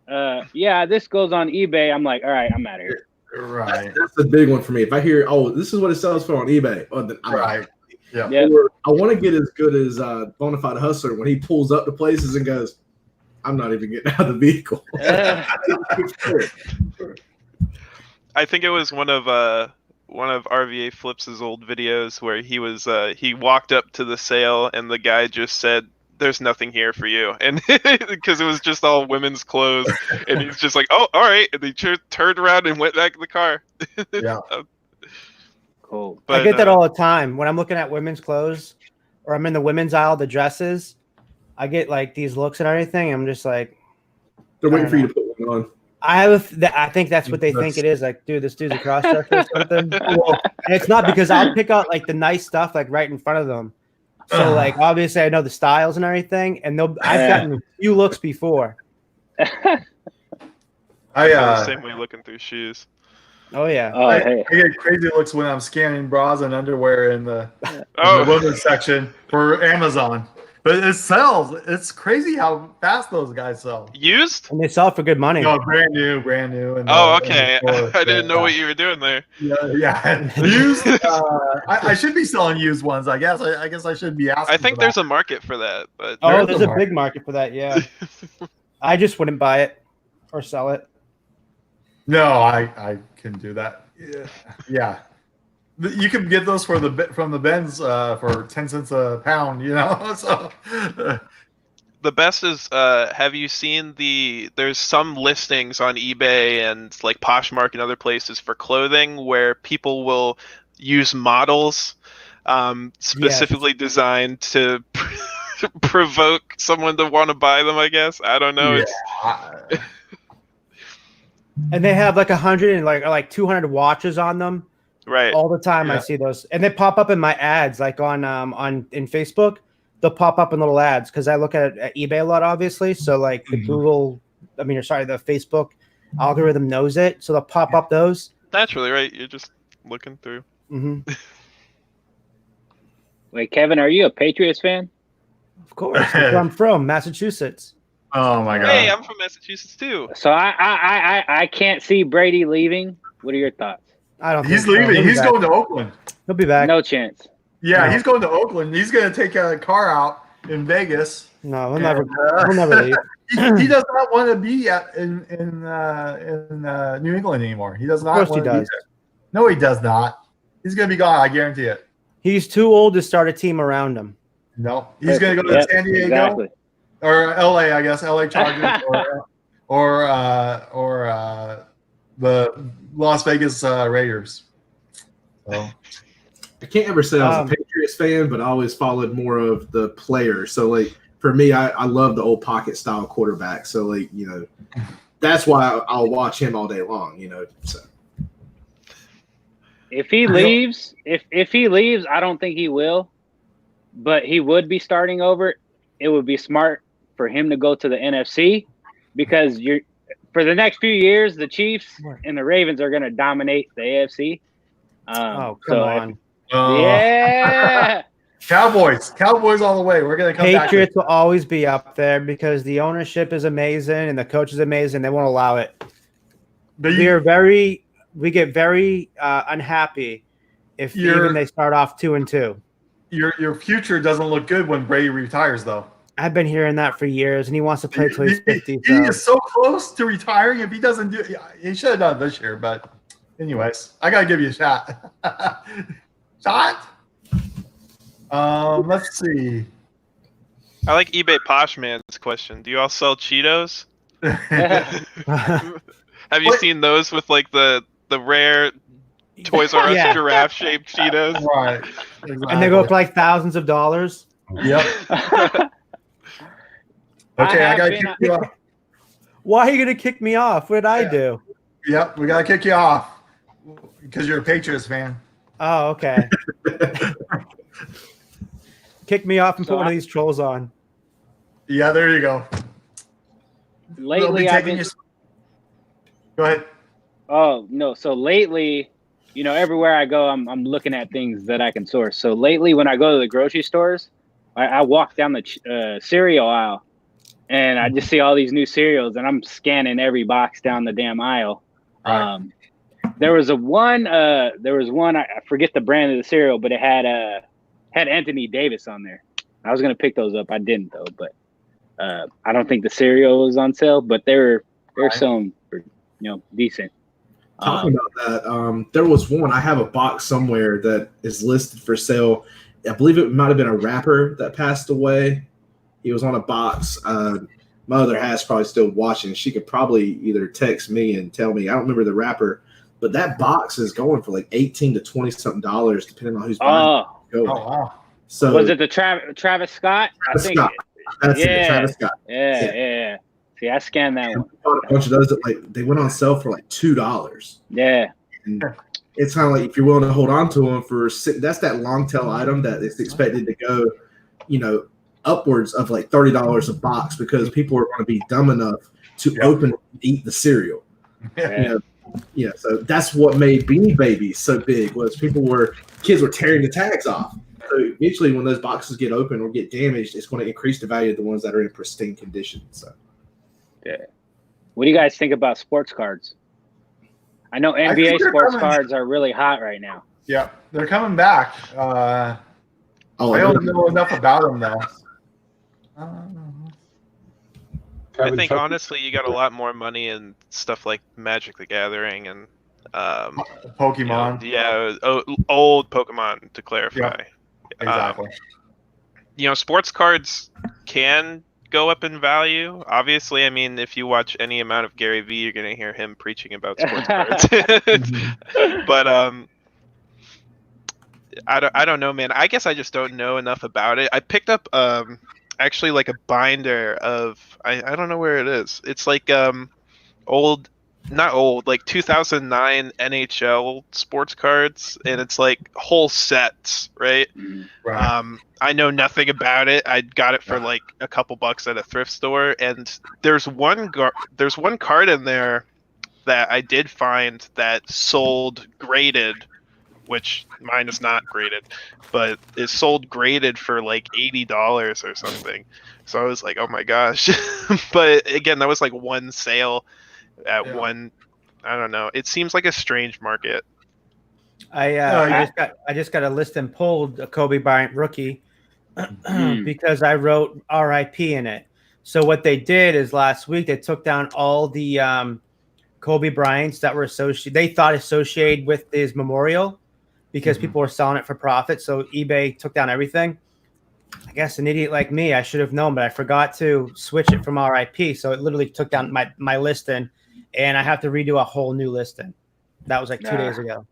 yeah, this goes on eBay, I'm like, all right, I'm out of here. Right. That's a big one for me. If I hear, oh, this is what it sells for on eBay, then I'm Right. out. Yeah. Yeah. Or I want to get as good as Bonafide Hustler when he pulls up to places and goes, I'm not even getting out of the vehicle. I think it was one of RVA Flips's old videos where he walked up to the sale and the guy just said, "There's nothing here for you," and because it was just all women's clothes, and he's just like, "Oh, all right," and he turned around and went back to the car. Yeah. Cool. I get that all the time when I'm looking at women's clothes, or I'm in the women's aisle, the dresses. I get like these looks and everything. I'm just like, They're waiting for you to put one on. I think that's what they think it is. Like, dude, this dude's a cross-dresser or something. And it's not, because I'll pick out like the nice stuff like right in front of them. So like obviously I know the styles and everything, and I've gotten a few looks before. The same way looking through shoes. Oh yeah. I get crazy looks when I'm scanning bras and underwear in the women's section for Amazon. But it sells. It's crazy how fast those guys sell. Used? And they sell for good money. No, brand new. And okay. I didn't know what you were doing there. Yeah. Used. I should be selling used ones. I guess I should be asking. I think there's a market for that. But there's a big market for that. Yeah. I just wouldn't buy it or sell it. No, I can do that. Yeah. You can get those from the bins for 10 cents a pound, So the best is, have you seen there's some listings on eBay and like Poshmark and other places for clothing where people will use models specifically designed to provoke someone to want to buy them, I guess. I don't know. Yeah. And they have like 100 and like 200 watches on them. Right. All the time. I see those. And they pop up in my ads, like in Facebook. They'll pop up in little ads because I look at eBay a lot, obviously. So like the the Facebook algorithm knows it. So they'll pop up those. Naturally, right? You're just looking through. Mm-hmm. Wait, Kevin, are you a Patriots fan? Of course. That's where I'm from, Massachusetts. Oh my God. Hey, I'm from Massachusetts too. So I can't see Brady leaving. What are your thoughts? I don't. He's leaving. He's going to Oakland. He'll be back. No chance. Yeah, he's going to Oakland. He's going to take a car out in Vegas. No, he'll never leave. He does not want to be in New England anymore. He does not. Of course he does. No, he does not. He's going to be gone. I guarantee it. He's too old to start a team around him. No, he's going to go to San Diego or LA. I guess LA Chargers or the Las Vegas Raiders. So. I can't ever say I was a Patriots fan, but I always followed more of the players. So, like, for me, I love the old pocket style quarterback. So, like, that's why I'll watch him all day long, So. If he leaves, I don't think he will, but he would be starting over. It would be smart for him to go to the NFC because for the next few years, the Chiefs and the Ravens are going to dominate the AFC. Come on. Yeah. Cowboys all the way. We're going to come back. Patriots will always be up there because the ownership is amazing and the coach is amazing. They won't allow it. We get very unhappy if even they start off 2-2. Your future doesn't look good when Brady retires, though. I've been hearing that for years, and he wants to play till he's 50. He is so close to retiring. If he doesn't do it, he should have done it this year. But anyways, I got to give you a shot. Let's see. I like eBay Poshman's question. Do you all sell Cheetos? Have you seen those with like the rare Toys R Us giraffe shaped Cheetos? Right. Exactly. And they go for like thousands of dollars. Yep. Okay, I gotta kick you off. Why are you gonna kick me off? What did I do? Yep, we gotta kick you off because you're a Patriots fan. Oh, okay. Kick me off and So put one of these trolls on. Yeah, there you go. They'll be lately, I've taking been. you. Go ahead. Oh no! So lately, everywhere I go, I'm looking at things that I can source. So lately, when I go to the grocery stores, I walk down the cereal aisle, and I just see all these new cereals, and I'm scanning every box down the damn aisle. Right. There was one. I forget the brand of the cereal, but it had Anthony Davis on there. I was gonna pick those up. I didn't though, but I don't think the cereal was on sale, but they're selling for decent. Talking about that, there was one. I have a box somewhere that is listed for sale. I believe it might have been a rapper that passed away. He was on a box. My other half's probably still watching. She could probably either text me and tell me. I don't remember the rapper, but that box is going for like $18 to $20 something, depending on who's buying. Oh, wow. So was it the Travis Scott? Travis Scott. That's it, Travis Scott. Yeah. See, I scanned that one. Bought a bunch of those that they went on sale for like $2. Yeah. And it's kind of like if you're willing to hold on to them that's that long tail item that is expected to go, upwards of like $30 a box because people are going to be dumb enough to open and eat the cereal. Yeah. So that's what made Beanie Babies so big was kids were tearing the tags off. So eventually when those boxes get open or get damaged, it's going to increase the value of the ones that are in pristine condition. So. Yeah. What do you guys think about sports cards? I know NBA sports cards are really hot right now. Yeah, they're coming back. I don't know enough about them though. I think honestly, you got a lot more money in stuff like Magic the Gathering and Pokemon. Old Pokemon to clarify. Yeah, exactly. Sports cards can go up in value. Obviously, I mean, if you watch any amount of Gary Vee, you're going to hear him preaching about sports cards. But I don't know, man. I guess I just don't know enough about it. I picked up actually like a binder of I don't know where it is. It's like like 2009 NHL sports cards, and it's like whole sets, right? I know nothing about it. I got it for like a couple bucks at a thrift store, and there's one card in there that I did find that sold graded, which mine is not graded, but it sold graded for like $80 or something. So I was like, oh my gosh. But again, that was like one sale at one. I don't know. It seems like a strange market. I just got a list and pulled a Kobe Bryant rookie because I wrote RIP in it. So what they did is last week they took down all the Kobe Bryants that were associated with his memorial because people were selling it for profit. So eBay took down everything. I guess an idiot like me, I should have known, but I forgot to switch it from RIP. So it literally took down my listing, and I have to redo a whole new listing. That was like 2 days ago.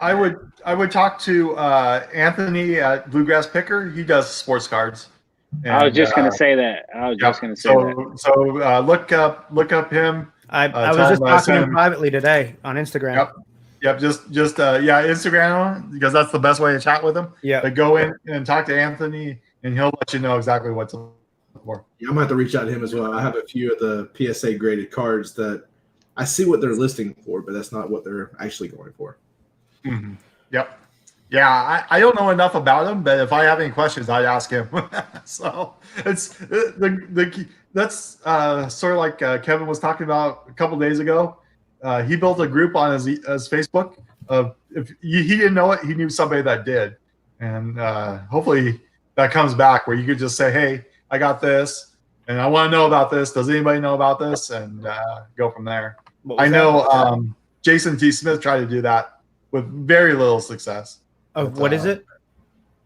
I would talk to Anthony at Bluegrass Picker. He does sports cards. And, I was just gonna say that. So look up him. I was just talking to him privately today on Instagram. Yep. Just Instagram because that's the best way to chat with him. Yeah. But go in and talk to Anthony, and he'll let you know exactly what to look for. Yeah, I'm gonna have to reach out to him as well. I have a few of the PSA graded cards that I see what they're listing for, but that's not what they're actually going for. Mm-hmm. Yep. Yeah, I don't know enough about him, but if I have any questions, I'd ask him. So it's that's sort of like Kevin was talking about a couple days ago. He built a group on his Facebook. If he didn't know it, he knew somebody that did, and hopefully that comes back where you could just say, "Hey, I got this, and I want to know about this. Does anybody know about this?" And go from there. I know Jason T. Smith tried to do that with very little success. What is it?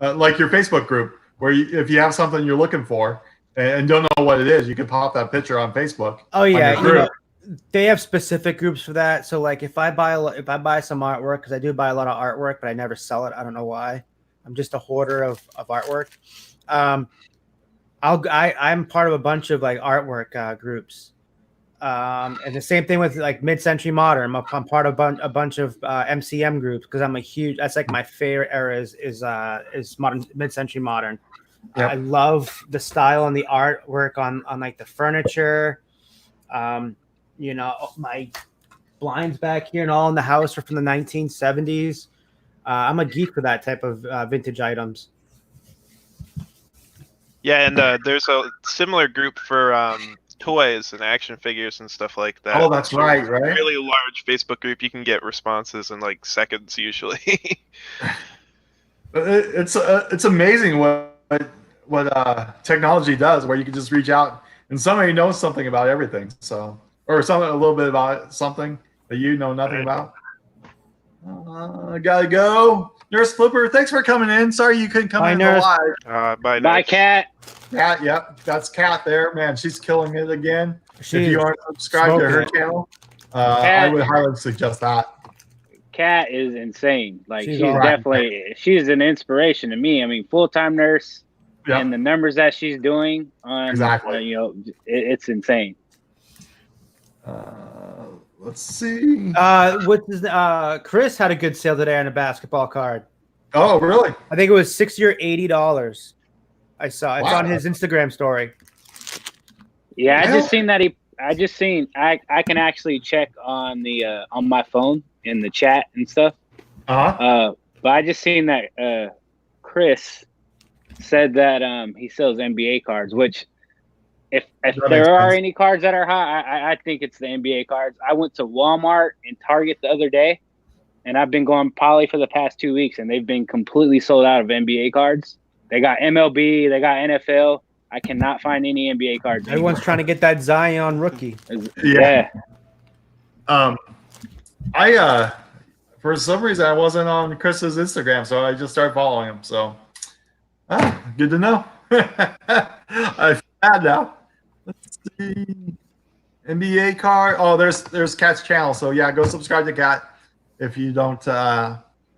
Like your Facebook group, where if you have something you're looking for and don't know what it is, you can pop that picture on Facebook. Oh yeah, they have specific groups for that. So like if I buy some artwork, because I do buy a lot of artwork, but I never sell it. I don't know why. I'm just a hoarder of artwork. I'm part of a bunch of like artwork groups. And the same thing with like mid-century modern. I'm part of a bunch of MCM groups because I'm a huge. That's like my favorite era is modern mid-century modern. Yep. I love the style and the artwork on like the furniture. You know, my blinds back here and all in the house are from the 1970s. I'm a geek for that type of vintage items. Yeah, and there's a similar group for toys and action figures and stuff like that. Oh, that's right. Really large Facebook group. You can get responses in like seconds usually. It's amazing what technology does, where you can just reach out and somebody knows something about everything. So, or something a little bit about something that you know nothing about. I gotta go. Nurse Flipper, thanks for coming in. Sorry you couldn't come in live. Bye, Cat. Cat, yep, that's Cat there. Man, she's killing it again. If you aren't subscribed to her channel, I would highly suggest that. Cat is insane. Like she's right. she's an inspiration to me. I mean, full-time nurse and the numbers that she's doing on you know, it's insane. Let's see. Chris had a good sale today on a basketball card. Oh, really? I think it was $60 or $80. I saw it's on his Instagram story. Yeah, I just seen I can actually check on the on my phone in the chat and stuff. But I just seen that Chris said that he sells NBA cards, which if there are any cards that are hot, I think it's the NBA cards. I went to Walmart and Target the other day, and I've been going Poly for the past 2 weeks, and they've been completely sold out of NBA cards. They got MLB, they got NFL. I cannot find any NBA cards. Everyone's trying to get that Zion rookie. Yeah. I for some reason I wasn't on Chris's Instagram, so I just started following him. So, good to know. I feel bad now. Let's see. NBA card. Oh, there's Cat's channel. So yeah, go subscribe to Cat. If you don't,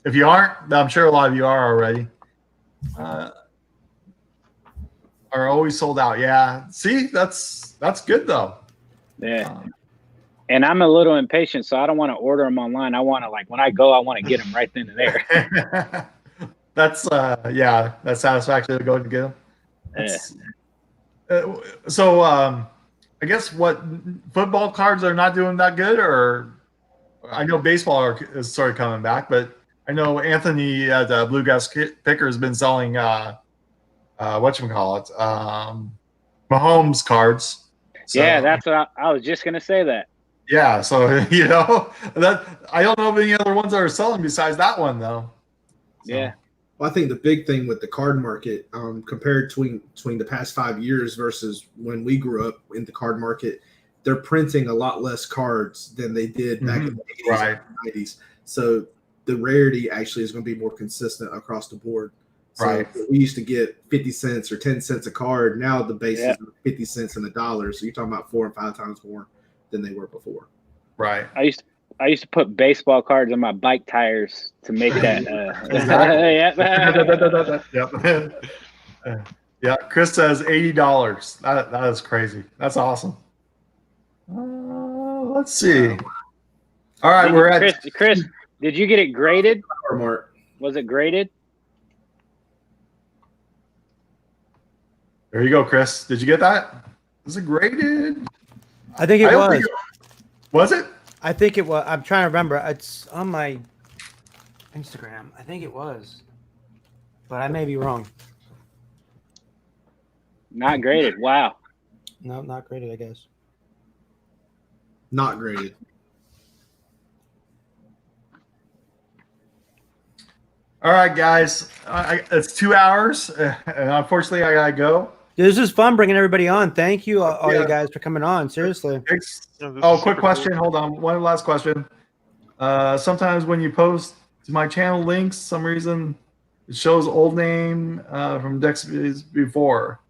if you aren't, I'm sure a lot of you are already. Are always sold out. Yeah. See, that's good though. Yeah. And I'm a little impatient, so I don't want to order them online. I want to, like, when I go, I want to get them right then and there. That's that's satisfaction to go and get them. So I guess what football cards are not doing that good, or I know baseball is sort of coming back, but I know Anthony at Bluegrass Picker has been selling whatchamacallit, Mahomes cards. So, yeah, that's what I was just gonna say that. Yeah, so you know that I don't know of any other ones that are selling besides that one though. So. Yeah. Well, I think the big thing with the card market, compared between the past 5 years versus when we grew up in the card market, they're printing a lot less cards than they did back in the 80s and 90s. So the rarity actually is going to be more consistent across the board. So we used to get 50 cents or 10 cents a card. Now the base is 50 cents and $1. So you're talking about 4 and 5 times more than they were before. Right. I used to put baseball cards on my bike tires to make that. Yeah. Chris says $80. That is crazy. That's awesome. Let's see. All right, we're at Chris. Did you get it graded? Mark. Was it graded? There you go, Chris. Did you get that? Was it graded? I think it was. Was it? I think it was. I'm trying to remember. It's on my Instagram. I think it was, but I may be wrong. Not graded. Wow. No, not graded, I guess. Not graded. All right, guys. It's 2 hours, and unfortunately, I gotta go. This is fun bringing everybody on. Thank you, all you guys, for coming on. Seriously. Quick question. Hold on. One last question. Sometimes when you post to my channel links, some reason it shows old name from Dex before.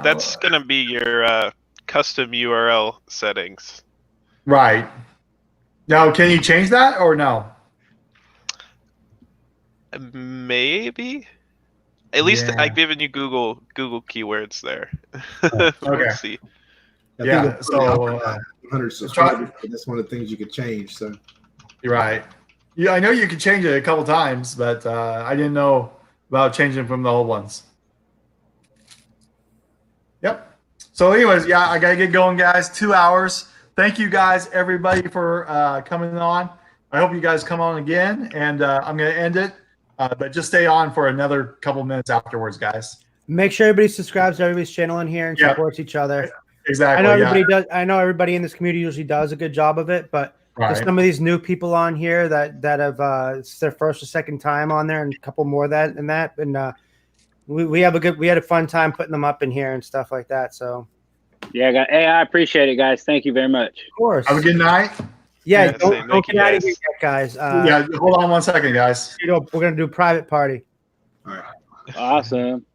That's gonna be your custom URL settings. Right. Now, can you change that or no? Maybe. At least I've given you Google keywords there. Okay. Let's see. Yeah. So 100 subscribers, but that's one of the things you could change. So You're right. Yeah, I know you could change it a couple times, but I didn't know about changing from the old ones. Yep. So anyways, yeah, I got to get going, guys. 2 hours. Thank you guys, everybody, for coming on. I hope you guys come on again, and I'm going to end it. But just stay on for another couple minutes afterwards, guys. Make sure everybody subscribes to everybody's channel in here and supports each other. Exactly. I know everybody does. I know everybody in this community usually does a good job of it, but there's some of these new people on here that have it's their first or second time on there, and a couple more and we had a fun time putting them up in here and stuff like that. So yeah, hey, I appreciate it, guys. Thank you very much. Of course. Have a good night. Yeah, don't get out of here yet, guys. Yeah, hold on one second, guys. We're gonna do a private party. all right. Awesome.